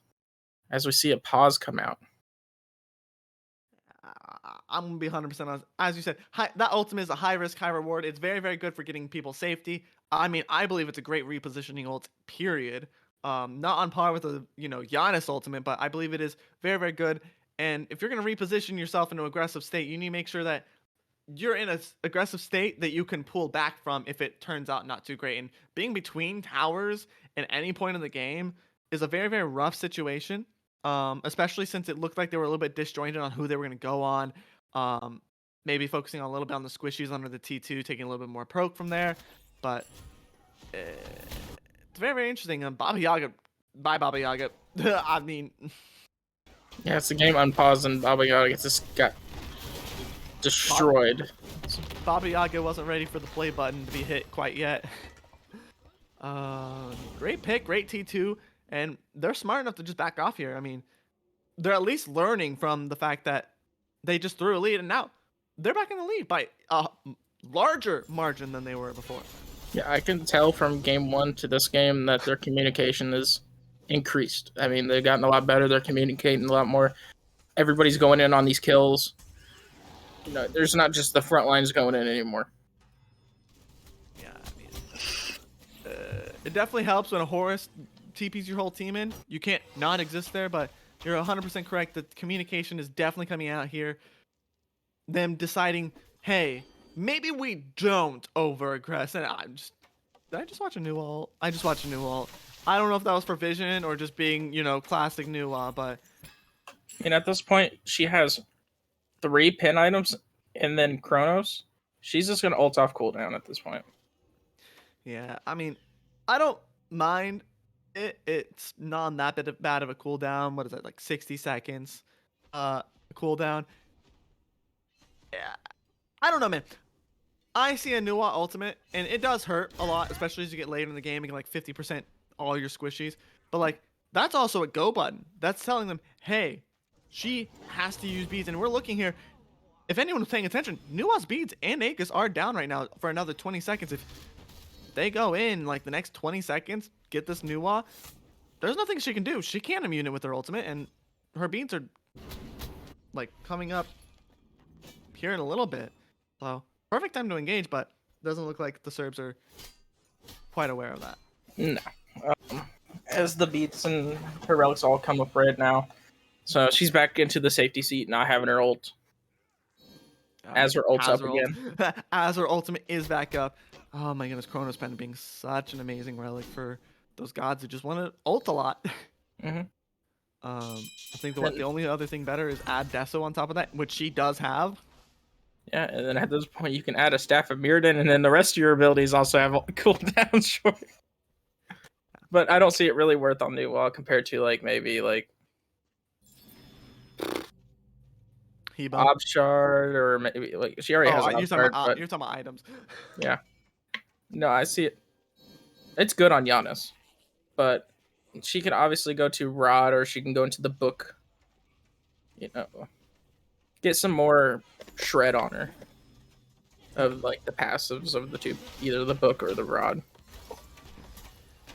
S2: As we see a pause come out.
S1: I'm gonna be 100% honest. As you said, that ultimate is a high risk, high reward. It's very, very good for getting people safety. I mean, I believe it's a great repositioning ult. Period. Not on par with the Giannis ultimate, but I believe it is very, very good. And if you're gonna reposition yourself into an aggressive state, you need to make sure that you're in an aggressive state that you can pull back from if it turns out not too great. And being between towers at any point in the game is a very, very rough situation. Especially since it looked like they were a little bit disjointed on who they were going to go on. Maybe focusing a little bit on the squishies under the T2, taking a little bit more proc from there. But it's very, very interesting. Baba Yaga, bye Baba Yaga. I mean,
S2: yeah, it's the game unpaused and Baba Yaga just got destroyed.
S1: Baba Yaga wasn't ready for the play button to be hit quite yet. Great pick, great T2. And they're smart enough to just back off here. I mean, they're at least learning from the fact that they just threw a lead, and now they're back in the lead by a larger margin than they were before.
S2: Yeah, I can tell from game 1 to this game that their communication is increased. I mean, they've gotten a lot better. They're communicating a lot more. Everybody's going in on these kills. There's not just the front lines going in anymore.
S1: Yeah, I mean, it definitely helps when a Horus TPs your whole team in. You can't not exist there, but you're 100% correct. The communication is definitely coming out here. Them deciding, hey, maybe we don't over aggress. And did I just watch a new ult? I just watched a new ult. I don't know if that was for vision or just being, classic Nuwa, but.
S2: And at this point, she has 3 pin items and then Chronos. She's just going to ult off cooldown at this point.
S1: Yeah, I mean, I don't mind it. It's not that bad of a cooldown. What is it, like 60 seconds? Cooldown. Yeah, I don't know, man. I see a Nuwa ultimate, and it does hurt a lot, especially as you get later in the game and get like 50% all your squishies. But like, that's also a go button. That's telling them, hey, she has to use beads. And we're looking here. If anyone's paying attention, Nuwa's beads and Aegis are down right now for another 20 seconds. If they go in like the next 20 seconds, get this Nuwa, there's nothing she can do. She can't immune it with her ultimate, and her beads are like coming up here in a little bit. So perfect time to engage, but doesn't look like the Cerbs are quite aware of that.
S2: No. As the beats and her relics all come up right now. So she's back into the safety seat, not having her ult. As her ult's up again.
S1: As her ultimate is back up. Oh my goodness, Chronos Pen being such an amazing relic for those gods who just want to ult a lot.
S2: Mm-hmm.
S1: I think the only other thing better is add Deso on top of that, which she does have.
S2: Yeah, and then at this point you can add a Staff of Mirrodin, and then the rest of your abilities also have a cooldown short. But I don't see it really worth on Nuwa compared to like maybe like Obshard, or maybe like she already has.
S1: You're talking about items.
S2: Yeah. No, I see it. It's good on Giannis, but she can obviously go to Rod, or she can go into the book. You know, get some more shred on her of like the passives of the two, either the book or the Rod.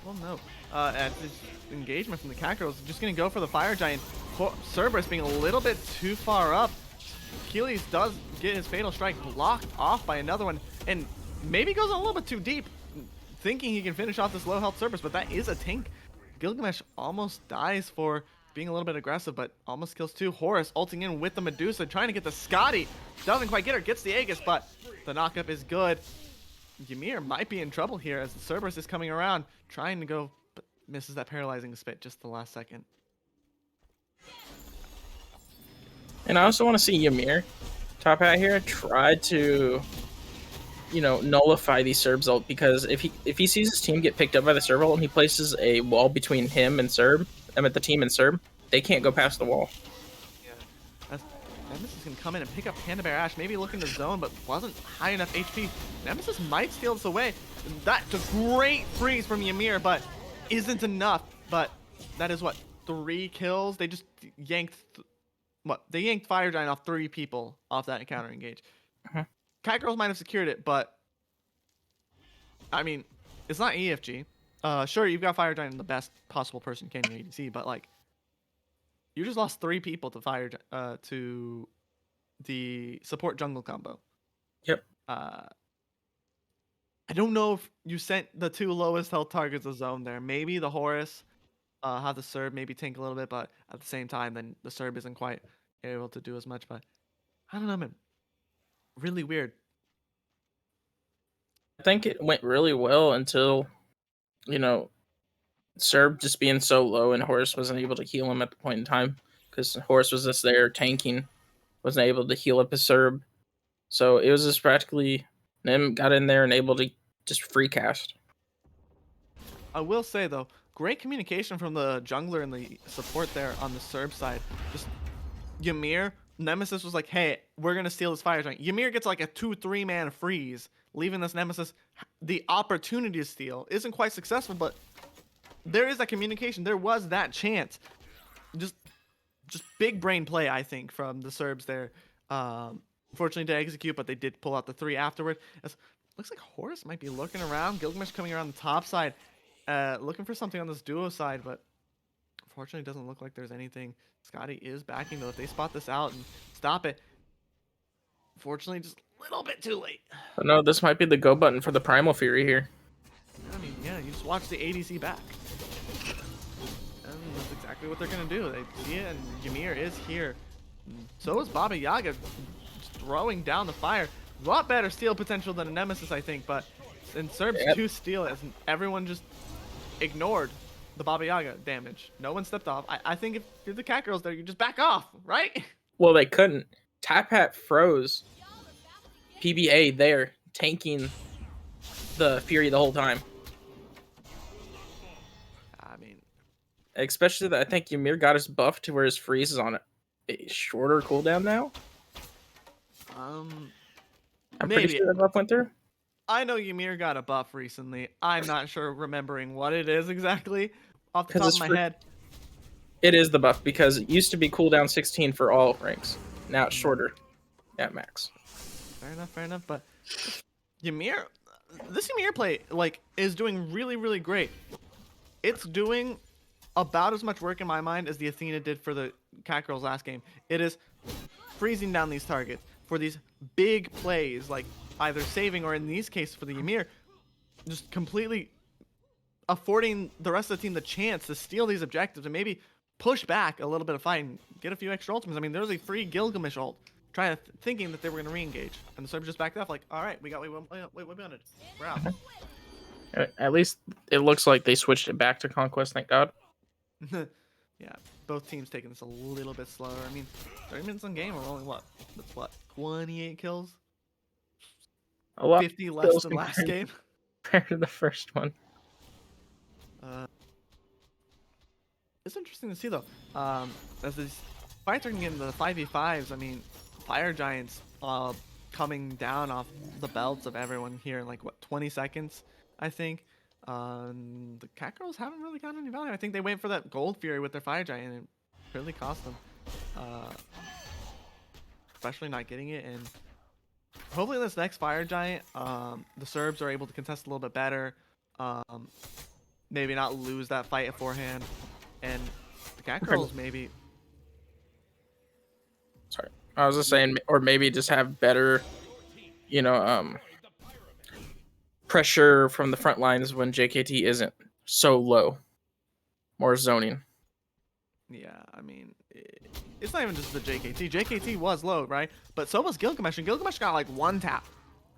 S1: Well, no. At this engagement from the Catgirls, just gonna go for the Fire Giant. Cerberus being a little bit too far up. Achilles does get his Fatal Strike blocked off by another one, and maybe goes a little bit too deep, thinking he can finish off this low health Cerberus, but that is a tank. Gilgamesh almost dies for being a little bit aggressive, but almost kills two. Horus ulting in with the Medusa, trying to get the Scotty. Doesn't quite get her, gets the Aegis, but the knockup is good. Ymir might be in trouble here as the Cerberus is coming around, trying to go, but misses that paralyzing spit just the last second.
S2: And I also want to see Ymir, top hat here, try to, you know, nullify these Cerbs ult, because if he sees his team get picked up by the Cerb ult and he places a wall between him and Cerb, the team and Cerb, they can't go past the wall.
S1: Yeah. Nemesis can come in and pick up Panda Bear Ash, maybe looking to zone, but wasn't high enough HP. Nemesis might steal this away. That's a great freeze from Ymir, but isn't enough. But that is what, 3 kills? They just yanked, they yanked Fire Giant off 3 people off that encounter engage. Catgirls might have secured it, but I mean, it's not EFG. Sure, you've got Fire Giant in the best possible person can your ADC, but like, you just lost 3 people to the support jungle combo.
S2: Yep.
S1: I don't know if you sent the 2 lowest health targets of zone there. Maybe the Horus have the Cerb maybe tank a little bit, but at the same time, then the Cerb isn't quite able to do as much. But I don't know, man. Really weird.
S2: I think it went really well until, you know, Cerb just being so low and Horus wasn't able to heal him at the point in time, because Horus was just there tanking, wasn't able to heal up his Cerb. So it was just practically them got in there and able to just free cast.
S1: I will say though, great communication from the jungler and the support there on the Cerb side. Just Ymir, Nemesis was like, hey, we're gonna steal this Fire Giant. Ymir gets like a 2-3 man freeze, leaving this Nemesis the opportunity to steal. Isn't quite successful, but there is that communication. There was that chance. Just big brain play, I think, from the Cerbs there. Fortunately to execute, but they did pull out the 3 afterward. Looks like Horus might be looking around. Gilgamesh coming around the top side, looking for something on this duo side, but unfortunately it doesn't look like there's anything. Scotty is backing though. If they spot this out and stop it, unfortunately just a little bit too late.
S2: But no, this might be the go button for the Primal Fury here.
S1: I mean, yeah, you just watch the ADC back. And that's exactly what they're going to do. They see it, and Ymir is here. So is Baba Yaga, throwing down the fire. A lot better steal potential than a Nemesis, I think, but in Cerbs 2 steal, as everyone just ignored the Baba Yaga damage. No one stepped off. I think if you're the Catgirls there, you just back off, right?
S2: Well, they couldn't. Tap Hat froze PBA there, tanking the Fury the whole time.
S1: I mean,
S2: Especially that I think Ymir got his buff to where his freeze is on a shorter cooldown now. I'm pretty
S1: maybe.
S2: sure that buff went through.
S1: I know Ymir got a buff recently. I'm not sure remembering what it is exactly off the top of my head.
S2: It is the buff because it used to be cooldown 16 for all ranks. Now it's shorter at max.
S1: Fair enough. But Ymir, this Ymir play is doing really, really great. It's doing about as much work in my mind as the Athena did for the Catgirls last game. It is freezing down these targets for these big plays, like either saving or in these cases for the Ymir, just completely affording the rest of the team the chance to steal these objectives and maybe push back a little bit of fight and get a few extra ultimates. I mean, there was a free Gilgamesh ult, thinking that they were going to re-engage, and the Cerbs just backed off like, all right, we wanted. We're out.
S2: At least it looks like they switched it back to Conquest, thank God.
S1: Yeah, both teams taking this a little bit slower. I mean, 30 minutes on game, we're only that's 28 kills?
S2: A lot
S1: 50 less than last game?
S2: Compared to the first one.
S1: It's interesting to see, though. As these fights are getting into the 5v5s, I mean, Fire Giants coming down off the belts of everyone here in, 20 seconds, I think. The Catgirls haven't really gotten any value. I think they went for that Gold Fury with their Fire Giant, and it really cost them. Especially not getting it, and hopefully this next Fire Giant, the Cerbs are able to contest a little bit better. Maybe not lose that fight beforehand, and the Catgirls maybe.
S2: Sorry, I was just saying, or maybe just have better, pressure from the front lines when JKT isn't so low. More zoning.
S1: Yeah, I mean, it's not even just the JKT. JKT was low, right? But so was Gilgamesh, and Gilgamesh got one tap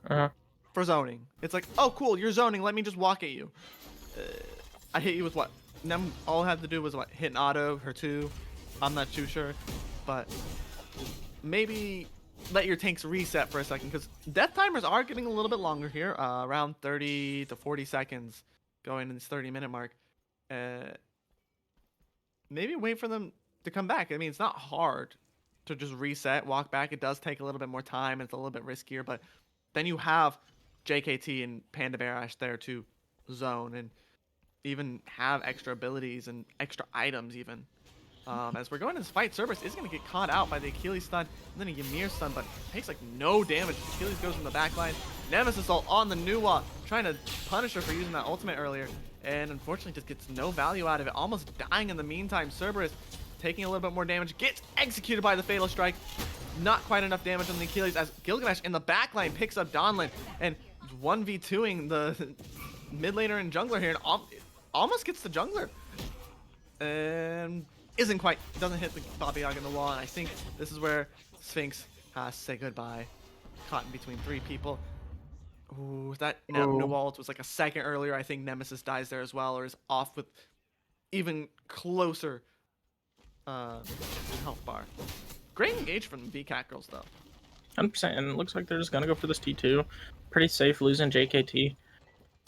S1: for zoning. It's like, oh, cool, you're zoning. Let me just walk at you. I hit you with what? Nem all I had to do was what? Hit an auto, her 2. I'm not too sure, but maybe let your tanks reset for a second, because death timers are getting a little bit longer here, around 30 to 40 seconds going in this 30-minute mark. Maybe wait for them to come back. I mean, it's not hard to just reset, walk back. It does take a little bit more time. It's a little bit riskier, but then you have JKT and Panda Bear Ash there to zone and even have extra abilities and extra items even. As we're going to this fight, Cerberus is going to get caught out by the Achilles stun and then a Ymir stun, but takes no damage. Achilles goes in the back line. Nemesis ult on the Nuwa, trying to punish her for using that ultimate earlier, and unfortunately just gets no value out of it, almost dying in the meantime. Cerberus taking a little bit more damage, gets executed by the Fatal Strike. Not quite enough damage on the Achilles as Gilgamesh in the back line picks up Donlin and 1v2ing the mid laner and jungler here, and almost gets the jungler. And isn't quite, doesn't hit the Baba Yaga in the wall, and I think this is where Sphinx has to say goodbye. Caught in between 3 people. Ooh, that new ult was a second earlier. I think Nemesis dies there as well, or is off with even closer health bar. Great engage from the Catgirls though.
S2: 100%, and it looks like they're just gonna go for this T2. Pretty safe losing JKT.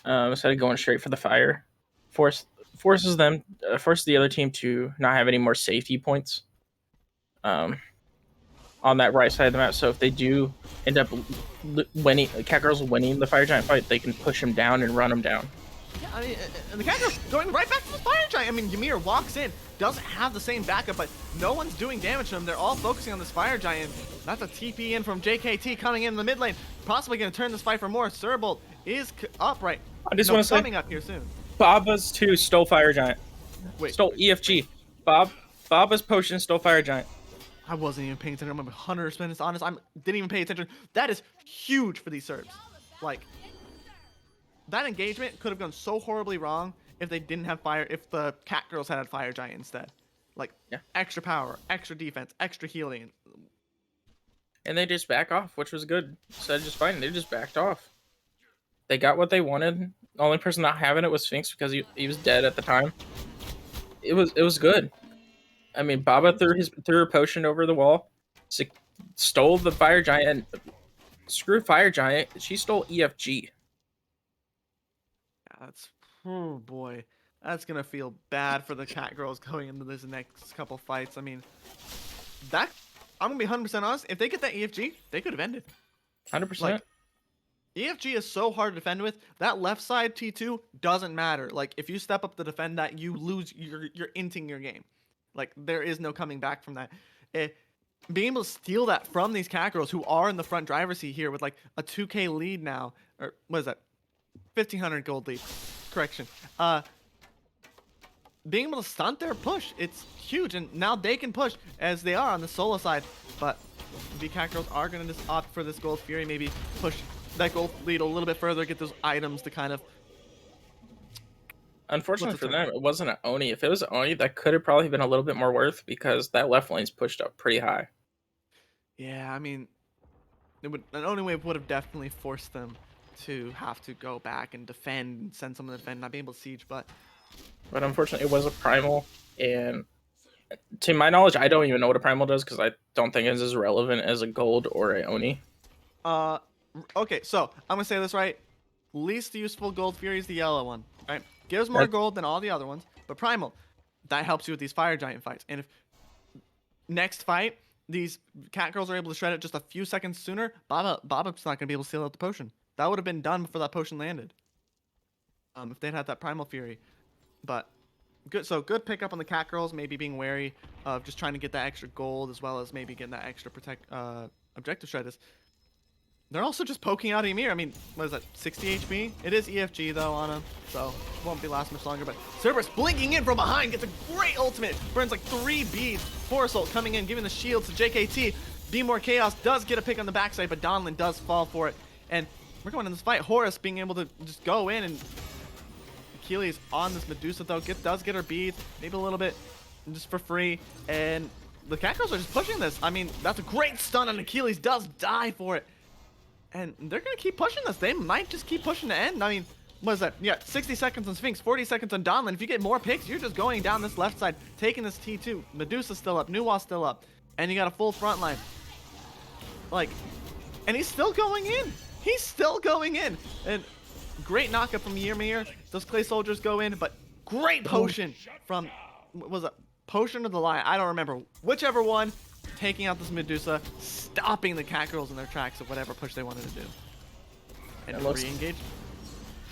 S2: Instead of going straight for the fire. Forces the other team to not have any more safety points on that right side of the map. So if they do end up winning, Catgirls winning the Fire Giant fight, they can push him down and run him down.
S1: Yeah, I mean, and the Catgirls going right back to the Fire Giant. I mean, Ymir walks in, doesn't have the same backup, but no one's doing damage to him. They're all focusing on this Fire Giant. That's a TP in from JKT coming in the mid lane, possibly going to turn this fight for more. Cerbolt is up right.
S2: I just want to say,
S1: coming up here soon.
S2: Baba's 2 stole Fire Giant.
S1: Wait,
S2: stole EFG. Baba's potion stole Fire Giant.
S1: I wasn't even paying attention. I'm 100% honest. I didn't even pay attention. That is huge for these Cerbs. That engagement could have gone so horribly wrong if they didn't have fire. If the Catgirls had Fire Giant instead, extra power, extra defense, extra healing.
S2: And they just back off, which was good. Instead of just fighting, they just backed off. They got what they wanted. The only person not having it was Sphinx because he was dead at the time. It was good. I mean, Baba threw her potion over the wall, stole the Fire Giant. Screw Fire Giant. She stole EFG.
S1: That's, oh boy, that's gonna feel bad for the Catgirls going into this next couple fights. I mean, that I'm gonna be 100% honest. If they get that EFG, they could have ended.
S2: 100%.
S1: Like, EFG is so hard to defend with. That left side T2 doesn't matter. Like, if you step up to defend that, you lose. You're inting your game. Like, there is no coming back from that. Being able to steal that from these Catgirls who are in the front driver's seat here with like a 2K lead now, or what is that? 1,500 gold lead. Correction. Being able to stunt their push, it's huge, and now they can push as they are on the solo side. But the Catgirls are gonna just opt for this Gold Fury, maybe push that gold lead a little bit further, get those items to kind of.
S2: Unfortunately for them, it wasn't an Oni. If it was an Oni, that could have probably been a little bit more worth because that left lane's pushed up pretty high.
S1: Yeah, I mean, an Oni wave would have definitely forced them to have to go back and defend, and send someone to defend, not be able to siege, but
S2: unfortunately, it was a primal, and to my knowledge, I don't even know what a primal does because I don't think it's as relevant as a gold or a Oni.
S1: Okay, so I'm gonna say this right. Least useful gold fury is the yellow one, right? Gives more gold than all the other ones, but primal, that helps you with these fire giant fights. And if next fight these Catgirls are able to shred it just a few seconds sooner, Bobup's not gonna be able to steal out the potion. That would have been done before that potion landed. If they'd had that primal fury, but good. So good pickup on the Catgirls. Maybe being wary of just trying to get that extra gold as well as maybe getting that extra objective shred. They're also just poking out Ymir. I mean, what is that, 60 HP? It is EFG, though, on him, so it won't be last much longer. But Cerbs blinking in from behind, gets a great ultimate. Burns like 3 beads. Force ult coming in, giving the shield to JKT. Be More Chaos does get a pick on the backside, but Donlin does fall for it. And we're going in this fight. Horus being able to just go in, and Achilles on this Medusa, though. Does get her beads, maybe a little bit just for free. And the Catgirls are just pushing this. I mean, that's a great stun, and Achilles does die for it. And they're going to keep pushing this. They might just keep pushing to end. I mean, what is that? Yeah, 60 seconds on Sphinx, 40 seconds on Donlin. If you get more picks, you're just going down this left side, taking this T2. Medusa's still up. Nuwa's still up. And you got a full front line. Like, and he's still going in. He's still going in. And great knockup from Ymir. Those clay soldiers go in, but great potion from, what was it? Potion of the Lion. I don't remember. Whichever one. Taking out this Medusa, stopping the Catgirls in their tracks of whatever push they wanted to do. And re-engage.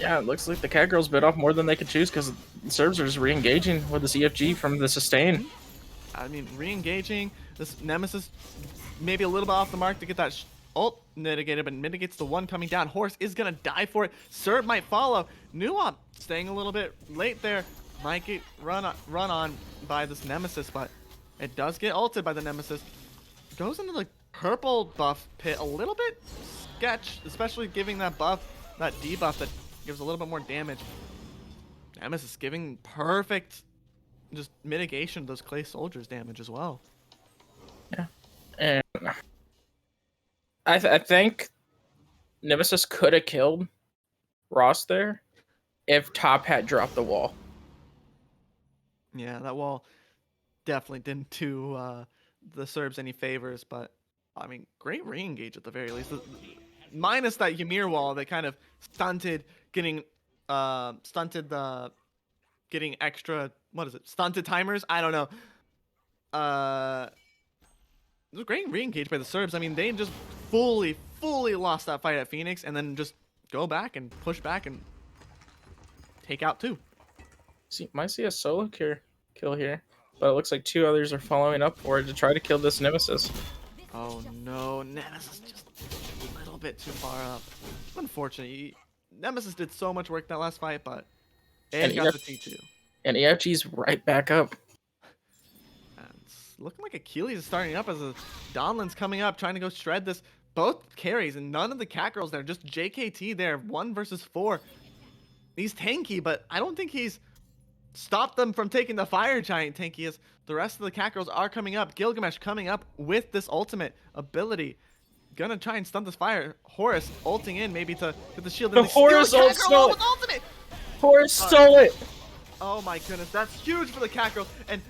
S2: Yeah, it looks like the Catgirls bit off more than they could choose because the Cerbs are just re-engaging with this EFG from the sustain.
S1: I mean, re-engaging. This Nemesis maybe a little bit off the mark to get that ult mitigated, but mitigates the one coming down. Horse is going to die for it. Cerb might follow. Nuwa staying a little bit late there. Might get run on by this Nemesis, but it does get ulted by the Nemesis. Goes into the purple buff pit a little bit sketch, especially giving that buff, that debuff that gives a little bit more damage. Nemesis giving perfect just mitigation of those clay soldiers damage as well.
S2: Yeah. And I think Nemesis could have killed Ross there if Top had dropped the wall.
S1: Yeah, that wall definitely didn't do the Cerbs any favors, but I mean, great re-engage at the very least. Minus that Ymir wall that kind of stunted getting getting extra, what is it? Stunted timers? I don't know. It was a great re-engage by the Cerbs. I mean, they just fully lost that fight at Phoenix and then just go back and push back and take out 2.
S2: Might see a solo kill here, but it looks like 2 others are following up for it to try to kill this Nemesis.
S1: Oh no, Nemesis just a little bit too far up. Unfortunately, Nemesis did so much work that last fight, but and got the T2.
S2: And EFG's right back up.
S1: And it's looking like Achilles is starting up as Donlin's coming up, trying to go shred this. Both carries, and none of the Catgirls there, just JKT there, 1 versus 4. He's tanky, but I don't think he's stopped them from taking the fire giant tanky as the rest of the Catgirls are coming up. Gilgamesh coming up with this ultimate ability. Gonna try and stun this fire. Horus ulting in maybe to get the shield.
S2: The Horus ult stole it. Horus stole it.
S1: Oh my goodness, that's huge for the Catgirls. And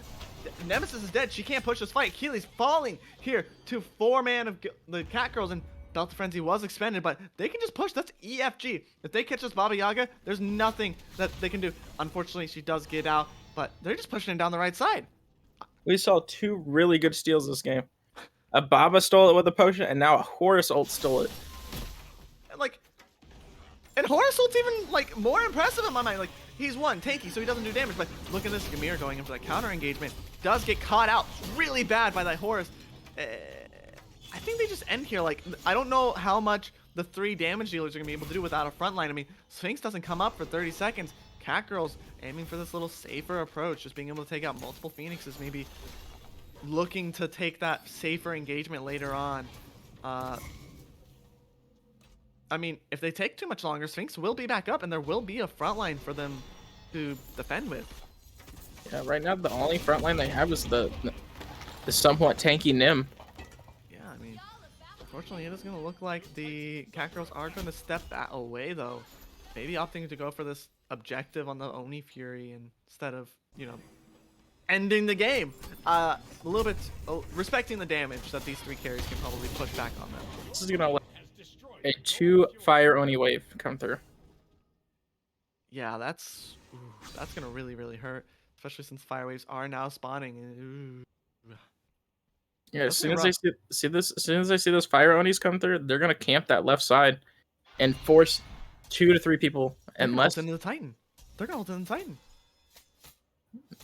S1: Nemesis is dead. She can't push this fight. Achilles falling here to 4-man of the Catgirls, and Belt of Frenzy was expended, but they can just push. That's EFG. If they catch this Baba Yaga, there's nothing that they can do. Unfortunately, she does get out, but they're just pushing it down the right side.
S2: We saw 2 really good steals this game. A Baba stole it with a potion, and now a Horus ult stole it.
S1: And like, and Horus ult's even like more impressive in my mind. Like, he's one tanky, so he doesn't do damage. But look at this Ymir going in for that counter engagement. Does get caught out really bad by that Horus. I think they just end here. Like, I don't know how much the 3 damage dealers are gonna be able to do without a front line. I mean, Sphinx doesn't come up for 30 seconds. Catgirls aiming for this little safer approach, just being able to take out multiple Phoenixes, maybe looking to take that safer engagement later on. I mean, if they take too much longer, Sphinx will be back up, and there will be a front line for them to defend with.
S2: Yeah, right now the only front line they have is the somewhat tanky Nim.
S1: Yeah, I mean, unfortunately, it is going to look like the Catgirls are going to step that away, though. Maybe opting to go for this objective on the Oni Fury instead of, you know, ending the game. A little bit respecting the damage that these 3 carries can probably push back on them.
S2: This is gonna let a 2 fire Oni wave come through.
S1: Yeah, that's gonna really hurt, especially since fire waves are now spawning.
S2: Yeah, as
S1: That's
S2: soon
S1: gonna
S2: as they see this, as soon as they see those fire Onis come through, they're gonna camp that left side and force 2 to 3 people.
S1: They're gonna
S2: Unless
S1: ult into the Titan. They're gonna ult into the Titan.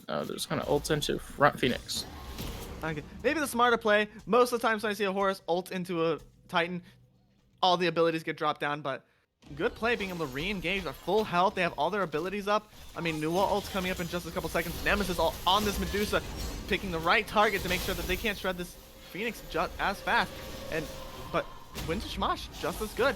S2: they're just gonna ult into front Phoenix.
S1: Okay. Maybe the smarter play. Most of the times when I see a Horus ult into a Titan, all the abilities get dropped down, but good play being able to re-engage. They're full health. They have all their abilities up. I mean, Nuwa ult's coming up in just a couple seconds. Nemesis all on this Medusa, picking the right target to make sure that they can't shred this Phoenix just as fast. But Winter Shamash just as good.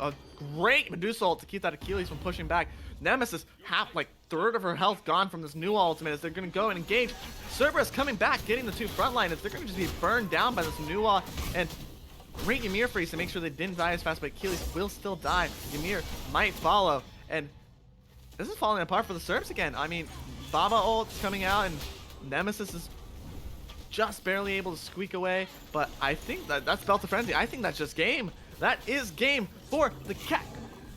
S1: A great Medusa ult to keep that Achilles from pushing back. Nemesis, like third of her health gone from this new ultimate as they're going to go and engage. Cerbs coming back, getting the 2 frontliners. They're going to just be burned down by this new and great Ymir freeze to make sure they didn't die as fast, but Achilles will still die. Ymir might follow, and this is falling apart for the Cerbs again. I mean, Baba ult's coming out, and Nemesis is just barely able to squeak away, but I think that's Belt of Frenzy. I think that's just game. That is game for the Cat.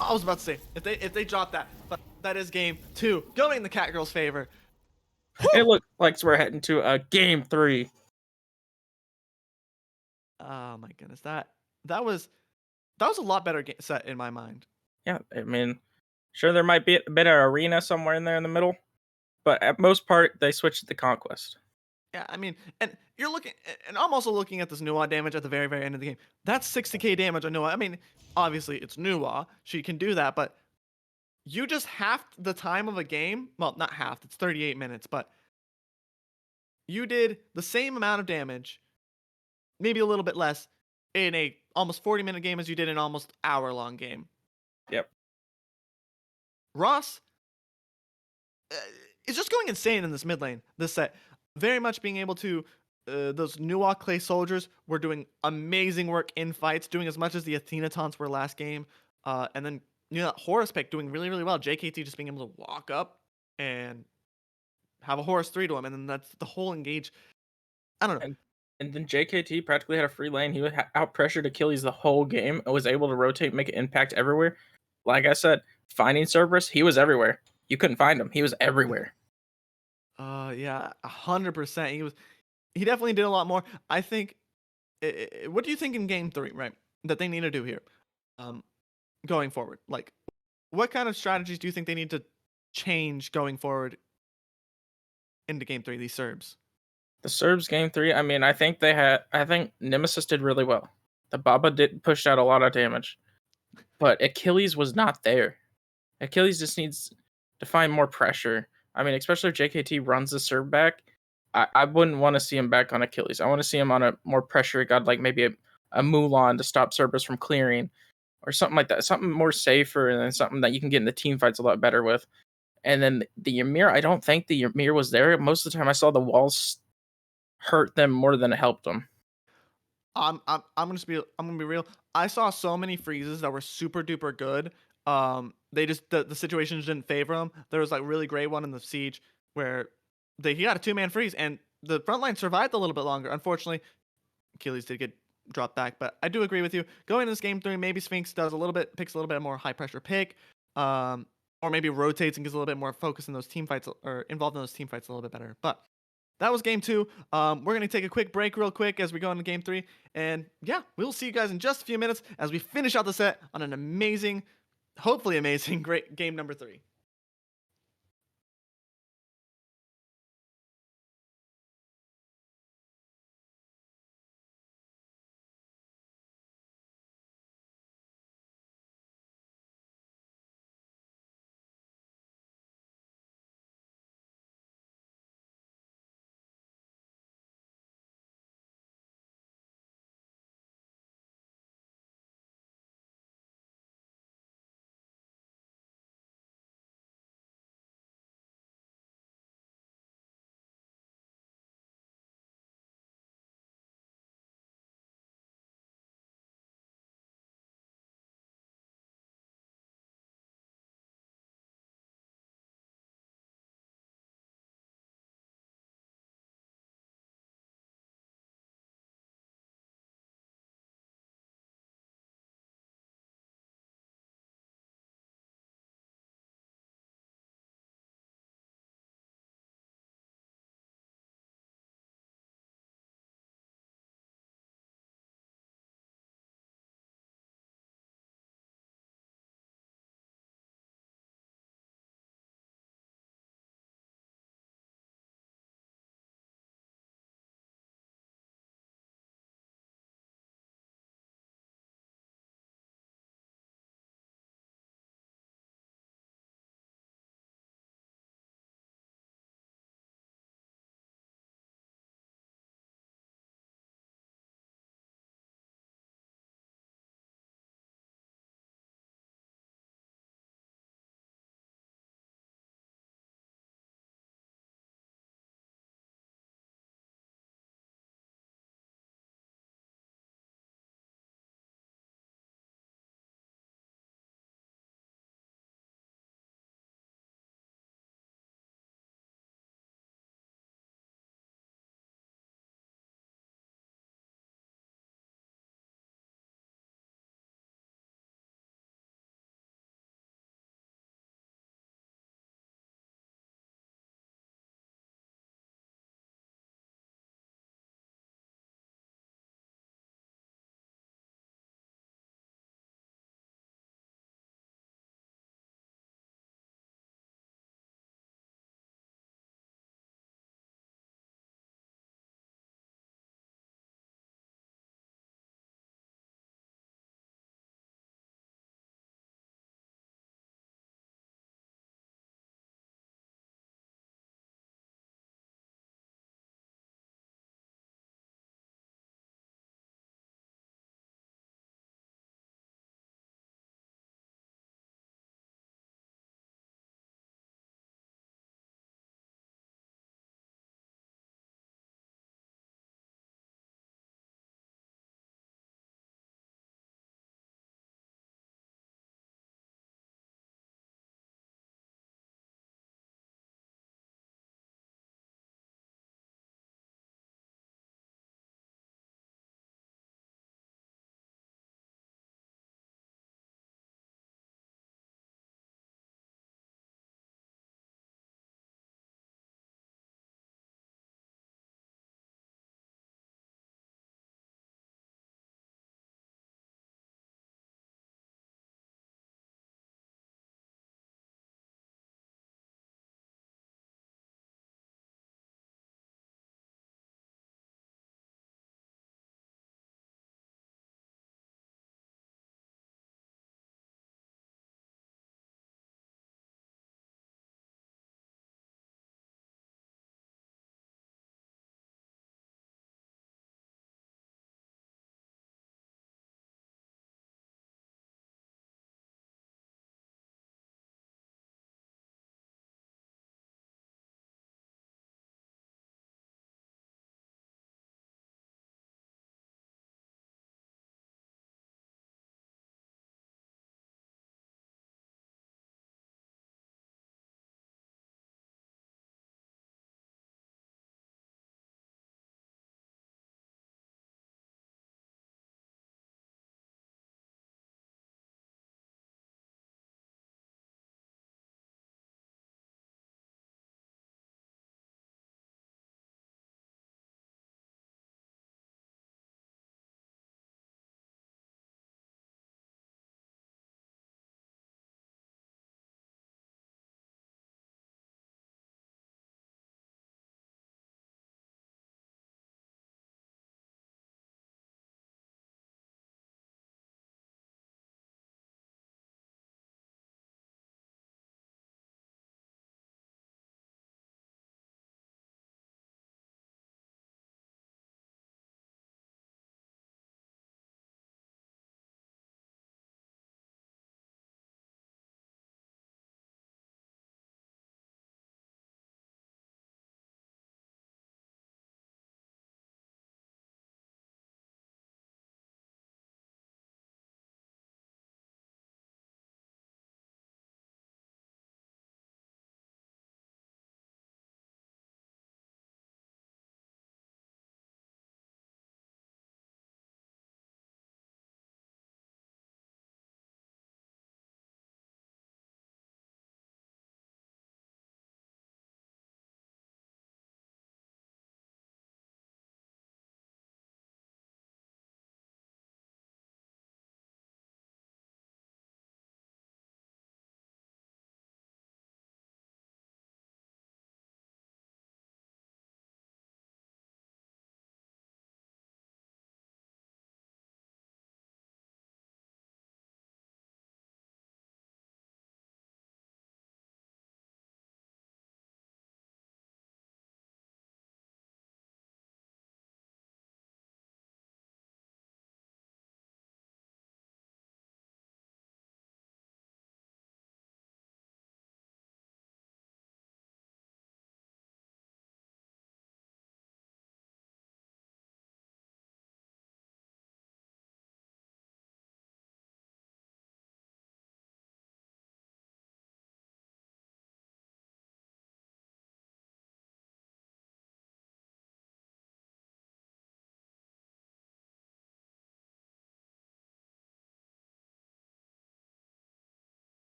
S1: I was about to say, if they drop that, but that is game 2, going in the Catgirls' favor.
S2: It looks like we're heading to a game 3.
S1: Oh my goodness, that was a lot better set in my mind.
S2: Yeah, I mean, sure there might be a bit of arena somewhere in there in the middle, but at most part they switched to the conquest.
S1: Yeah, I mean, and you're looking, and I'm also looking at this Nuwa damage at the very end of the game. That's 60k damage on Nuwa. I mean, obviously it's Nuwa, she can do that, but you just half the time of a game. Well, not half, it's 38 minutes, but you did the same amount of damage, maybe a little bit less, in a almost 40-minute game as you did in an almost hour-long game.
S2: Yep.
S1: Ross is just going insane in this mid lane, this set. Very much being able to, those Nuwa Clay soldiers were doing amazing work in fights, doing as much as the Athena taunts were last game. And then, you know, that Horus pick doing really well. JKT just being able to walk up and have a Horus 3 to him, and then that's the whole engage. I don't know.
S2: And then JKT practically had a free lane. He would out pressured Achilles the whole game and was able to rotate, make an impact everywhere. Like I said, finding Cerberus, he was everywhere. You couldn't find him. He was everywhere.
S1: Yeah, 100%. He definitely did a lot more. I think. What do you think in game 3, right? That they need to do here, going forward? Like, what kind of strategies do you think they need to change going forward into game 3? These Cerbs.
S2: The Cerbs game 3. I mean, I think Nemesis did really well. The Baba did push out a lot of damage, but Achilles was not there. Achilles just needs to find more pressure. I mean, especially if JKT runs the Cerb back, I wouldn't want to see him back on Achilles. I want to see him on a more pressure god, like maybe a Mulan to stop Cerberus from clearing, or something like that. Something more safer, and then something that you can get in the team fights a lot better with. And then the Ymir, I don't think the Ymir was there. Most of the time I saw the walls hurt them more than it helped them.
S1: I'm gonna be real. I saw so many freezes that were super duper good. They just the situations didn't favor them. There was like really great one in the siege where he got a 2-man freeze and the front line survived a little bit longer. Unfortunately, Achilles did get drop back. But I do agree with you. Going into this game three, maybe Sphinx picks a little bit more high pressure pick, or maybe rotates and gets a little bit more focus in those team fights or involved in those team fights a little bit better. But that was game two. We're gonna take a quick break, real quick, as we go into game three, and yeah, we'll see you guys in just a few minutes as we finish out the set on an amazing, hopefully amazing, great game number three.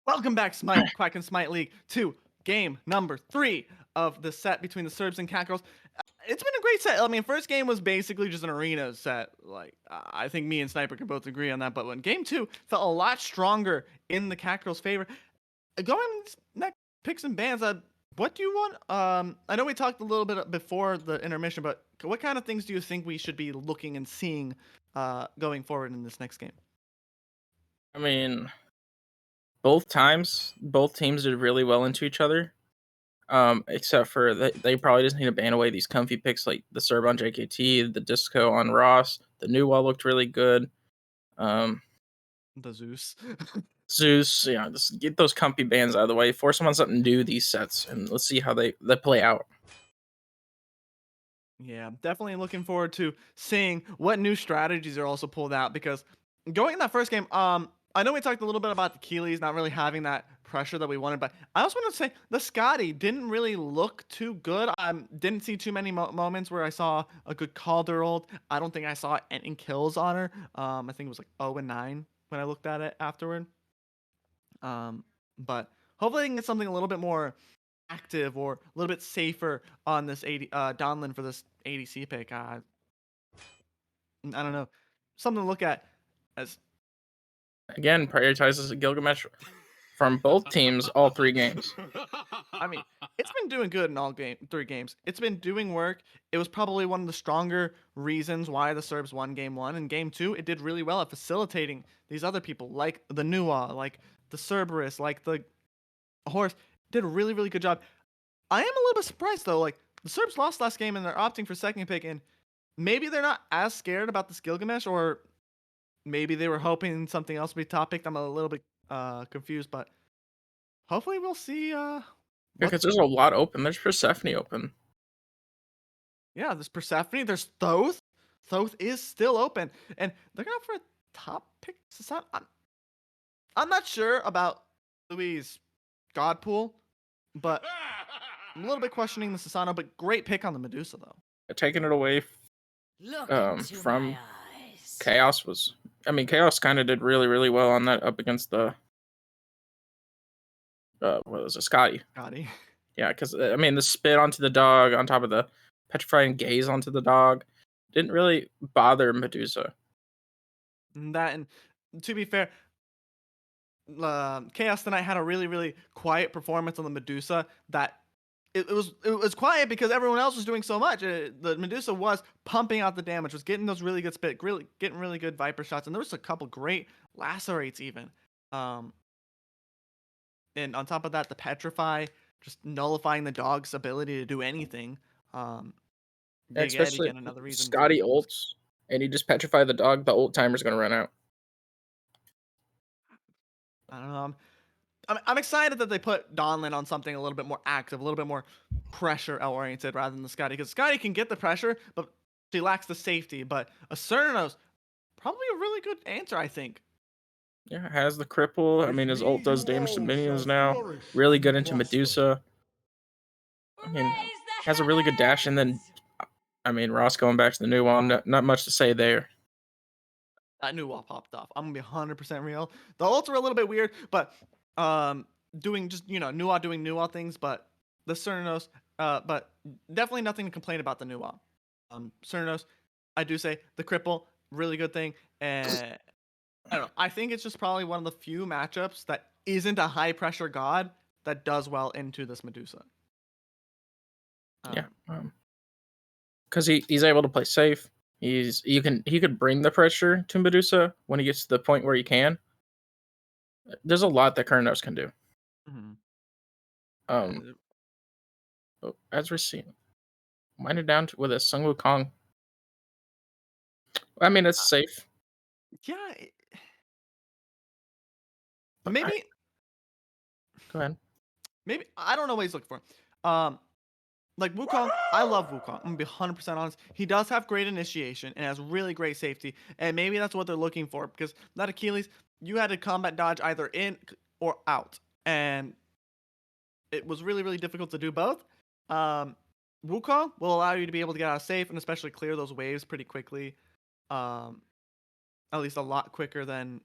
S1: Welcome back, Smite Quack and Smite League, to game number 3 of the set between the Cerbs and Catgirls. It's been a great set. I mean, first game was basically just an arena set. Like, I think me and Sniper can both agree on that. But when game 2 felt a lot stronger in the Catgirls' favor, going next picks and bans. What do you want? I know we talked a little bit before the intermission, but what kind of things do you think we should be looking and seeing going forward in this next game?
S2: I mean, both teams did really well into each other. Except for they probably just need to ban away these comfy picks like the Serb on JKT, the Disco on Ross. The new wall looked really good.
S1: The Zeus.
S2: Zeus, just get those comfy bans out of the way. Force them on something new these sets, and let's see how they play out.
S1: Yeah, definitely looking forward to seeing what new strategies are also pulled out because going in that first game, I know we talked a little bit about the Keelys not really having that pressure that we wanted, but I also want to say the Scotty didn't really look too good. I didn't see too many moments where I saw a good Calder ult. I don't think I saw any kills on her. I think it was like 0 and 9 when I looked at it afterward. But hopefully I can get something a little bit more active or a little bit safer on this Donlin for this ADC pick. I don't know, something to look at as
S2: Again, prioritizes Gilgamesh from both teams all 3 games.
S1: I mean, it's been doing good in all 3 games. It's been doing work. It was probably one of the stronger reasons why the Cerbs won game 1. And game 2, it did really well at facilitating these other people, like the Nuwa, like the Cerberus, like the Horse. Did a really, really good job. I am a little bit surprised though. Like the Cerbs lost last game and they're opting for second pick, and maybe they're not as scared about this Gilgamesh, or maybe they were hoping something else would be top picked. I'm a little bit confused, but hopefully we'll see what.
S2: Because there's a lot open. There's Persephone open.
S1: Yeah, there's Persephone. There's Thoth. Thoth is still open, and they're going for a top pick. I'm not sure about Louis' God pool, but I'm a little bit questioning the Sasano. But great pick on the Medusa though.
S2: Taking it away from Chaos was. I mean, Chaos kind of did really, really well on that up against the. What was it, Scotty?
S1: Scotty.
S2: Yeah, because I mean, the spit onto the dog on top of the petrifying gaze onto the dog didn't really bother Medusa.
S1: And to be fair, Chaos tonight had a really, really quiet performance on the Medusa. That it was quiet because everyone else was doing so much. The Medusa was pumping out the damage, was getting those really good spit, really getting really good Viper shots, and there was a couple great lacerates even. And on top of that, the Petrify, just nullifying the dog's ability to do anything. Big Ed
S2: Especially
S1: again, another reason.
S2: Scotty ults, and he just petrify the dog. The ult timer's gonna run out.
S1: I don't know. I'm excited that they put Donlin on something a little bit more active, a little bit more pressure oriented rather than the Scotty, because Scotty can get the pressure, but she lacks the safety. But a Cernos, probably a really good answer, I think.
S2: Yeah, has the cripple. I mean, his ult does damage to minions now. Really good into Medusa. I mean, has a really good dash, and then, I mean, Ross going back to the new one. Not much to say there.
S1: That new wall popped off. I'm gonna be 100% real. The ults are a little bit weird, but doing just Nuwa doing Nuwa things, but the Cernos, but definitely nothing to complain about the Nuwa. Cernos, I do say the cripple, really good thing, and I don't know. I think it's just probably one of the few matchups that isn't a high pressure god that does well into this Medusa.
S2: Yeah, because he's able to play safe. He could bring the pressure to Medusa when he gets to the point where he can. There's a lot that Kurnos can do.
S1: Mm-hmm.
S2: As we're seeing, wind it down with a Sung Wukong. I mean, it's safe.
S1: Yeah. Maybe.
S2: Go ahead.
S1: Maybe I don't know what he's looking for. Like Wukong, I love Wukong. I'm gonna be 100% honest. He does have great initiation and has really great safety, and maybe that's what they're looking for because that Achilles, you had to combat dodge either in or out, and it was really, really difficult to do both. Wukong will allow you to be able to get out safe and especially clear those waves pretty quickly. At least a lot quicker than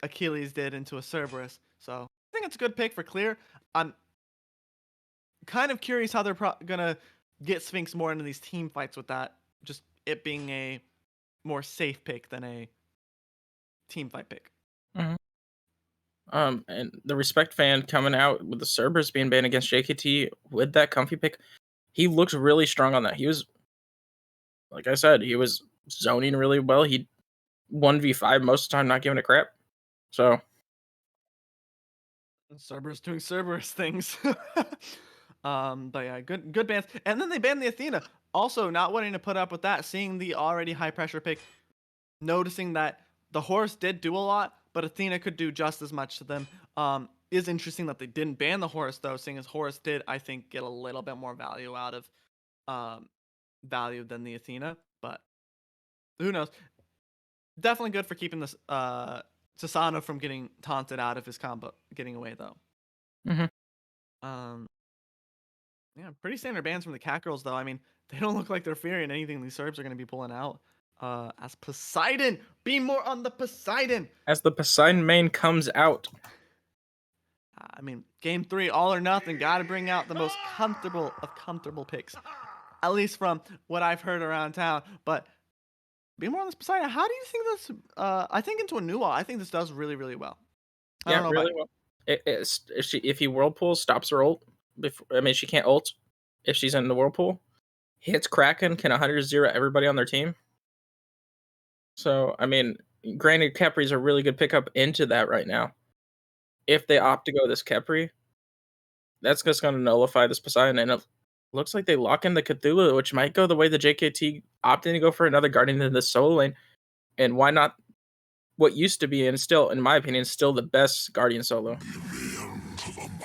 S1: Achilles did into a Cerberus. So I think it's a good pick for clear. I'm kind of curious how they're gonna get Sphinx more into these team fights with that. Just it being a more safe pick than a team fight pick.
S2: Mhm. And the Respect fan coming out with the Cerbs being banned against JKT with that comfy pick, he looked really strong on that. He was, like I said, he was zoning really well. He 1v5 most of the time, not giving a crap. So
S1: Cerberus doing Cerberus things. But yeah, good bans. And then they banned the Athena. Also, not wanting to put up with that, seeing the already high pressure pick, noticing that the Horus did do a lot, but Athena could do just as much to them. Is interesting that they didn't ban the Horus though, seeing as Horus did, I think, get a little bit more value out of value than the Athena. But who knows? Definitely good for keeping this Sasano from getting taunted out of his combo, getting away though.
S2: mhm.
S1: Um, yeah, pretty standard bans from the Catgirls though. I mean, they don't look like they're fearing anything these Cerbs are going to be pulling out. As Poseidon, be more on the Poseidon.
S2: As the Poseidon main comes out,
S1: I mean, game 3, all or nothing. Got to bring out the most comfortable of comfortable picks, at least from what I've heard around town. But be more on this Poseidon. How do you think this? I think into a new wall. I think this does really, really well. I
S2: yeah,
S1: don't know about
S2: really
S1: you.
S2: well. If he whirlpools, stops her ult. I mean, she can't ult if she's in the whirlpool. Hits Kraken, can 100-0 everybody on their team. So, I mean, granted, Kepri's a really good pickup into that right now. If they opt to go this Kepri, that's just going to nullify this Poseidon. And it looks like they lock in the Cthulhu, which might go the way the JKT opting to go for another Guardian in the solo lane. And why not what used to be, and still, in my opinion, still the best Guardian solo?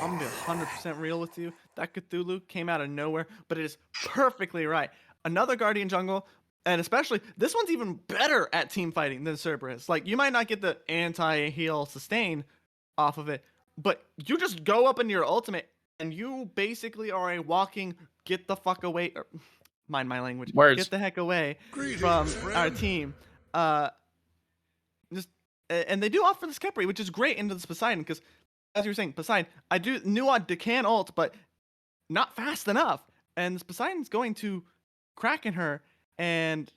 S1: I'm gonna be 100% real with you. That Cthulhu came out of nowhere, but it is perfectly right. Another Guardian jungle, and especially this one's even better at team fighting than Cerberus. Like you might not get the anti-heal sustain off of it, but you just go up into your ultimate, and you basically are a walking get the fuck away. Or, mind my language.
S2: Words.
S1: Get the heck away from our team. Just and they do offer this Kepri, which is great into this Poseidon because as you were saying, Poseidon, I do Nuad can ult, but not fast enough. And this Poseidon's going to Kraken her, and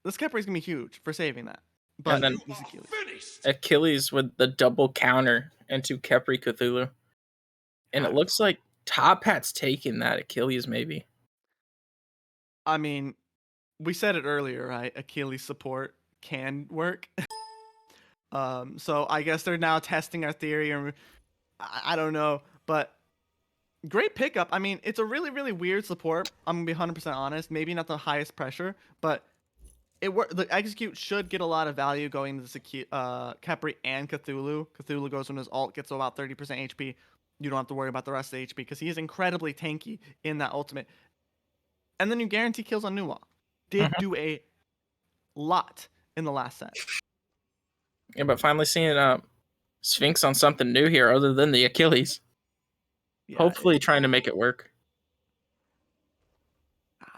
S1: this Kepri is gonna be huge for saving that. But
S2: And then
S1: he's Achilles.
S2: Achilles with the double counter into Kepri Cthulhu. And it looks like Top Hat's taking that Achilles, maybe.
S1: I mean, we said it earlier, right? Achilles support can work. So I guess they're now testing our theory, or I don't know, but great pickup. I mean, it's a really, really weird support. I'm gonna be 100% honest. Maybe not the highest pressure, but the execute should get a lot of value going to the Kepri and Cthulhu. Cthulhu goes when his ult gets to about 30% HP. You don't have to worry about the rest of the HP because he is incredibly tanky in that ultimate. And then you guarantee kills on Nuwa. Did do a lot in the last set.
S2: Yeah, but finally seeing Sphinx on something new here other than the Achilles.
S1: Yeah,
S2: Hopefully trying to make it work.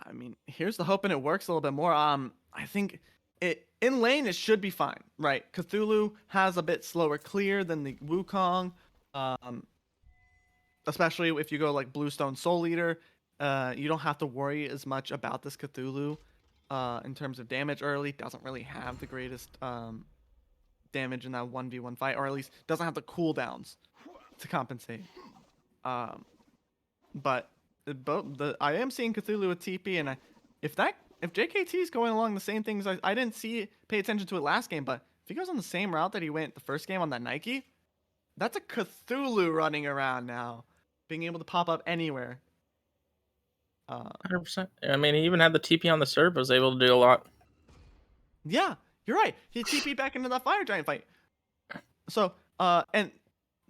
S1: I mean, here's the hope, and it works a little bit more. I think it in lane it should be fine, right? Cthulhu has a bit slower clear than the Wukong, especially if you go like Bluestone Soul Eater. You don't have to worry as much about this Cthulhu in terms of damage early. Doesn't really have the greatest damage in that 1v1 fight, or at least doesn't have the cooldowns to compensate. But I am seeing Cthulhu with TP, and if JKT is going along the same things, I didn't pay attention to it last game, but if he goes on the same route that he went the first game on that Nike, that's a Cthulhu running around now, being able to pop up anywhere.
S2: 100%. I mean, he even had the TP on the Cerb, was able to do a lot.
S1: Yeah, you're right. He TP'd back into that Fire Giant fight. So, and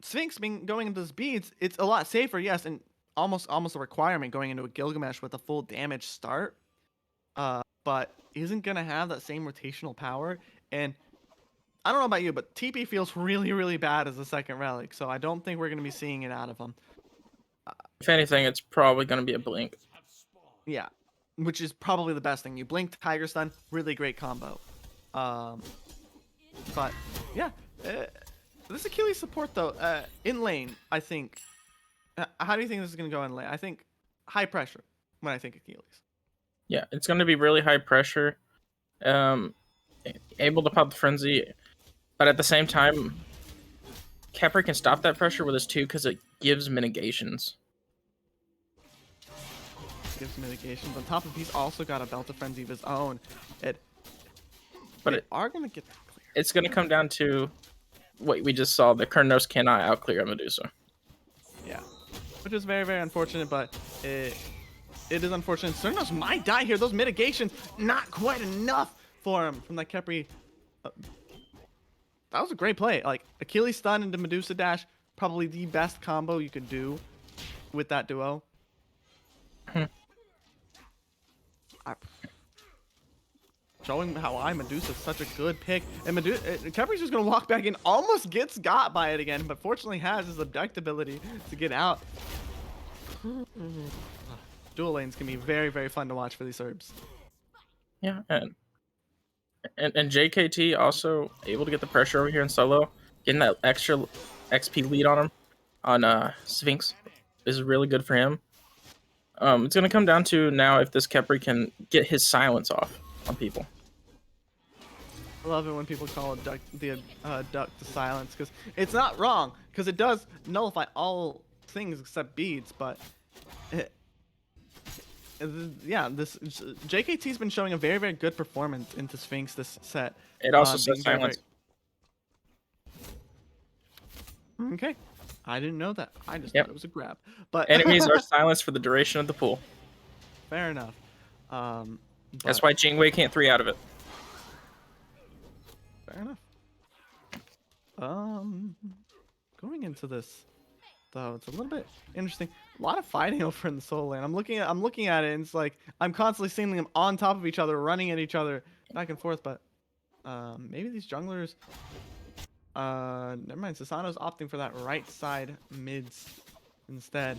S1: Sphinx going into this beads, it's a lot safer, yes, and almost a requirement going into a Gilgamesh with a full damage start. But isn't gonna have that same rotational power. And I don't know about you, but TP feels really, really bad as a second relic, so I don't think we're gonna be seeing it out of him.
S2: If anything, it's probably going to be a blink.
S1: Yeah, which is probably the best thing. You blink, Tiger Stun, really great combo. But yeah, This Achilles support though, in lane, I think. How do you think this is gonna go in lane? I think high pressure when I think Achilles.
S2: Yeah, it's going to be really high pressure. Um, able to pop the frenzy, but at the same time, Kepri can stop that pressure with his 2 because it gives mitigations.
S1: Gives mitigations. On top of he's also got a belt of frenzy of his own.
S2: But
S1: They are gonna get that clear.
S2: It's going to come down to what we just saw. The Kurnos cannot outclear Medusa.
S1: Yeah, which is very, very unfortunate, but it is unfortunate. Cernos might die here. Those mitigations, not quite enough for him from that Kepri. That was a great play. Like, Achilles stun into Medusa dash, probably the best combo you could do with that duo. Showing how Medusa is such a good pick. And Kepri's just going to walk back in. Almost gets got by it again, but fortunately has his abduct ability to get out. Dual lanes can be very, very fun to watch for these Cerbs.
S2: Yeah, and JKT also able to get the pressure over here in solo. Getting that extra XP lead on him on Sphinx is really good for him. It's going to come down to now if this Kepri can get his silence off on people.
S1: I love it when people call it duck to silence, because it's not wrong, because it does nullify all things except beads, but yeah, this JKT's been showing a very, very good performance into Sphinx this set.
S2: It also says silence.
S1: Okay, I didn't know that. I just thought it was a grab. But
S2: enemies are silenced for the duration of the pool.
S1: Fair enough.
S2: That's why Jingwei can't 3 out of it.
S1: Fair enough. Going into this, though, it's a little bit interesting. A lot of fighting over in the solo lane. I'm looking at it, and it's like I'm constantly seeing them on top of each other, running at each other, back and forth. But maybe these junglers. Never mind. Susano's opting for that right side mids instead.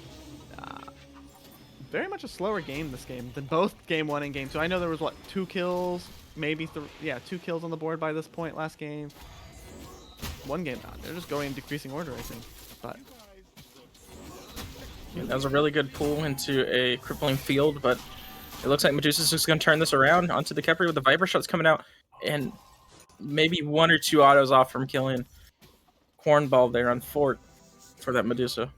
S1: Very much a slower game this game than both game 1 and game 2. I know there was what 2 kills, maybe 2 kills on the board by this point last game. 1 game now. They're just going in decreasing order, I think. But
S2: that was a really good pull into a crippling field, but it looks like Medusa's just going to turn this around onto the Kepri with the Viper shots coming out, and maybe 1 or 2 autos off from killing Cornball there on Fort for that Medusa.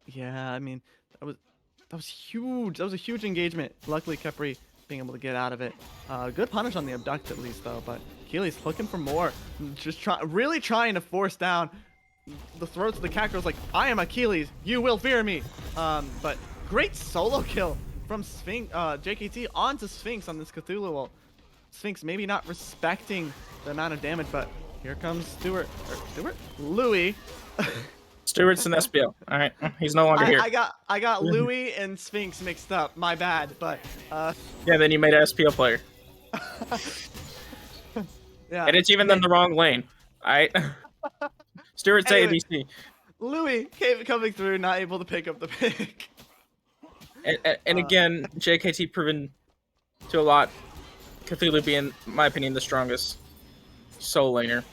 S1: Yeah, I mean, that was huge. That was a huge engagement. Luckily, Kepri being able to get out of it. Good punish on the abduct at least, though. But Achilles looking for more. Just really trying to force down the throats of the Catgirls. Like, I am Achilles. You will fear me. But great solo kill from Sphinx, JKT onto Sphinx on this Cthulhu wall. Sphinx maybe not respecting the amount of damage, but here comes Louis.
S2: Stewart's an SPL. All right, he's no longer here.
S1: I got Louis and Sphinx mixed up. My bad, but
S2: yeah, then you made an SPL player.
S1: Yeah,
S2: and it's even in the wrong lane. All right. Stewart's
S1: anyway,
S2: ADC.
S1: Louis coming through, not able to pick up the pick.
S2: And again, JKT proven to a lot. Cthulhu being, in my opinion, the strongest solo laner.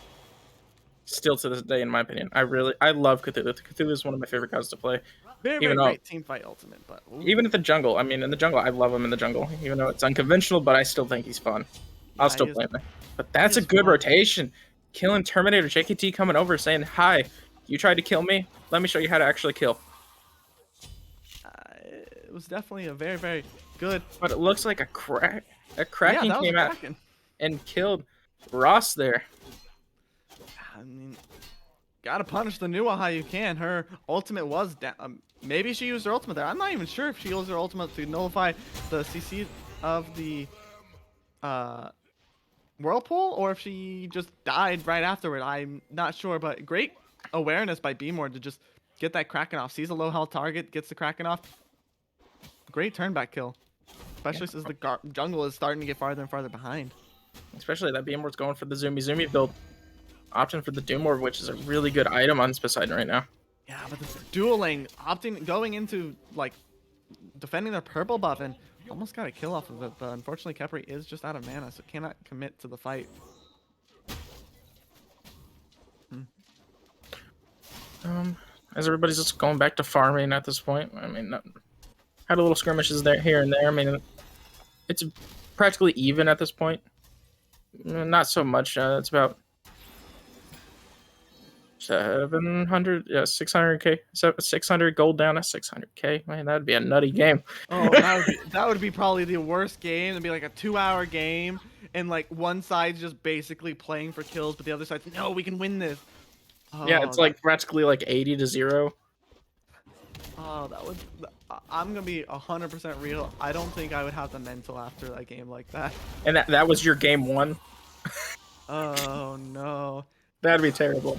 S2: Still to this day, in my opinion. I love Cthulhu. Cthulhu is one of my favorite guys to play.
S1: Very great team fight ultimate, but
S2: even at the jungle. I mean, in the jungle, I love him in the jungle. Even though it's unconventional, but I still think he's fun. I'll still play him there. But that's a good rotation. Killing Terminator, JKT coming over saying, "Hi, you tried to kill me? Let me show you how to actually kill."
S1: It was definitely a very, very good.
S2: But it looks like a Kraken came out and killed Ross there.
S1: I mean, gotta punish the Nuwa how you can. Her ultimate was down. Maybe she used her ultimate there. I'm not even sure if she used her ultimate to nullify the CC of the Whirlpool, or if she just died right afterward. I'm not sure, but great awareness by B-More to just get that Kraken off. Sees a low health target, gets the Kraken off. Great turn back kill. Especially since the jungle is starting to get farther and farther behind.
S2: Especially that B-More's going for the Zoomy build. Opting for the Doom Orb, which is a really good item on Poseidon right now.
S1: Yeah, but the dueling, going into, like, defending their purple buff and almost got a kill off of it, but unfortunately Kepri is just out of mana, so cannot commit to the fight.
S2: as everybody's just going back to farming at this point. I mean, had a little skirmishes there, here and there. I mean, it's practically even at this point. Not so much. It's about 700, yeah, 600k, 600 gold down to 600k. Man, that'd be a nutty game.
S1: Oh, that would be probably the worst game. It'd be like a 2-hour game, and like one side's just basically playing for kills, but the other side's no, we can win this. Oh,
S2: Yeah, it's like practically like 80-0.
S1: Oh, that would. I'm gonna be 100% real. I don't think I would have the mental after a game like that.
S2: And that was your game one.
S1: Oh no.
S2: That'd be terrible.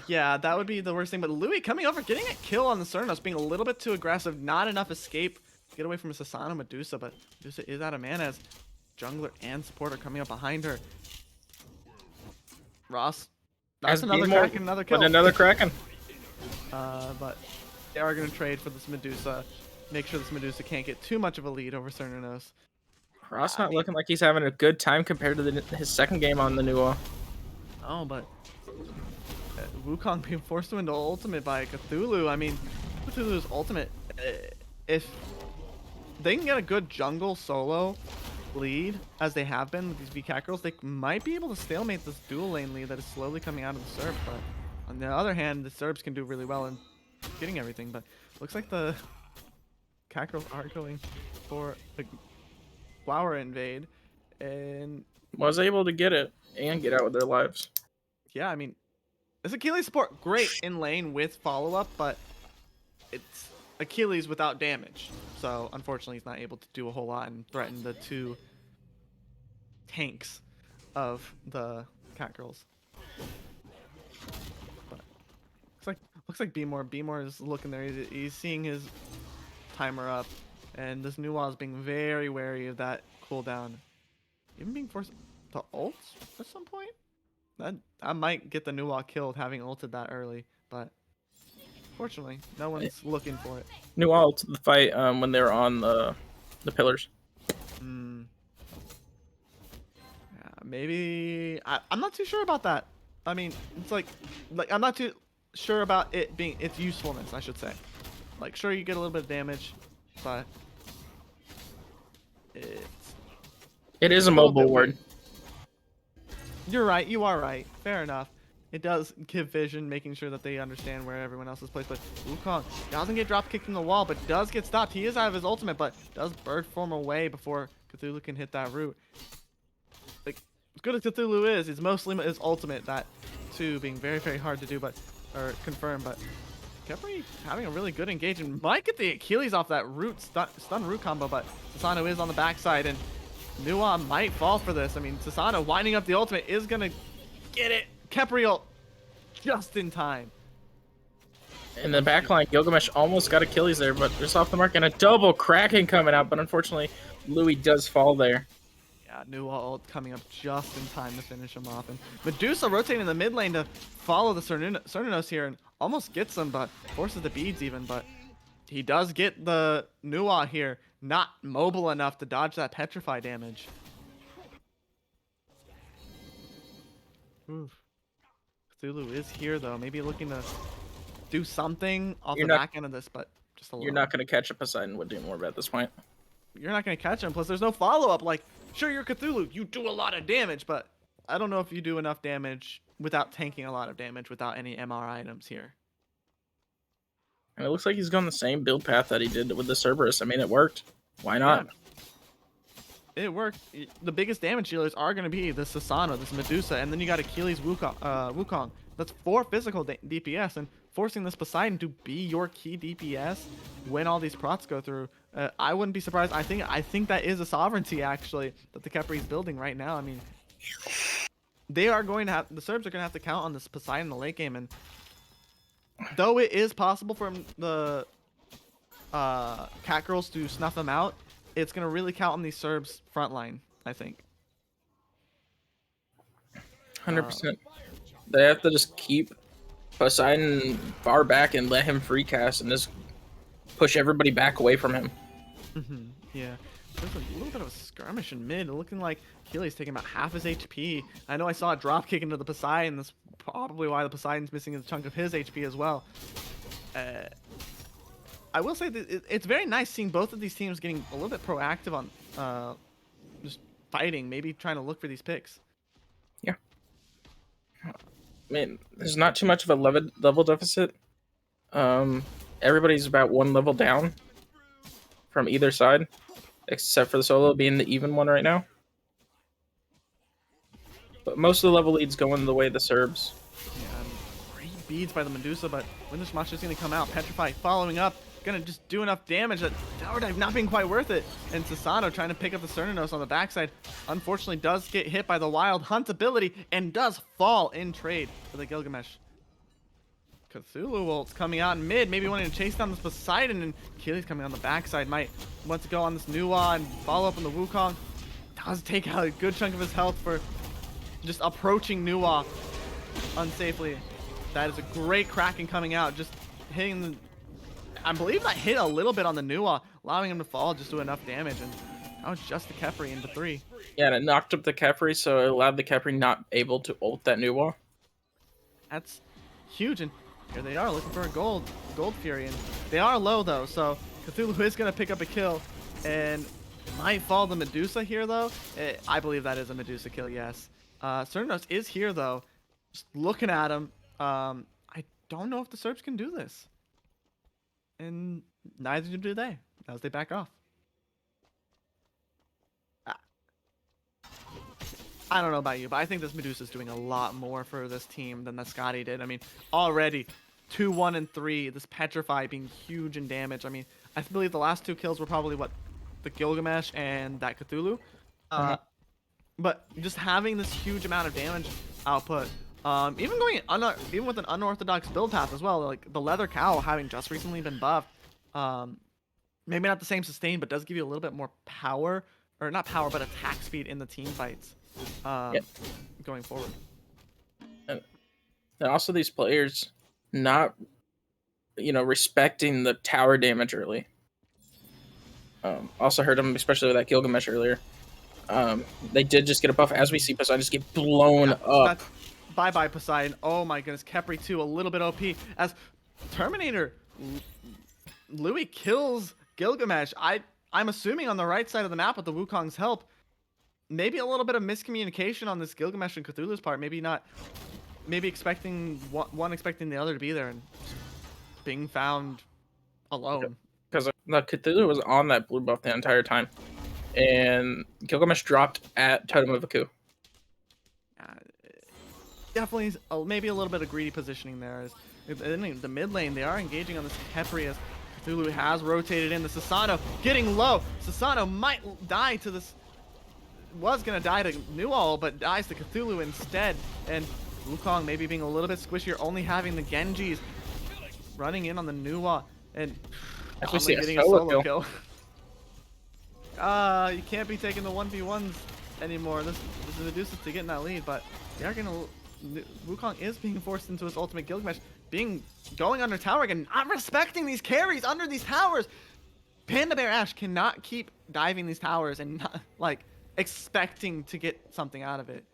S1: Yeah, that would be the worst thing. But Louis coming over, getting a kill on the Cernos, being a little bit too aggressive, not enough escape to get away from Sasana Medusa, but Medusa is out of mana as jungler and support are coming up behind her. Ross, that's another Kraken, another kill.
S2: But another Kraken.
S1: But they are going to trade for this Medusa. Make sure this Medusa can't get too much of a lead over Cernos.
S2: Ross not looking like he's having a good time compared to his second game on the new wall.
S1: Oh, but Wukong being forced into ultimate by Cthulhu. I mean, Cthulhu's ultimate, if they can get a good jungle solo lead, as they have been with these V Catgirls, they might be able to stalemate this dual lane lead that is slowly coming out of the Cerbs. But on the other hand, the Cerbs can do really well in getting everything. But looks like the Catgirls are going for a flower invade, and
S2: was able to get it and get out with their lives.
S1: Yeah, I mean, this Achilles support great in lane with follow-up, but it's Achilles without damage. So unfortunately, he's not able to do a whole lot and threaten the two tanks of the Catgirls. But looks like B-More is looking there. He's seeing his timer up, and this new wall is being very wary of that cooldown. Even being forced to ult at some point. I might get the Nuwa killed having ulted that early, but fortunately, no one's looking for it.
S2: Nuwa ulted the fight when they were on the pillars.
S1: Yeah, maybe I'm not too sure about that. I mean, it's like I'm not too sure about it being its usefulness, I should say. Like, sure, you get a little bit of damage, but
S2: it is a mobile ward.
S1: You're right. You are right. Fair enough. It does give vision, making sure that they understand where everyone else is placed. But Wukong doesn't get drop kicked in the wall, but does get stopped. He is out of his ultimate, but does bird form away before Cthulhu can hit that root. Like, as good as Cthulhu is, it's mostly his ultimate, that too being very, very hard to do, but or confirm. But Khepri having a really good engagement. Might get the Achilles off that root stun root combo, but Sasano is on the backside, and Nuwa might fall for this. I mean, Sasano winding up the ultimate is going to get it. Khepri ult just in time.
S2: In the backline, Gilgamesh almost got Achilles there, but just off the mark, and a double Kraken coming out, but unfortunately, Louis does fall there.
S1: Yeah, Nuwa ult coming up just in time to finish him off. And Medusa rotating in the mid lane to follow the Cernunos here and almost gets him, but forces the beads even, but he does get the Nuwa here. Not mobile enough to dodge that petrify damage. Oof. Cthulhu is here though, maybe looking to do something off the back end of this, but just a little.
S2: You're not going to catch a Poseidon with doing more at this point.
S1: You're not going to catch him, plus there's no follow-up. Like, sure, you're Cthulhu, you do a lot of damage, but I don't know if you do enough damage without tanking a lot of damage without any MR items here.
S2: And it looks like he's gone the same build path that he did with the Cerberus. I mean, it worked. Why not?
S1: Yeah. It worked. The biggest damage dealers are going to be this Sasano, this Medusa, and then you got Achilles Wukong. That's 4 physical DPS, and forcing this Poseidon to be your key DPS when all these prots go through. I wouldn't be surprised. I think that is a sovereignty, actually, that the Khepri is building right now. I mean, they are going to have, the Cerbs are going to have to count on this Poseidon in the late game, and though it is possible for the Catgirls to snuff them out, it's going to really count on these Cerbs front line, I think.
S2: 100%. They have to just keep Poseidon far back and let him free cast and just push everybody back away from him.
S1: Yeah. There's a little bit of a skirmish in mid, looking like Achilles taking about half his HP. I know I saw a drop kick into the Poseidon. That's probably why the Poseidon's missing a chunk of his HP as well. Uh, I will say that it's very nice seeing both of these teams getting a little bit proactive on just fighting, maybe trying to look for these picks.
S2: Yeah. I mean, there's not too much of a level deficit. Everybody's about one level down from either side, except for the solo being the even one right now. But most of the level leads going the way of the Cerbs.
S1: Yeah, great beads by the Medusa, but when this match is going to come out, Petrify following up, going to just do enough damage that tower dive not being quite worth it. And Susano trying to pick up the Cernanos on the backside, unfortunately does get hit by the Wild Hunt ability and does fall in trade for the Gilgamesh. Cthulhu ult's coming out in mid, maybe wanting to chase down this Poseidon, and Keely's coming on the backside, might want to go on this Nuwa and follow up on the Wukong. Does take out a good chunk of his health for just approaching Nuwa unsafely. That is a great Kraken coming out, just hitting the... I believe that hit a little bit on the Nuwa, allowing him to fall, just do enough damage, and that was just the Kefri into 3.
S2: Yeah, and it knocked up the Kefri, so it allowed the Kefri not able to ult that Nuwa.
S1: That's huge, and here they are looking for a gold Fury, and they are low though, so Cthulhu is going to pick up a kill, and might fall the Medusa here though. I believe that is a Medusa kill, yes. Cernos is here though, just looking at him. I don't know if the Cerbs can do this, and neither do they, as they back off. I don't know about you, but I think this Medusa's doing a lot more for this team than the Scotty did. I mean, already 2-1 and 3, this Petrify being huge in damage. I mean, I believe the last 2 kills were probably what, the Gilgamesh and that Cthulhu. But just having this huge amount of damage output, even even with an unorthodox build path as well, like the Leather Cow having just recently been buffed, maybe not the same sustain, but does give you a little bit more power, or not power, but attack speed in the team fights. Going forward.
S2: And also these players not, respecting the tower damage early. Also heard them, especially with that Gilgamesh earlier. They did just get a buff, as we see Poseidon just get blown up.
S1: Bye-bye, Poseidon. Oh my goodness, Kefri too, a little bit OP. As Terminator, Louis kills Gilgamesh. I'm assuming on the right side of the map with the Wukong's help. Maybe a little bit of miscommunication on this Gilgamesh and Cthulhu's part. Maybe expecting one expecting the other to be there and being found alone.
S2: Because the Cthulhu was on that blue buff the entire time, and Gilgamesh dropped at Totem of Aku.
S1: Definitely, maybe a little bit of greedy positioning there. In the mid lane, they are engaging on this Kefri as Cthulhu has rotated in. The Susano getting low. Susano might die to this. Was gonna die to Nual, but dies to Cthulhu instead. And Wukong maybe being a little bit squishier, only having the Genjis running in on the Nuwa and getting a solo kill. You can't be taking the 1v1s anymore. This is Medusa to get in that lead, but they are gonna. Wukong is being forced into his ultimate Gilgamesh, going under tower again, not respecting these carries under these towers. Panda Bear Ash cannot keep diving these towers and not expecting to get something out of it.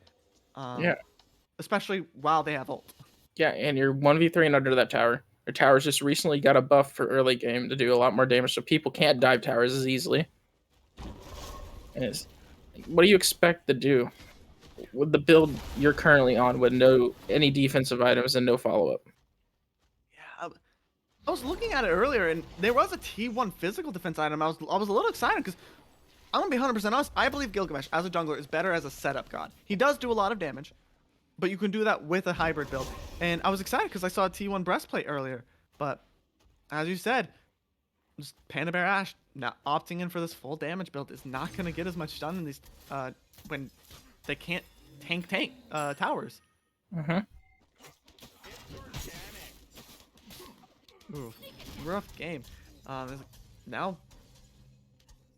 S1: Especially while they have ult.
S2: Yeah, and you're 1v3 and under that tower. Your tower's just recently got a buff for early game to do a lot more damage, so people can't dive towers as easily. And what do you expect to do with the build you're currently on with any defensive items and no follow-up?
S1: Yeah, I was looking at it earlier, and there was a T1 physical defense item. I was a little excited because I'm gonna be 100% honest. I believe Gilgamesh as a jungler is better as a setup god. He does do a lot of damage, but you can do that with a hybrid build. And I was excited because I saw a T1 breastplate earlier. But as you said, just Panda Bear Ash not opting in for this full damage build is not gonna get as much done in these when they can't tank towers. Ooh, rough game. Now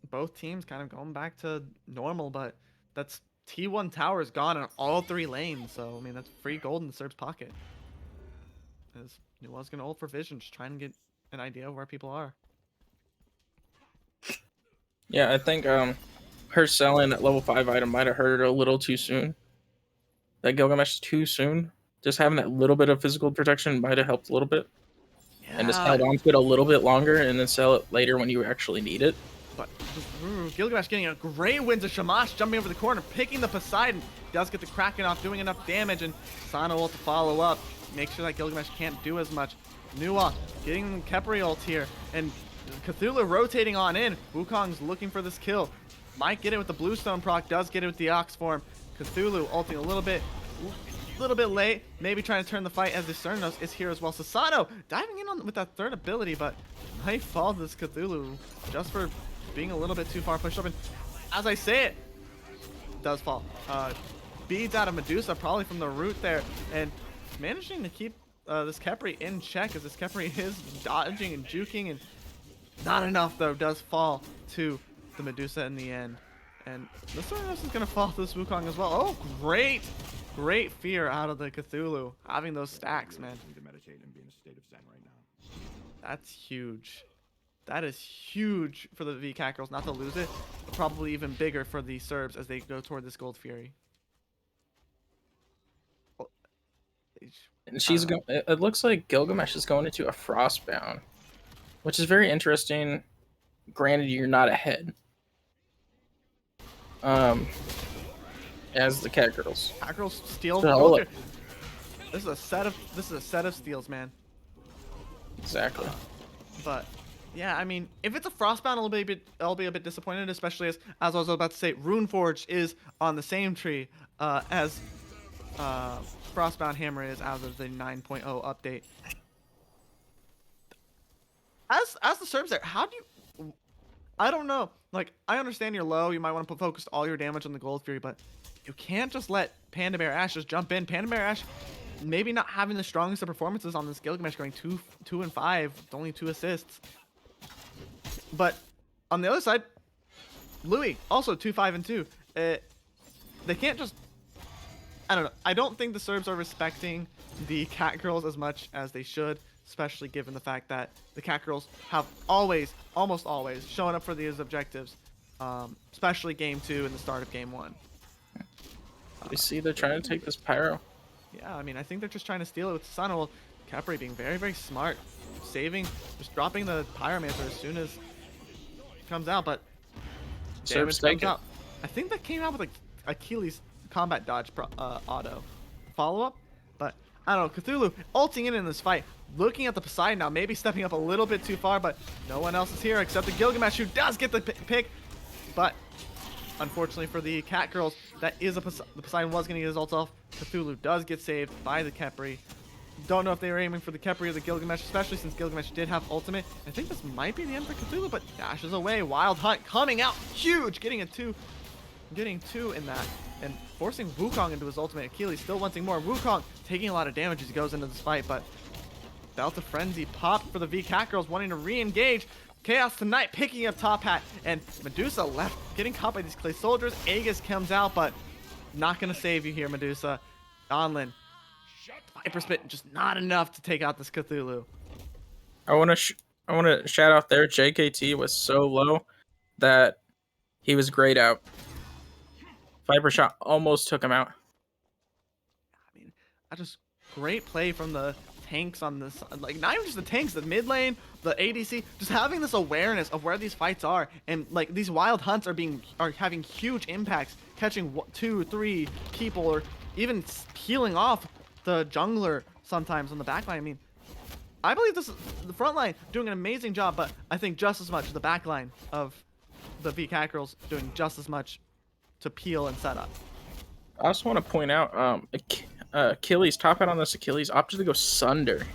S1: both teams kind of going back to normal, but that's T1 towers gone in all 3 lanes, so I mean that's free gold in the Cerbs pocket. As Nuwa's gonna ult for vision, just trying to get an idea of where people are.
S2: Yeah, I think her selling that level 5 item might have hurt her a little too soon. That Gilgamesh too soon. Just having that little bit of physical protection might have helped a little bit. and just
S1: Yeah.
S2: held on to it a little bit longer and then sell it later when you actually need it.
S1: But Gilgamesh getting a great win to Shamash, jumping over the corner, picking the Poseidon. Does get the Kraken off, doing enough damage, and Sana will to follow up. Make sure that Gilgamesh can't do as much. Nuwa getting Kepri ult here, and Cthulhu rotating on in. Wukong's looking for this kill. Might get it with the Bluestone proc, does get it with the Ox form. Cthulhu ulting a little bit late, maybe trying to turn the fight as the Cernos is here as well. Sasano diving in on with that third ability, but might fall to this Cthulhu just for being a little bit too far pushed up. And as I say it, does fall. Beads out of Medusa, probably from the root there, and managing to keep this Kepri in check as this Kepri is dodging and juking, and not enough though, does fall to the Medusa in the end. And the Cernos is going to fall to this Wukong as well. Oh, great fear out of the Cthulhu, having those stacks, man. That's huge. That is huge for the V Catgirls not to lose it, but probably even bigger for the Cerbs as they go toward this Gold Fury.
S2: And she's going. It looks like Gilgamesh is going into a Frostbound, which is very interesting. Granted, you're not ahead. As the Catgirls.
S1: Catgirls steal.
S2: So,
S1: this is a set of steals, man.
S2: Exactly.
S1: But yeah, I mean, if it's a Frostbound, I'll be a bit disappointed, especially as I was about to say, Runeforged is on the same tree as Frostbound Hammer is as of the 9.0 update. As the Cerbs there, how do you? I don't know. Like, I understand you're low. You might want to focus all your damage on the Gold Fury, but you can't just let Panda Bear Ash just jump in. Panda Bear Ash maybe not having the strongest of performances on this Gilgamesh, going 2 and 5, with only 2 assists. But on the other side, Louis also 2, 5, and 2. They can't just. I don't know. I don't think the Cerbs are respecting the Catgirls as much as they should, especially given the fact that the Catgirls have almost always, shown up for these objectives, especially Game 2 and the start of Game 1.
S2: You see they're trying to take this Pyro.
S1: Yeah, I mean, I think they're just trying to steal it with Sana. Well, Kepri being very, very smart, just dropping the Pyromancer as soon as it comes out, but damage comes out. I think that came out with like Achilles combat dodge auto follow-up, but I don't know. Cthulhu ulting in this fight, looking at the Poseidon now, maybe stepping up a little bit too far, but no one else is here except the Gilgamesh, who does get the pick, but unfortunately for the Catgirls, the Poseidon was going to get his ult off. Cthulhu does get saved by the Kepri. Don't know if they were aiming for the Kepri or the Gilgamesh, especially since Gilgamesh did have ultimate. I think this might be the end for Cthulhu, but dashes away. Wild Hunt coming out huge, getting 2 in that, and forcing Wukong into his ultimate. Achilles still wanting more. Wukong taking a lot of damage as he goes into this fight, but Belt of Frenzy popped for the V Catgirls, wanting to re-engage. Chaos Tonight picking up Top Hat, and Medusa left, getting caught by these clay soldiers. Aegis comes out, but not gonna save you here, Medusa. Donlin, Viper Spit, just not enough to take out this Cthulhu.
S2: I want to shout out there. JKT was so low that he was grayed out. Viper Shot almost took him out.
S1: I mean, great play from the tanks on this, like not even just the tanks, the mid lane, the ADC, just having this awareness of where these fights are, and like these wild hunts are having huge impacts, catching 2, 3 people, or even peeling off the jungler sometimes on the backline. I mean, I believe this is the front line doing an amazing job, but I think just as much the backline of the V Catgirls doing just as much to peel and set up.
S2: I also want to point out, Achilles, Top Hat on this Achilles, opted to go Sunder.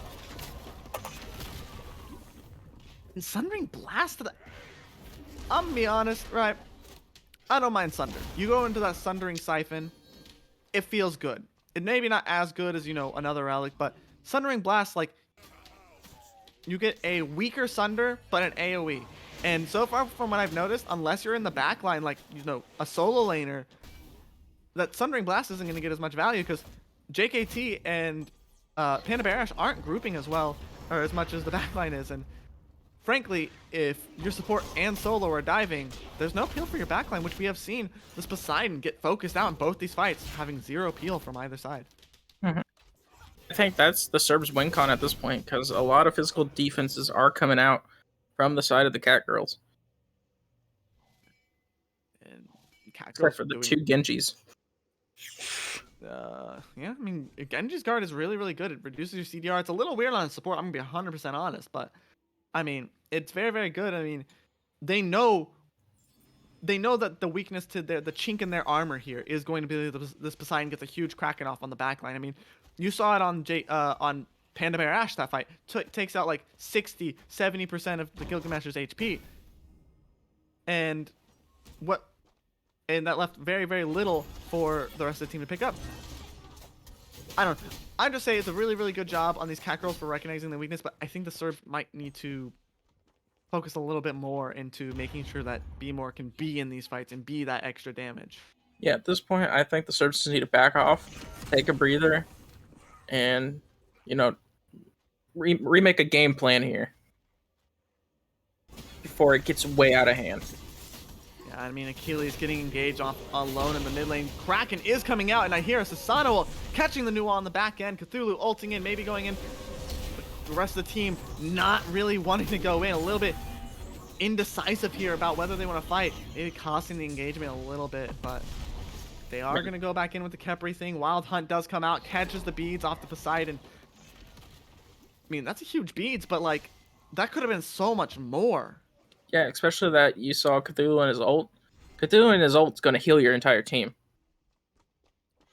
S1: And Sundering Blast to the... I'm gonna be honest, right? I don't mind Sunder. You go into that Sundering Siphon, it feels good. It may be not as good as, another relic, but Sundering Blast, like, you get a weaker Sunder, but an AoE. And so far from what I've noticed, unless you're in the backline, like, a solo laner, that Sundering Blast isn't going to get as much value, because JKT and Panda Bear Ash aren't grouping as well, or as much as the backline is. And frankly, if your support and solo are diving, there's no peel for your backline, which we have seen this Poseidon get focused out in both these fights, having 0 peel from either side.
S2: Mm-hmm. I think that's the Cerbs win con at this point because a lot of physical defenses are coming out from the side of the Catgirls,
S1: And
S2: except
S1: Catgirls
S2: for the
S1: doing
S2: 2 Genjis.
S1: yeah, I mean, Genji's guard is really, really good. It reduces your CDR. It's a little weird on support. I'm gonna be 100% honest, but I mean, it's very, very good. I mean, they know that the weakness to the chink in their armor here is going to be this Poseidon gets a huge Kraken off on the backline. I mean, you saw it on Panda Bear Ash that fight. Takes out like 60-70% of the Gilgamesh's HP, and what and that left very, very little for the rest of the team to pick up. I don't know. I'm just saying it's a really, really good job on these Catgirls for recognizing the weakness, but I think the Cerbs might need to focus a little bit more into making sure that B-More can be in these fights and be that extra damage.
S2: Yeah, at this point, I think the Cerbs just need to back off, take a breather, and remake a game plan here before it gets way out of hand.
S1: Yeah, I mean, Achilles getting engaged off alone in the mid lane. Kraken is coming out, and I hear Susanoo catching the new wall on the back end. Cthulhu ulting in, maybe going in. The rest of the team not really wanting to go in. A little bit indecisive here about whether they want to fight. Maybe costing the engagement a little bit, but they are going to go back in with the Khepri thing. Wild Hunt does come out, catches the beads off the Poseidon. I mean, that's a huge beads, but like, that could have been so much more.
S2: Yeah, especially that you saw Cthulhu and his ult. Cthulhu and his ult's going to heal your entire team.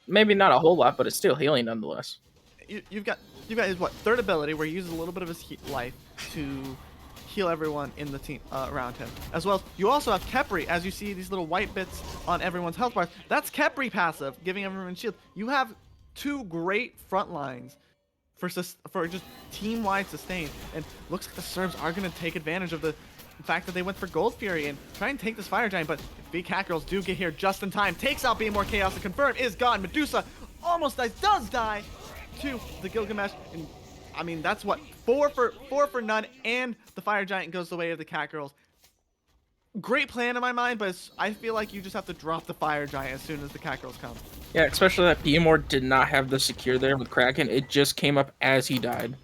S2: Maybe not a whole lot, but it's still healing nonetheless.
S1: You've got his third ability where he uses a little bit of his life to heal everyone in the team around him. As well as you also have Khepri, as you see these little white bits on everyone's health bars. That's Khepri passive, giving everyone shield. You have two great front lines for just team-wide sustain, and looks like the Cerbs are going to take advantage of the fact that they went for Gold Fury and try and take this Fire Giant, but big Catgirls do get here just in time. Takes out Be More Chaos and confirm is gone. Medusa almost does die to the Gilgamesh, and I mean, that's what, four for none, and the Fire Giant goes the way of the Catgirls. Great plan in my mind, but I feel like you just have to drop the Fire Giant as soon as the Catgirls come.
S2: Yeah, especially that Beamore did not have the secure there with Kraken. It just came up as he died.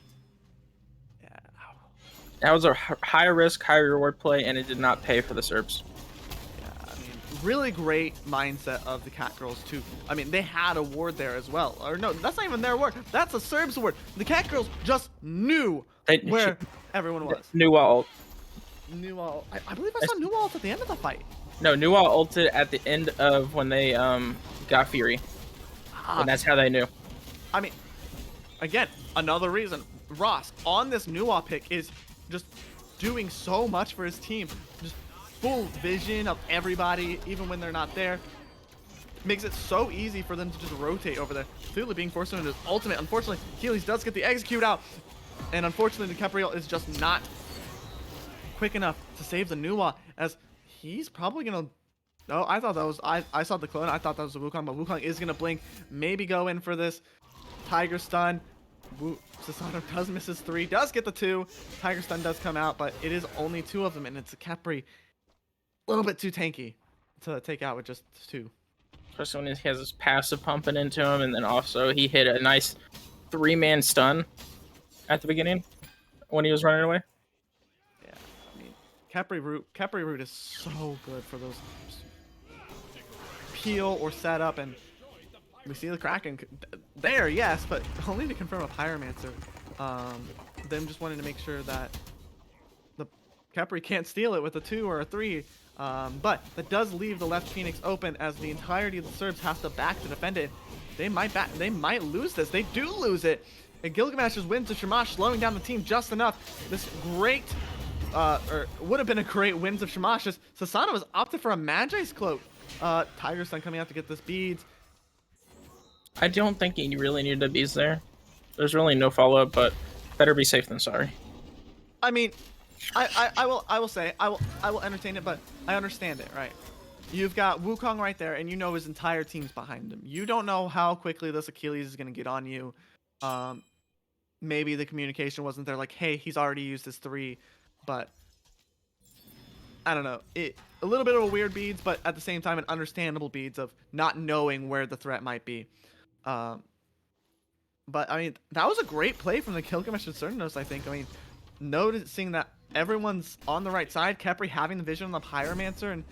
S1: Yeah.
S2: That was a high risk, high reward play, and it did not pay for the Cerbs.
S1: Yeah, I mean, really great mindset of the Catgirls too. I mean, they had a ward there as well. Or no, that's not even their ward. That's a Cerbs ward. The Catgirls just knew where everyone was.
S2: Nuwa ult.
S1: Nuwa, I believe I saw Nuwa ult at the end of the fight.
S2: No, Nuwa ulted at the end of when they got Fury. And that's how they knew.
S1: I mean, again, another reason Ross on this Nuwa pick is just doing so much for his team. Just full vision of everybody, even when they're not there. Makes it so easy for them to just rotate over there. Cthulhu being forced into his ultimate. Unfortunately, Achilles does get the execute out. And unfortunately, the Capriel is just not quick enough to save the Nuwa, as he's probably gonna. Oh, I thought that was I saw the clone. I thought that was the Wukong, but Wukong is gonna blink. Maybe go in for this Tiger Stun. Susanoo does miss his 3, does get the 2. Tiger Stun does come out, but it is only 2 of them, and it's a Khepri. A little bit too tanky to take out with just 2.
S2: Especially when he has his passive pumping into him, and then also he hit a nice 3-man stun at the beginning when he was running away.
S1: Yeah, I mean, Khepri root is so good for those peel or setup, and we see the Kraken there, yes, but only to confirm a Pyromancer. Them just wanting to make sure that the Khepri can't steal it with a 2 or a 3. But that does leave the left Phoenix open, as the entirety of the Cerbs have to back to defend it. They might lose this. They do lose it. And Gilgamesh's win to Shamash, slowing down the team just enough. This great, or would have been a great wins of Shamash's. Susanoo has opted for a Magi's Cloak. Tiger Sun coming out to get this beads.
S2: I don't think he really needed the beads there. There's really no follow-up, but better be safe than sorry.
S1: I mean, I will say I will entertain it, but I understand it, right? You've got Wukong right there, and you know his entire team's behind him. You don't know how quickly this Achilles is gonna get on you. Maybe the communication wasn't there, like, hey, he's already used his 3, but I don't know. A little bit of a weird beads, but at the same time, an understandable beads of not knowing where the threat might be. But I mean, that was a great play from the Gilgamesh and Cernos, I think. I mean, noticing that everyone's on the right side, Khepri having the vision on the Pyromancer, and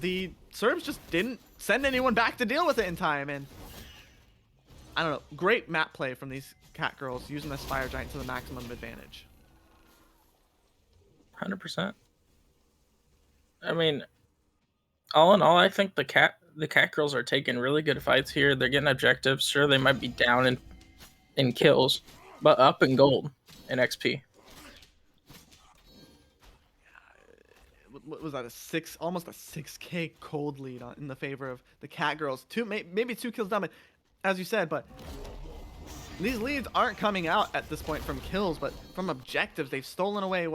S1: the Cerbs just didn't send anyone back to deal with it in time. And I don't know, great map play from these Catgirls using this Fire Giant to the maximum advantage.
S2: 100%. I mean, all in all, I think the Catgirls are taking really good fights here. They're getting objectives. Sure, they might be down in kills, but up in gold and XP.
S1: What was that, almost a 6K cold lead in the favor of the Catgirls. Maybe 2 kills down, but as you said, but these leads aren't coming out at this point from kills, but from objectives. They've stolen away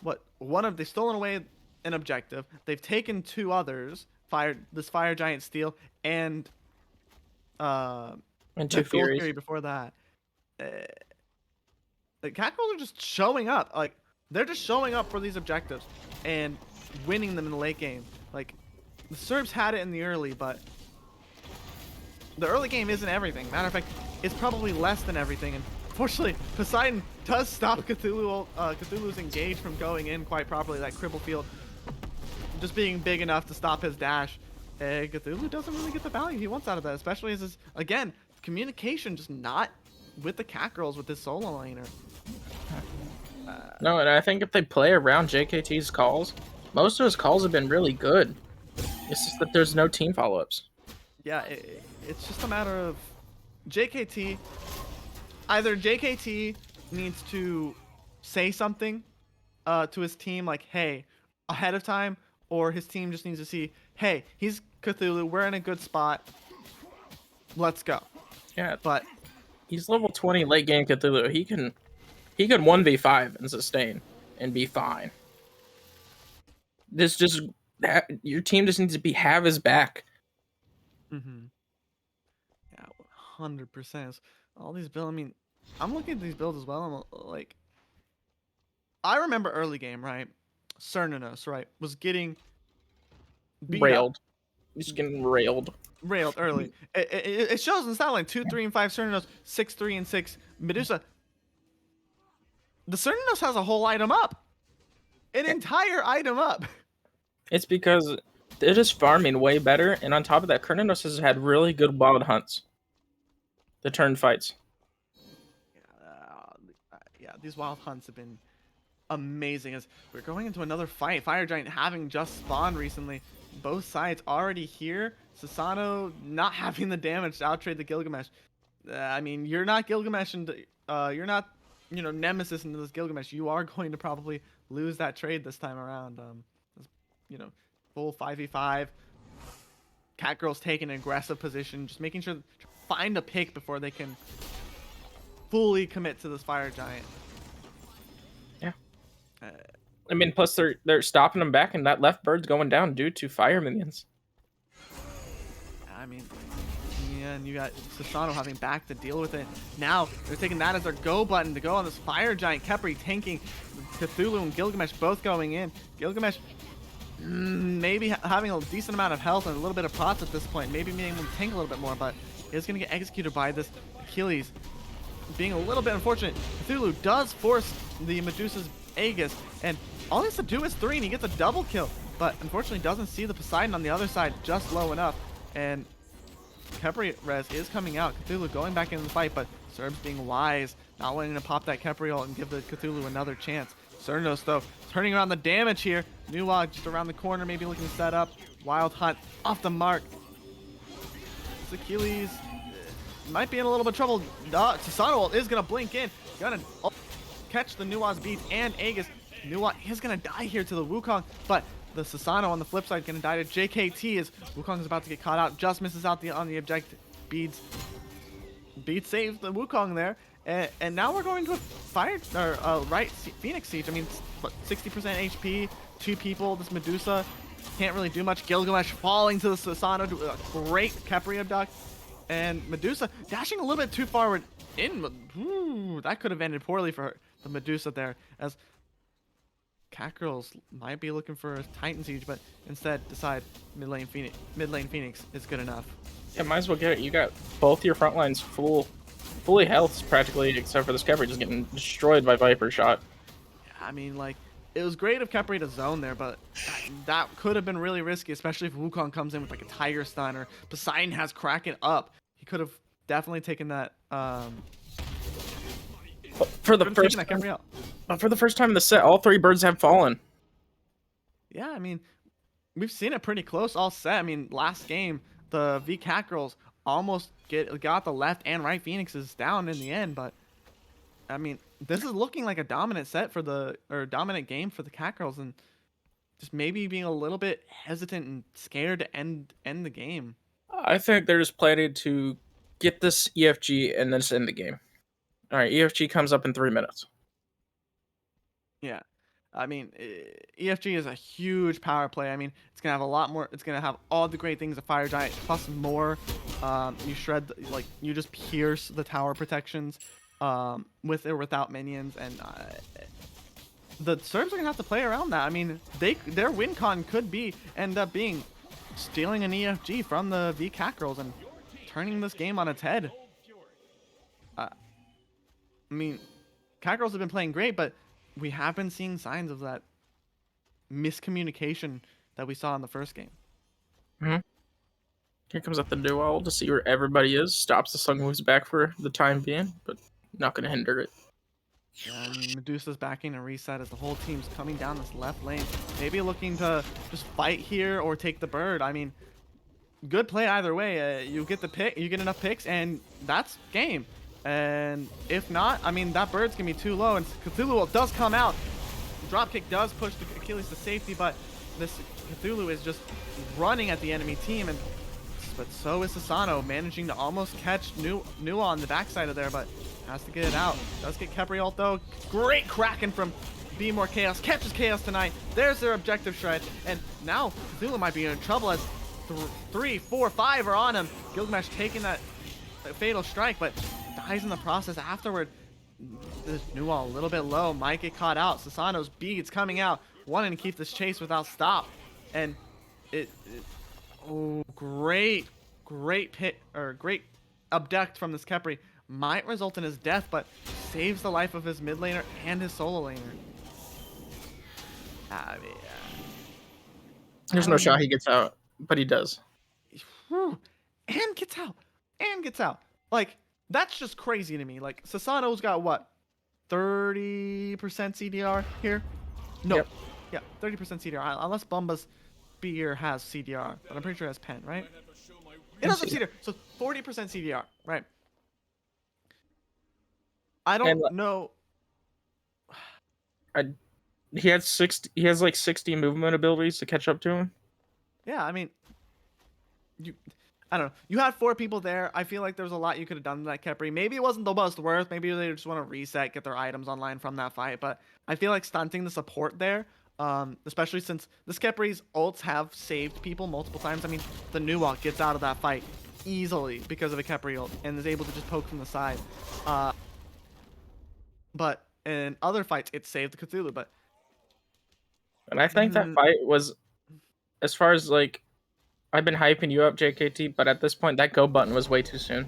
S1: they've stolen away an objective. They've taken 2 others, this Fire Giant steal and
S2: 2 Furies
S1: Fury before that. The Catgirls are just showing up. Like, they're just showing up for these objectives and winning them in the late game. Like, the Cerbs had it in the early, but the early game isn't everything. Matter of fact, it's probably less than everything. And fortunately, Poseidon does stop Cthulhu's engage from going in quite properly. That cripple field just being big enough to stop his dash. Cthulhu doesn't really get the value he wants out of that, especially as his, again, communication just not with the Catgirls with this solo laner.
S2: No, and I think if they play around JKT's calls, most of his calls have been really good. It's just that there's no team follow-ups.
S1: Yeah, it's just a matter of JKT. Either JKT needs to say something to his team, like, hey, ahead of time, or his team just needs to see, hey, he's Cthulhu, we're in a good spot, let's go.
S2: Yeah,
S1: but
S2: he's level 20 late game Cthulhu. He can 1v5 and sustain and be fine. Your team just needs to have his back.
S1: Mm-hmm. Yeah, 100%. All these builds, I mean, I'm looking at these builds as well. I'm like, I remember early game, right? Cernanos, right, was getting
S2: railed. He's getting railed.
S1: Railed early. It shows in the stat line 2, 3, and 5 Cernanos, 6, 3, and 6 Medusa. The Cernanos has a whole item up. An entire item up.
S2: It's because they're just farming way better, and on top of that, Cernanos has had really good wild hunts. The turn fights.
S1: Yeah, these wild hunts have been amazing. As we're going into another fight, Fire Giant having just spawned recently. Both sides already here. Susano not having the damage to outtrade the Gilgamesh. I mean, you're not Gilgamesh, and you're not, Nemesis into this Gilgamesh. You are going to probably lose that trade this time around. Full 5v5. Catgirls taking an aggressive position, just making sure to find a pick before they can fully commit to this Fire Giant.
S2: Yeah. I mean, plus they're stopping them back, and that left bird's going down due to fire minions.
S1: I mean, yeah, and you got Susano having back to deal with it. Now they're taking that as their go button to go on this Fire Giant. Khepri tanking Cthulhu and Gilgamesh both going in. Gilgamesh maybe having a decent amount of health and a little bit of prots at this point. Maybe being able to tank a little bit more, but is going to get executed by this Achilles. Being a little bit unfortunate, Cthulhu does force the Medusa's Aegis, and all he has to do is 3 and he gets a double kill, but unfortunately doesn't see the Poseidon on the other side just low enough, and Khepri res is coming out. Cthulhu going back into the fight, but Cerbs being wise, not wanting to pop that Khepri ult and give the Cthulhu another chance. Cernos, though, turning around the damage here. Nuwag just around the corner, maybe looking to set up. Wild Hunt off the mark. Achilles might be in a little bit of trouble. Susano ult is going to blink in. Gonna catch the Nuwag's beats and Aegis. Nuwag is going to die here to the Wukong, but the Susano on the flip side going to die to JKT as Wukong is about to get caught out. Just misses out on the objective. Beads saves the Wukong there. And now we're going to a Phoenix Siege. I mean, 60% HP, 2 people. This Medusa can't really do much. Gilgamesh falling to the Susano, to a great Khepri abduct. And Medusa dashing a little bit too forward in. Ooh, that could have ended poorly for the Medusa there, as Catgirls might be looking for a Titan Siege, but instead decide mid lane Phoenix is good enough.
S2: Yeah, might as well get it. You got both your front lines full fully health practically, except for this Kepri just getting destroyed by Viper shot.
S1: I mean, like, it was great of Kepri to zone there, but that could have been really risky, especially if Wukong comes in with like a Tiger Stun or Poseidon has Kraken up. He could have definitely taken that.
S2: For the first time in the set, all 3 birds have fallen.
S1: Yeah, I mean, we've seen it pretty close all set. I mean, last game, the V Catgirls almost got the left and right Phoenixes down in the end, but I mean, this is looking like a dominant set for dominant game for the Catgirls, and just maybe being a little bit hesitant and scared to end the game.
S2: I think they're just planning to get this EFG and then just end the game. All right, EFG comes up in 3 minutes.
S1: Yeah. I mean, EFG is a huge power play. I mean, it's going to have a lot more. It's going to have all the great things of Fire Giant, plus more. You shred, like, you just pierce the tower protections with or without minions. And the Cerbs are going to have to play around that. I mean, their win con could end up being stealing an EFG from the V Catgirls and turning this game on its head. I mean, Catgirls have been playing great, but we have been seeing signs of that miscommunication that we saw in the first game.
S2: Mm-hmm. Here comes up the duo to see where everybody is. Stops the Sun moves back for the time being, but not going to hinder it.
S1: Yeah, I mean, Medusa's backing a reset as the whole team's coming down this left lane. Maybe looking to just fight here or take the bird. I mean, good play either way. You get the pick, you get enough picks, and that's game. And if not, I mean, that bird's gonna be too low, and Cthulhu does come out. Dropkick does push the Achilles to safety, but this Cthulhu is just running at the enemy team, but so is Sasano, managing to almost catch Nua on the backside of there, but has to get it out. Does get Kepri ult though. Great Kraken from Be More Chaos. Catches Chaos tonight. There's their objective shred, and now Cthulhu might be in trouble as 3, 4, 5 are on him. Gilgamesh taking that fatal strike, but dies in the process afterward. This Nua a little bit low, might get caught out. Sasano's beads coming out, wanting to keep this chase without stop, and great abduct from this Kepri might result in his death, but saves the life of his mid laner and his solo laner. I mean,
S2: there's no shot he gets out, but he does.
S1: And gets out. Like, that's just crazy to me. Like, Sasano's got what? 30% CDR here? No. Yep. Yeah, 30% CDR. Unless Bumba's Spear has CDR. But I'm pretty sure it has Pen, right? It does have CDR. So 40% CDR, right? I don't know.
S2: He has like 60 movement abilities to catch up to him.
S1: Yeah, I mean, I don't know. You had 4 people there. I feel like there's a lot you could have done to that Kepri. Maybe it wasn't the most worth. Maybe they just want to reset, get their items online from that fight. But I feel like stunting the support there, especially since this Kepri's ults have saved people multiple times. I mean, the Nua gets out of that fight easily because of a Kepri ult and is able to just poke from the side. But in other fights, it saved the Cthulhu. But
S2: and I think that fight was, as far as like, I've been hyping you up, JKT, but at this point, that go button was way too soon.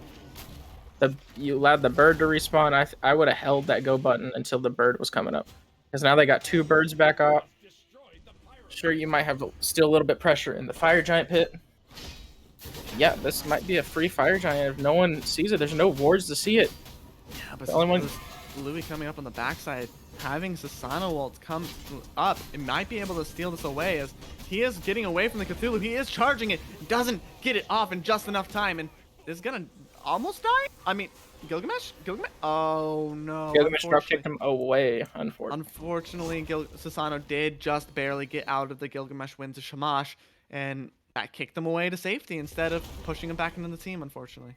S2: You allowed the bird to respawn. I would have held that go button until the bird was coming up, because now they got 2 birds back up. Sure, you might have still a little bit pressure in the Fire Giant pit. Yeah, this might be a free Fire Giant if no one sees it. There's no wards to see it.
S1: Yeah, but the only one, Louis coming up on the backside, having Sasano ult come up, it might be able to steal this away as he is getting away from the Cthulhu. He is charging it, doesn't get it off in just enough time, and is gonna almost die. I mean, Gilgamesh? Oh no.
S2: Gilgamesh drop kicked him away,
S1: Unfortunately, Sasano did just barely get out of the Gilgamesh win to Shamash, and that kicked him away to safety instead of pushing him back into the team, unfortunately.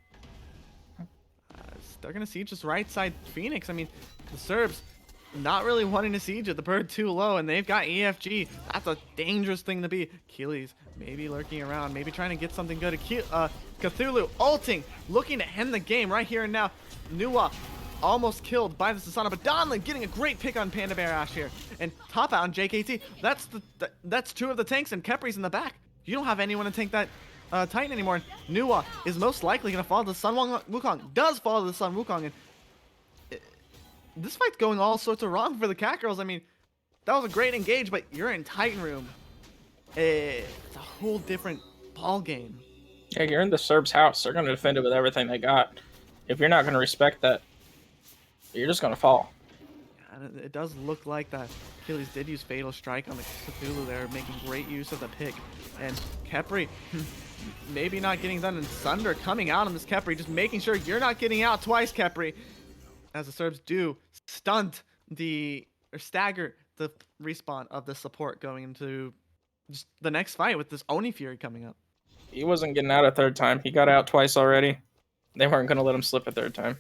S1: They're going to siege this right side Phoenix. I mean, the Cerbs not really wanting to siege it. The bird too low, and they've got EFG. That's a dangerous thing to be. Achilles maybe lurking around, maybe trying to get something good. Cthulhu ulting, looking to end the game right here and now. Nua almost killed by the Sasana, but Donlin getting a great pick on Panda Bear Ash here. And top out on JKT. That's 2 of the tanks, and Kepri's in the back. You don't have anyone to tank that Titan anymore. And Nuwa is most likely going to fall to the Sun Wukong. Does fall to the Sun Wukong. And this fight's going all sorts of wrong for the Catgirls. I mean, that was a great engage, but you're in Titan Room. It's a whole different ball game.
S2: Yeah, you're in the Cerbs' house. They're going to defend it with everything they got. If you're not going to respect that, you're just going to fall.
S1: And it does look like that Achilles did use Fatal Strike on the Cthulhu there, making great use of the pick. And Khepri, maybe not getting done, and Sunder coming out on this Khepri, just making sure you're not getting out twice, Khepri. As the Cerbs do stunt or stagger the respawn of the support going into just the next fight with this Oni Fury coming up.
S2: He wasn't getting out a third time. He got out twice already. They weren't going to let him slip a third time.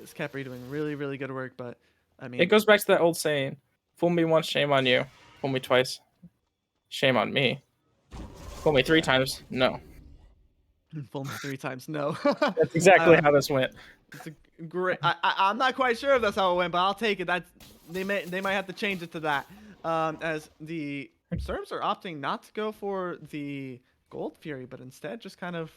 S1: Is Khepri doing really, really good work, but I mean...
S2: It goes back to that old saying, fool me once, shame on you. Fool me twice, shame on me. Fool me 3 times, no.
S1: Fool me 3 times, no.
S2: That's exactly how this went.
S1: It's a great... I'm not quite sure if that's how it went, but I'll take it. They might have to change it to that. As the Cerbs are opting not to go for the Gold Fury, but instead just kind of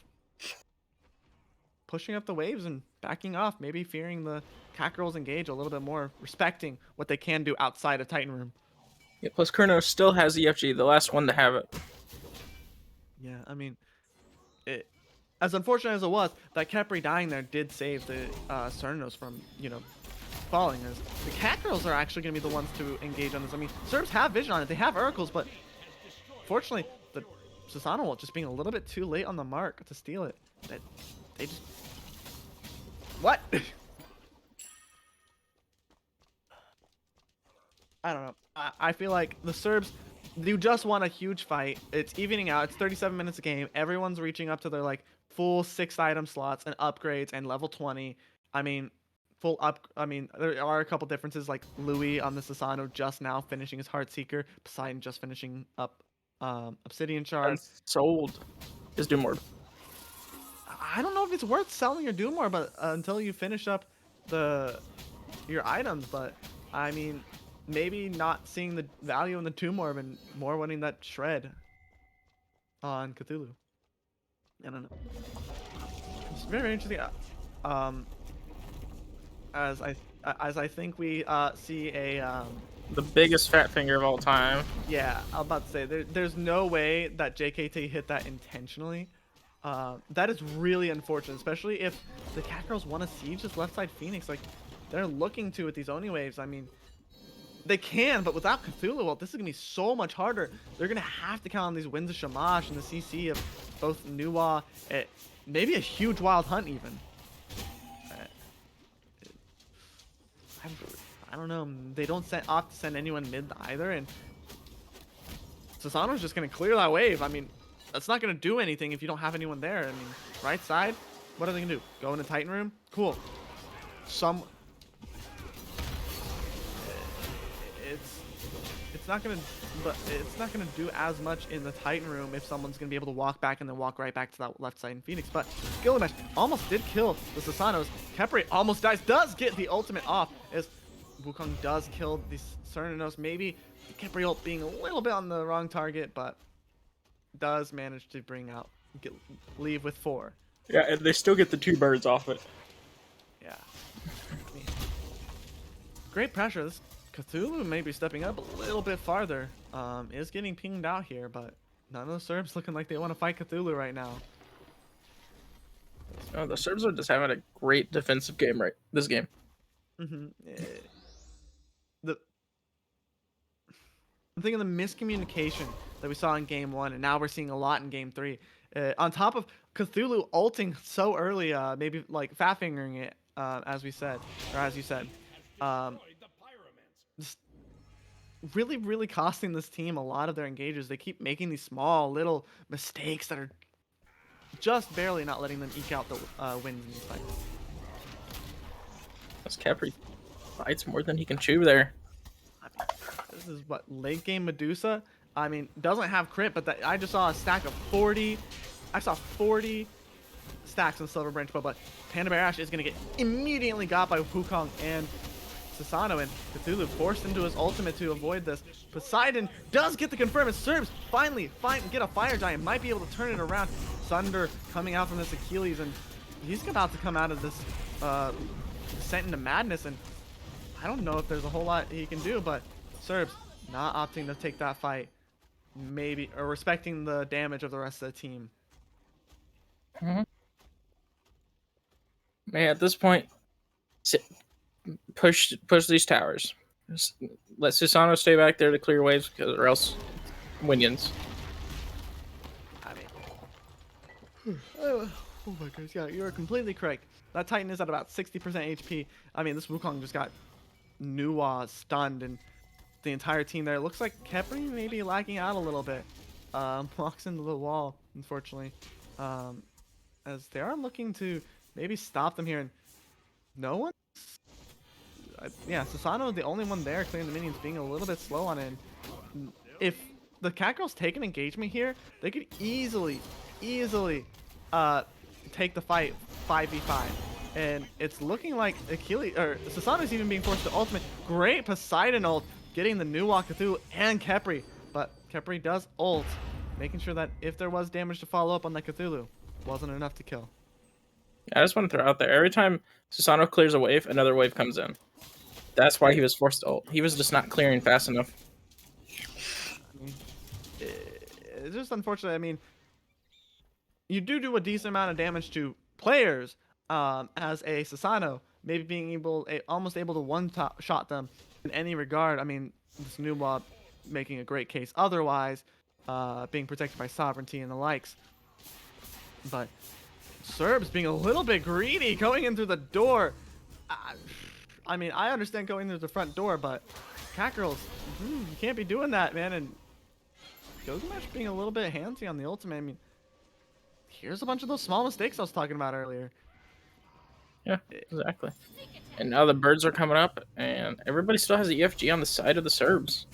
S1: pushing up the waves and backing off, maybe fearing the Catgirls engage a little bit more, respecting what they can do outside of Titan Room.
S2: Yeah, plus Kurno still has EFG, the last one to have it.
S1: Yeah, I mean, as unfortunate as it was, that Khepri dying there did save the Cernos from, falling. As the Catgirls are actually going to be the ones to engage on this. I mean, Cerbs have vision on it. They have oracles, but fortunately, the Susanoo just being a little bit too late on the mark to steal it. They just... What? I don't know. I feel like the Cerbs, you just won a huge fight. It's evening out. It's 37 minutes a game. Everyone's reaching up to their full 6-item slots and upgrades and level 20. I mean, there are a couple differences, like Louis on the Susanoo just now finishing his Heartseeker, Poseidon just finishing up Obsidian Shard.
S2: And sold his Doom Orb.
S1: I don't know if it's worth selling your Doom Orb, but until you finish up your items. But I mean, maybe not seeing the value in the Doom Orb and more wanting that shred on Cthulhu. I don't know. It's very interesting. As I think we see a
S2: the biggest fat finger of all time.
S1: Yeah, I'm about to say there's no way that JKT hit that intentionally. That is really unfortunate, especially if the Catgirls want to siege this left side Phoenix. They're looking to with these Oni waves. I mean, they can, but without Cthulhu, well, this is gonna be so much harder. They're gonna have to count on these Winds of Shamash and the CC of both Nuwa, maybe a huge Wild Hunt even. I don't know. They don't opt to send anyone mid either, and Susanoo's just gonna clear that wave. I mean, that's not gonna do anything if you don't have anyone there. I mean, right side, what are they gonna do? Go into Titan Room? Cool. It's not gonna do as much in the Titan Room if someone's gonna be able to walk back and then walk right back to that left side in Phoenix. But Gilgamesh almost did kill the Susanos. Khepri almost dies, does get the ultimate off as Wukong does kill the Cernos. Maybe Khepri ult being a little bit on the wrong target, but does manage to leave with 4.
S2: Yeah, and they still get the 2 birds off it.
S1: Yeah. I mean, great pressure. This Cthulhu may be stepping up a little bit farther. Is getting pinged out here, but none of the Cerbs looking like they want to fight Cthulhu right now.
S2: Oh, the Cerbs are just having a great defensive game this game.
S1: I'm thinking the miscommunication that we saw in game 1, and now we're seeing a lot in game 3. On top of Cthulhu ulting so early, maybe fat fingering it, as you said. Just really, really costing this team a lot of their engages. They keep making these small little mistakes that are just barely not letting them eke out the wins in these fights.
S2: This Khepri bites more than he can chew there.
S1: I mean, this is what late game Medusa. I mean, doesn't have crit, but I just saw a stack of 40. I saw 40 stacks in Silver Branch Bow, but Panda Bear Ash is gonna get immediately got by Wukong and Susano, and Cthulhu forced into his ultimate to avoid this. Poseidon does get the confirm, and Cerbs finally get a Fire Giant, might be able to turn it around. Thunder coming out from this Achilles, and he's about to come out of this descent into madness, and I don't know if there's a whole lot he can do, but Cerbs not opting to take that fight, maybe, or respecting the damage of the rest of the team.
S2: Man, at this point, push these towers. Just let Susano stay back there to clear waves, or else minions.
S1: I mean, oh my goodness, yeah, you are completely correct. That Titan is at about 60% HP. I mean, this Wukong just got Nuwa stunned, and the entire team there. It looks like Khepri may be lagging out a little bit. Walks into the wall, unfortunately. As they are looking to maybe stop them here, and no one. Yeah, Susano, the only one there clearing the minions, being a little bit slow on it. And if the Catgirls take an engagement here, they could easily take the fight 5v5. And it's looking like Achilles, or Susano's even being forced to ultimate. Great Poseidon ult, getting the new Cthulhu and Khepri. But Khepri does ult, making sure that if there was damage to follow up on that Cthulhu, wasn't enough to kill.
S2: I just want to throw out there, every time Susano clears a wave, another wave comes in. That's why he was forced to ult. He was just not clearing fast enough.
S1: I mean, it's just unfortunate. I mean, you do a decent amount of damage to players as a Susano, maybe being almost able to one-shot them in any regard. I mean, this new mob making a great case otherwise, being protected by sovereignty and the likes. But Cerbs being a little bit greedy, going in through the door. I mean, I understand going through the front door, but Catgirls, you can't be doing that, man. And Gilgamesh being a little bit handsy on the ultimate. I mean, here's a bunch of those small mistakes I was talking about earlier.
S2: Yeah, exactly. And now the birds are coming up, and everybody still has the EFG on the side of the Cerbs.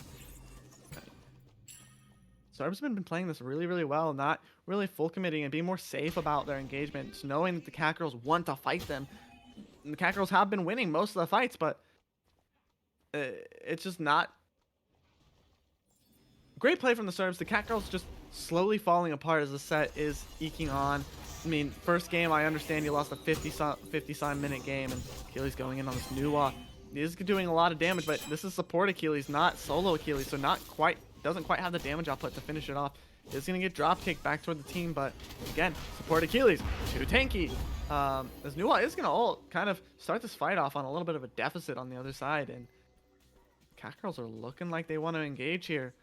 S1: Cerbs have been playing this really, really well, not really full committing and being more safe about their engagements, knowing that the Catgirls want to fight them. And the Catgirls have been winning most of the fights, but it's just not great play from the Cerbs. The Catgirls just slowly falling apart as the set is eking on. I mean, first game, I understand you lost a 50-some minute game, and Achilles going in on this new he is doing a lot of damage, but this is support Achilles, not solo Achilles, so doesn't quite have the damage output to finish it off. Is going to get drop kicked back toward the team, but again, support Achilles, too tanky. As Nuwa is going to kind of start this fight off on a little bit of a deficit on the other side, and Catgirls are looking like they want to engage here.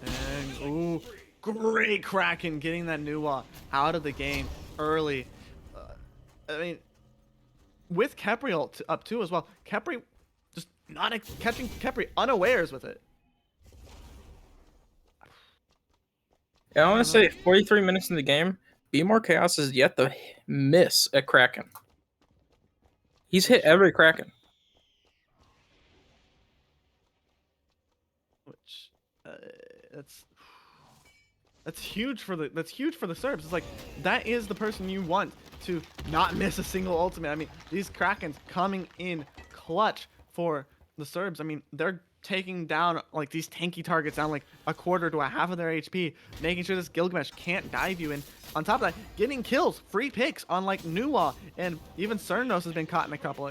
S1: And, ooh, great Kraken getting that Nuwa out of the game early. I mean, with Khepri up too as well. Khepri just not catching Khepri unawares with it.
S2: Yeah, I want to say 43 minutes in the game, Be More Chaos is yet to miss a Kraken. He's hit every Kraken.
S1: Which that's huge for the Cerbs. It's like that is the person you want to not miss a single ultimate. I mean, these Krakens coming in clutch for the Cerbs. I mean, they're taking down like these tanky targets down like a quarter to a half of their HP, making sure this Gilgamesh can't dive you, and on top of that, getting kills, free picks on like Nuwa, and even Cernos has been caught in a couple.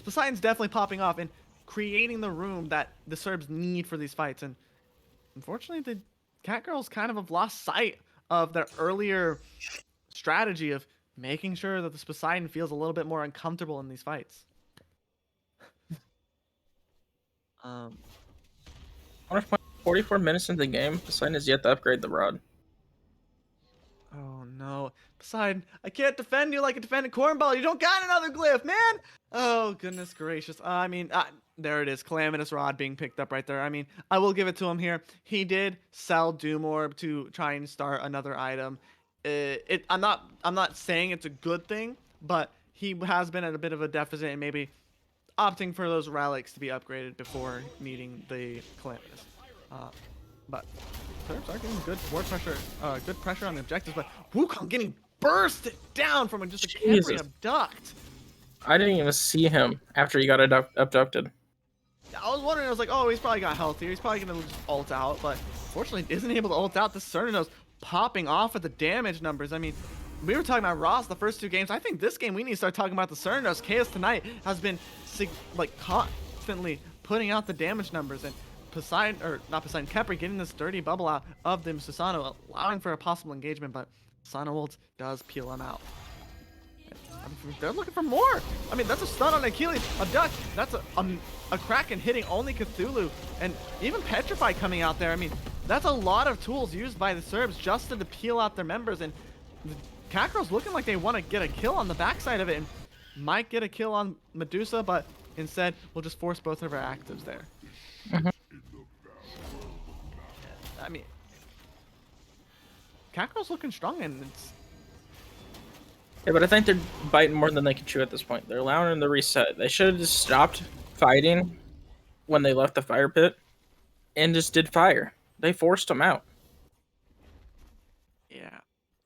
S1: Poseidon's definitely popping off and creating the room that the Cerbs need for these fights, and unfortunately the Catgirls kind of have lost sight of their earlier strategy of making sure that this Poseidon feels a little bit more uncomfortable in these fights.
S2: 44 minutes into the game, Poseidon is yet to upgrade the rod.
S1: Oh no, Poseidon, I can't defend you like a defended cornball. You don't got another glyph, man. Oh goodness gracious. I mean, there it is, Calamitous Rod being picked up right there. I mean, I will give it to him here. He did sell Doom Orb to try and start another item. I'm not saying it's a good thing, but he has been at a bit of a deficit and maybe opting for those relics to be upgraded before needing the Calamitous. But Cerbs are getting good board pressure, good pressure on the objectives, but Wukong getting bursted down from just a Khepri abduct.
S2: I didn't even see him after he got abducted.
S1: I was wondering, I was like, oh, he's probably got health here. He's probably going to just ult out, but fortunately isn't able to ult out. The Cernanos popping off at the damage numbers. I mean, we were talking about Ross the first two games. I think this game we need to start talking about the Cernanos. Chaos tonight has been like constantly putting out the damage numbers, and Poseidon, or not Poseidon, Kepri getting this dirty bubble out of the Susano, allowing for a possible engagement, but Susano ult does peel him out. They're looking for more. I mean, that's a stun on Achilles, a duck. That's a Kraken hitting only Cthulhu, and even Petrify coming out there. I mean, that's a lot of tools used by the Cerbs just to peel out their members, and the Catgirls looking like they want to get a kill on the backside of it, and might get a kill on Medusa, but instead we'll just force both of our actives there. I mean, Catgirls looking strong, and it's...
S2: Yeah, but I think they're biting more than they can chew at this point. They're allowing them to reset. They should have just stopped fighting when they left the fire pit and just did fire. They forced them out.
S1: Yeah.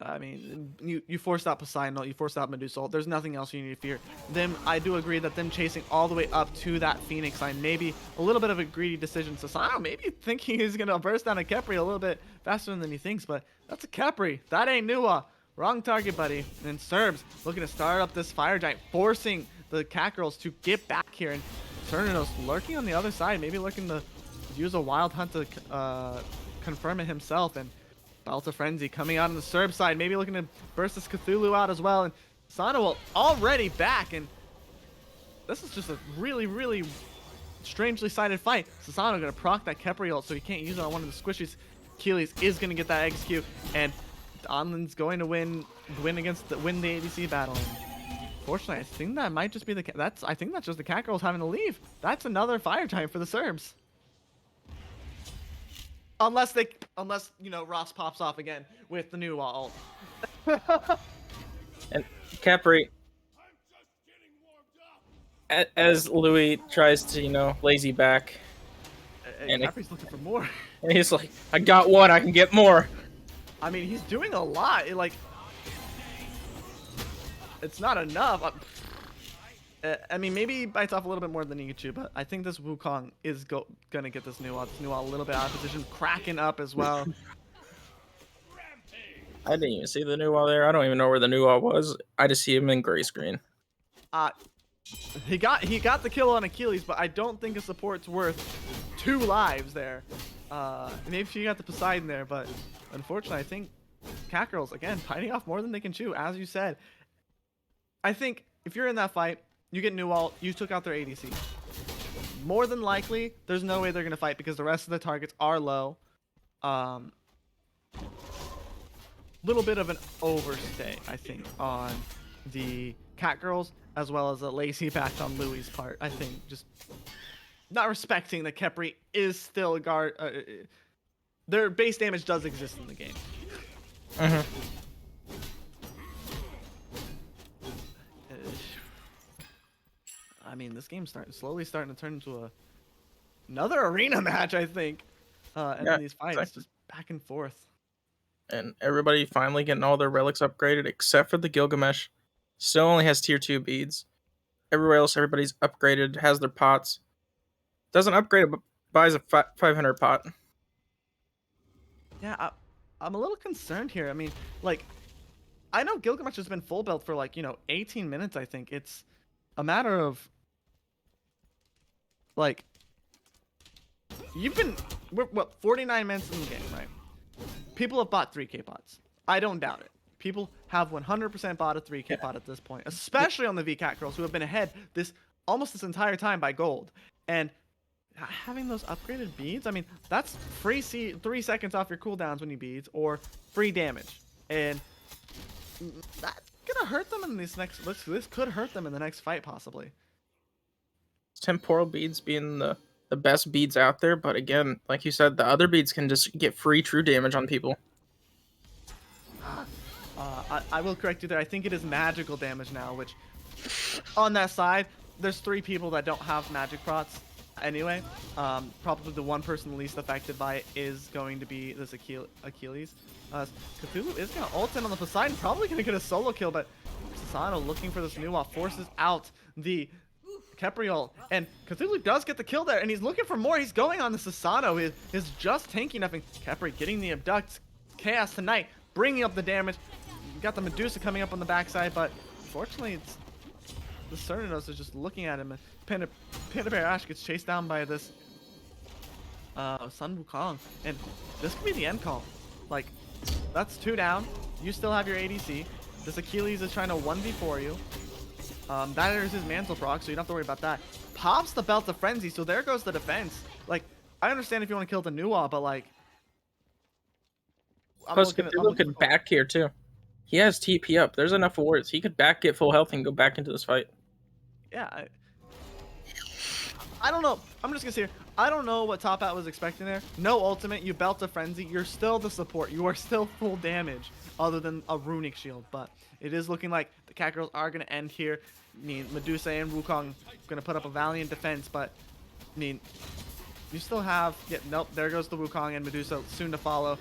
S1: I mean, you forced out Poseidon, you forced out Medusa. There's nothing else you need to fear. Them, I do agree that them chasing all the way up to that Phoenix line, maybe a little bit of a greedy decision. Susano maybe thinking he's going to burst down a Kepri a little bit faster than he thinks, but that's a Kepri. That ain't Nua. Wrong target, buddy. And Cerbs looking to start up this Fire Giant, forcing the Catgirls to get back here. And Cernanos lurking on the other side, maybe looking to use a Wild Hunt to confirm it himself. And Belt of Frenzy coming out on the Cerb side, maybe looking to burst this Cthulhu out as well. And Sana already back, and this is just a really, really strangely sided fight. Susano gonna proc that Kepri ult, so he can't use it on one of the squishies. Achilles is gonna get that execute, and Onlin's going to win the ADC battle. Fortunately, I think that might just be I think that's just the Catgirls having to leave. That's another Fire Giant for the Cerbs. Unless you know, Ross pops off again with the new ult.
S2: And Kepri, as Louis tries to, you know, lazy back,
S1: and Capri's looking for more.
S2: And he's like, I got one, I can get more.
S1: I mean, he's doing a lot. It's not enough. I mean, maybe he bites off a little bit more than Pikachu, but I think this Wukong is gonna get this new ult. This new ult a little bit out of position, cracking up as well.
S2: I didn't even see the new wall there. I don't even know where the new wall was. I just see him in gray screen.
S1: He got the kill on Achilles, but I don't think a support's worth 2 lives there. Maybe she got the Poseidon there, but unfortunately, I think Catgirls, again, biting off more than they can chew, as you said. I think if you're in that fight, you get new ult, you took out their ADC. More than likely, there's no way they're going to fight because the rest of the targets are low. Little bit of an overstay, I think, on the Catgirls, as well as a lazy back on Louis' part. I think just not respecting that Kepri is still a guard. Their base damage does exist in the game. I mean, this game's slowly starting to turn into another arena match, I think. And yeah, these fights exactly. Just back and forth.
S2: And everybody finally getting all their relics upgraded, except for the Gilgamesh. Still only has tier 2 beads. Everywhere else, everybody's upgraded, has their pots. Doesn't upgrade, but buys a 500 pot.
S1: Yeah, I'm a little concerned here. I mean, like, I know Gilgamesh has been full build for, like, 18 minutes, I think. It's a matter of, like, we're, what, 49 minutes in the game, right? People have bought 3k pots. I don't doubt it. People have 100% bought a 3k pot at this point, especially on the Catgirls, who have been ahead almost this entire time by gold. And having those upgraded beads, I mean, that's free 3 seconds off your cooldowns when you beads, or free damage. And that's gonna hurt them in this could hurt them in the next fight, possibly.
S2: Temporal beads being the best beads out there, but again, like you said, the other beads can just get free true damage on people.
S1: I will correct you there. I think it is magical damage now, which on that side, there's 3 people that don't have magic prots anyway. Probably the one person least affected by it is going to be this Achilles. Cthulhu is going to ult in on the Poseidon, probably going to get a solo kill, but Susano looking for this Nuwa, forces out the Kepriol, and Cthulhu does get the kill there, and he's looking for more. He's going on the Susano. Is just tanking nothing. Kepri getting the abduct. Chaos Tonight bringing up the damage. You got the Medusa coming up on the backside, but unfortunately, it's the Cernados is just looking at him. And Panda Bear Ash gets chased down by this Sun Wukong, and this could be the end call. Like, that's 2 down. You still have your ADC. This Achilles is trying to 1v4 you. That is his mantle proc, so you don't have to worry about that. Pops the Belt of Frenzy, so there goes the defense. Like, I understand if you want to kill the Nuwa, but like,
S2: Plus, Cthulhu could back here too. He has TP up. There's enough wards. He could back, get full health, and go back into this fight.
S1: Yeah, I don't know. I'm just gonna say here, I don't know what Top Hat was expecting there. No ultimate, you Belt of Frenzy, you're still the support. You are still full damage, other than a runic shield. But it is looking like the Catgirls are gonna end here. I mean, Medusa and Wukong gonna put up a valiant defense, but I mean, you still have. Yeah, nope. There goes the Wukong and Medusa soon to follow.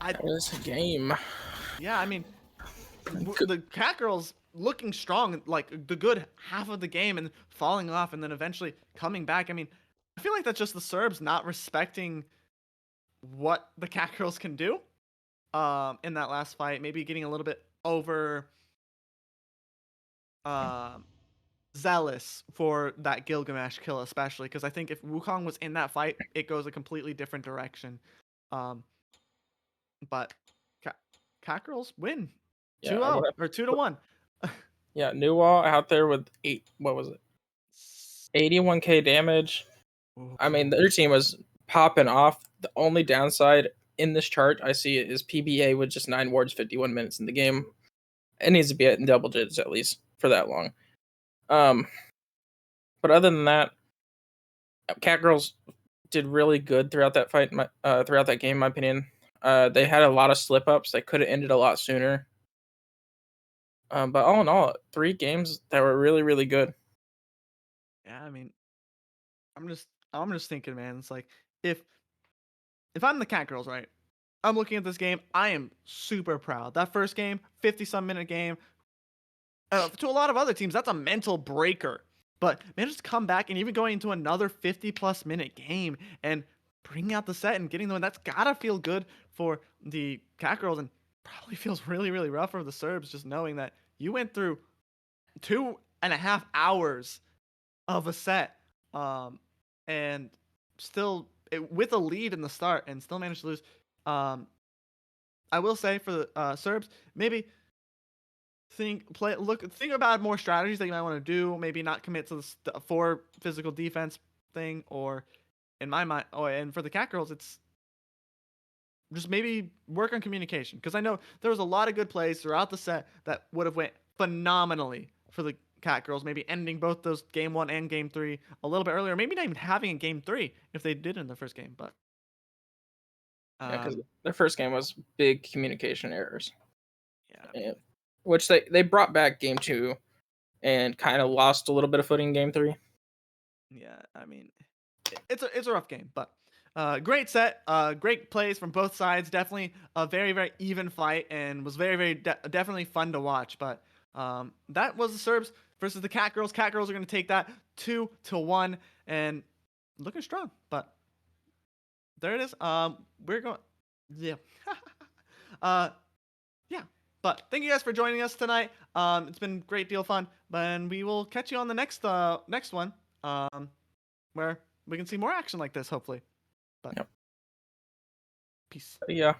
S2: It's a game.
S1: Yeah, I mean, the Catgirls looking strong, like the good half of the game, and falling off, and then eventually coming back. I mean, I feel like that's just the Cerbs not respecting what the Catgirls can do. In that last fight, maybe getting a little bit over zealous for that Gilgamesh kill, especially because I think if Wukong was in that fight, it goes a completely different direction. But Catgirls win 2-0 or 2-1.
S2: Yeah, Nuwa out there with 81k damage.
S1: Ooh.
S2: I mean, their team was popping off. The only downside in this chart I see is PBA with just 9 wards, 51 minutes in the game. It needs to be in double digits at least for that long. But other than that, Catgirls did really good throughout that fight. Throughout that game, in my opinion, they had a lot of slip ups. They could have ended a lot sooner. But all in all, 3 games that were really, really good.
S1: Yeah, I mean, I'm just thinking, man. It's like if I'm the Catgirls, right? I'm looking at this game. I am super proud. That first game, 50-some minute game. To a lot of other teams, that's a mental breaker. But man, just come back and even going into another 50+ minute game and bringing out the set and getting the win. That's gotta feel good for the Catgirls, and probably feels really, really rough for the Cerbs, just knowing that you went through 2.5 hours of a set, and still with a lead in the start, and still managed to lose. I will say for the Cerbs, maybe think about more strategies that you might want to do. Maybe not commit to the 4 physical defense thing, or in my mind, and for the Catgirls, it's just maybe work on communication, because I know there was a lot of good plays throughout the set that would have went phenomenally for the Catgirls, maybe ending both those game 1 and game 3 a little bit earlier, maybe not even having a game 3 if they did in the first game. But
S2: because their first game was big communication errors.
S1: Yeah,
S2: which they brought back game 2 and kind of lost a little bit of footing in game 3.
S1: Yeah, I mean, it's a rough game, but great set, great plays from both sides. Definitely a very, very even fight, and was very, very definitely fun to watch. But that was the Cerbs versus the Catgirls. Catgirls are going to take that 2-1 and looking strong. But there it is. We're going, yeah, yeah. But thank you guys for joining us tonight. It's been a great deal of fun, and we will catch you on the next one, where we can see more action like this, hopefully. But
S2: yep.
S1: Peace.
S2: Yeah.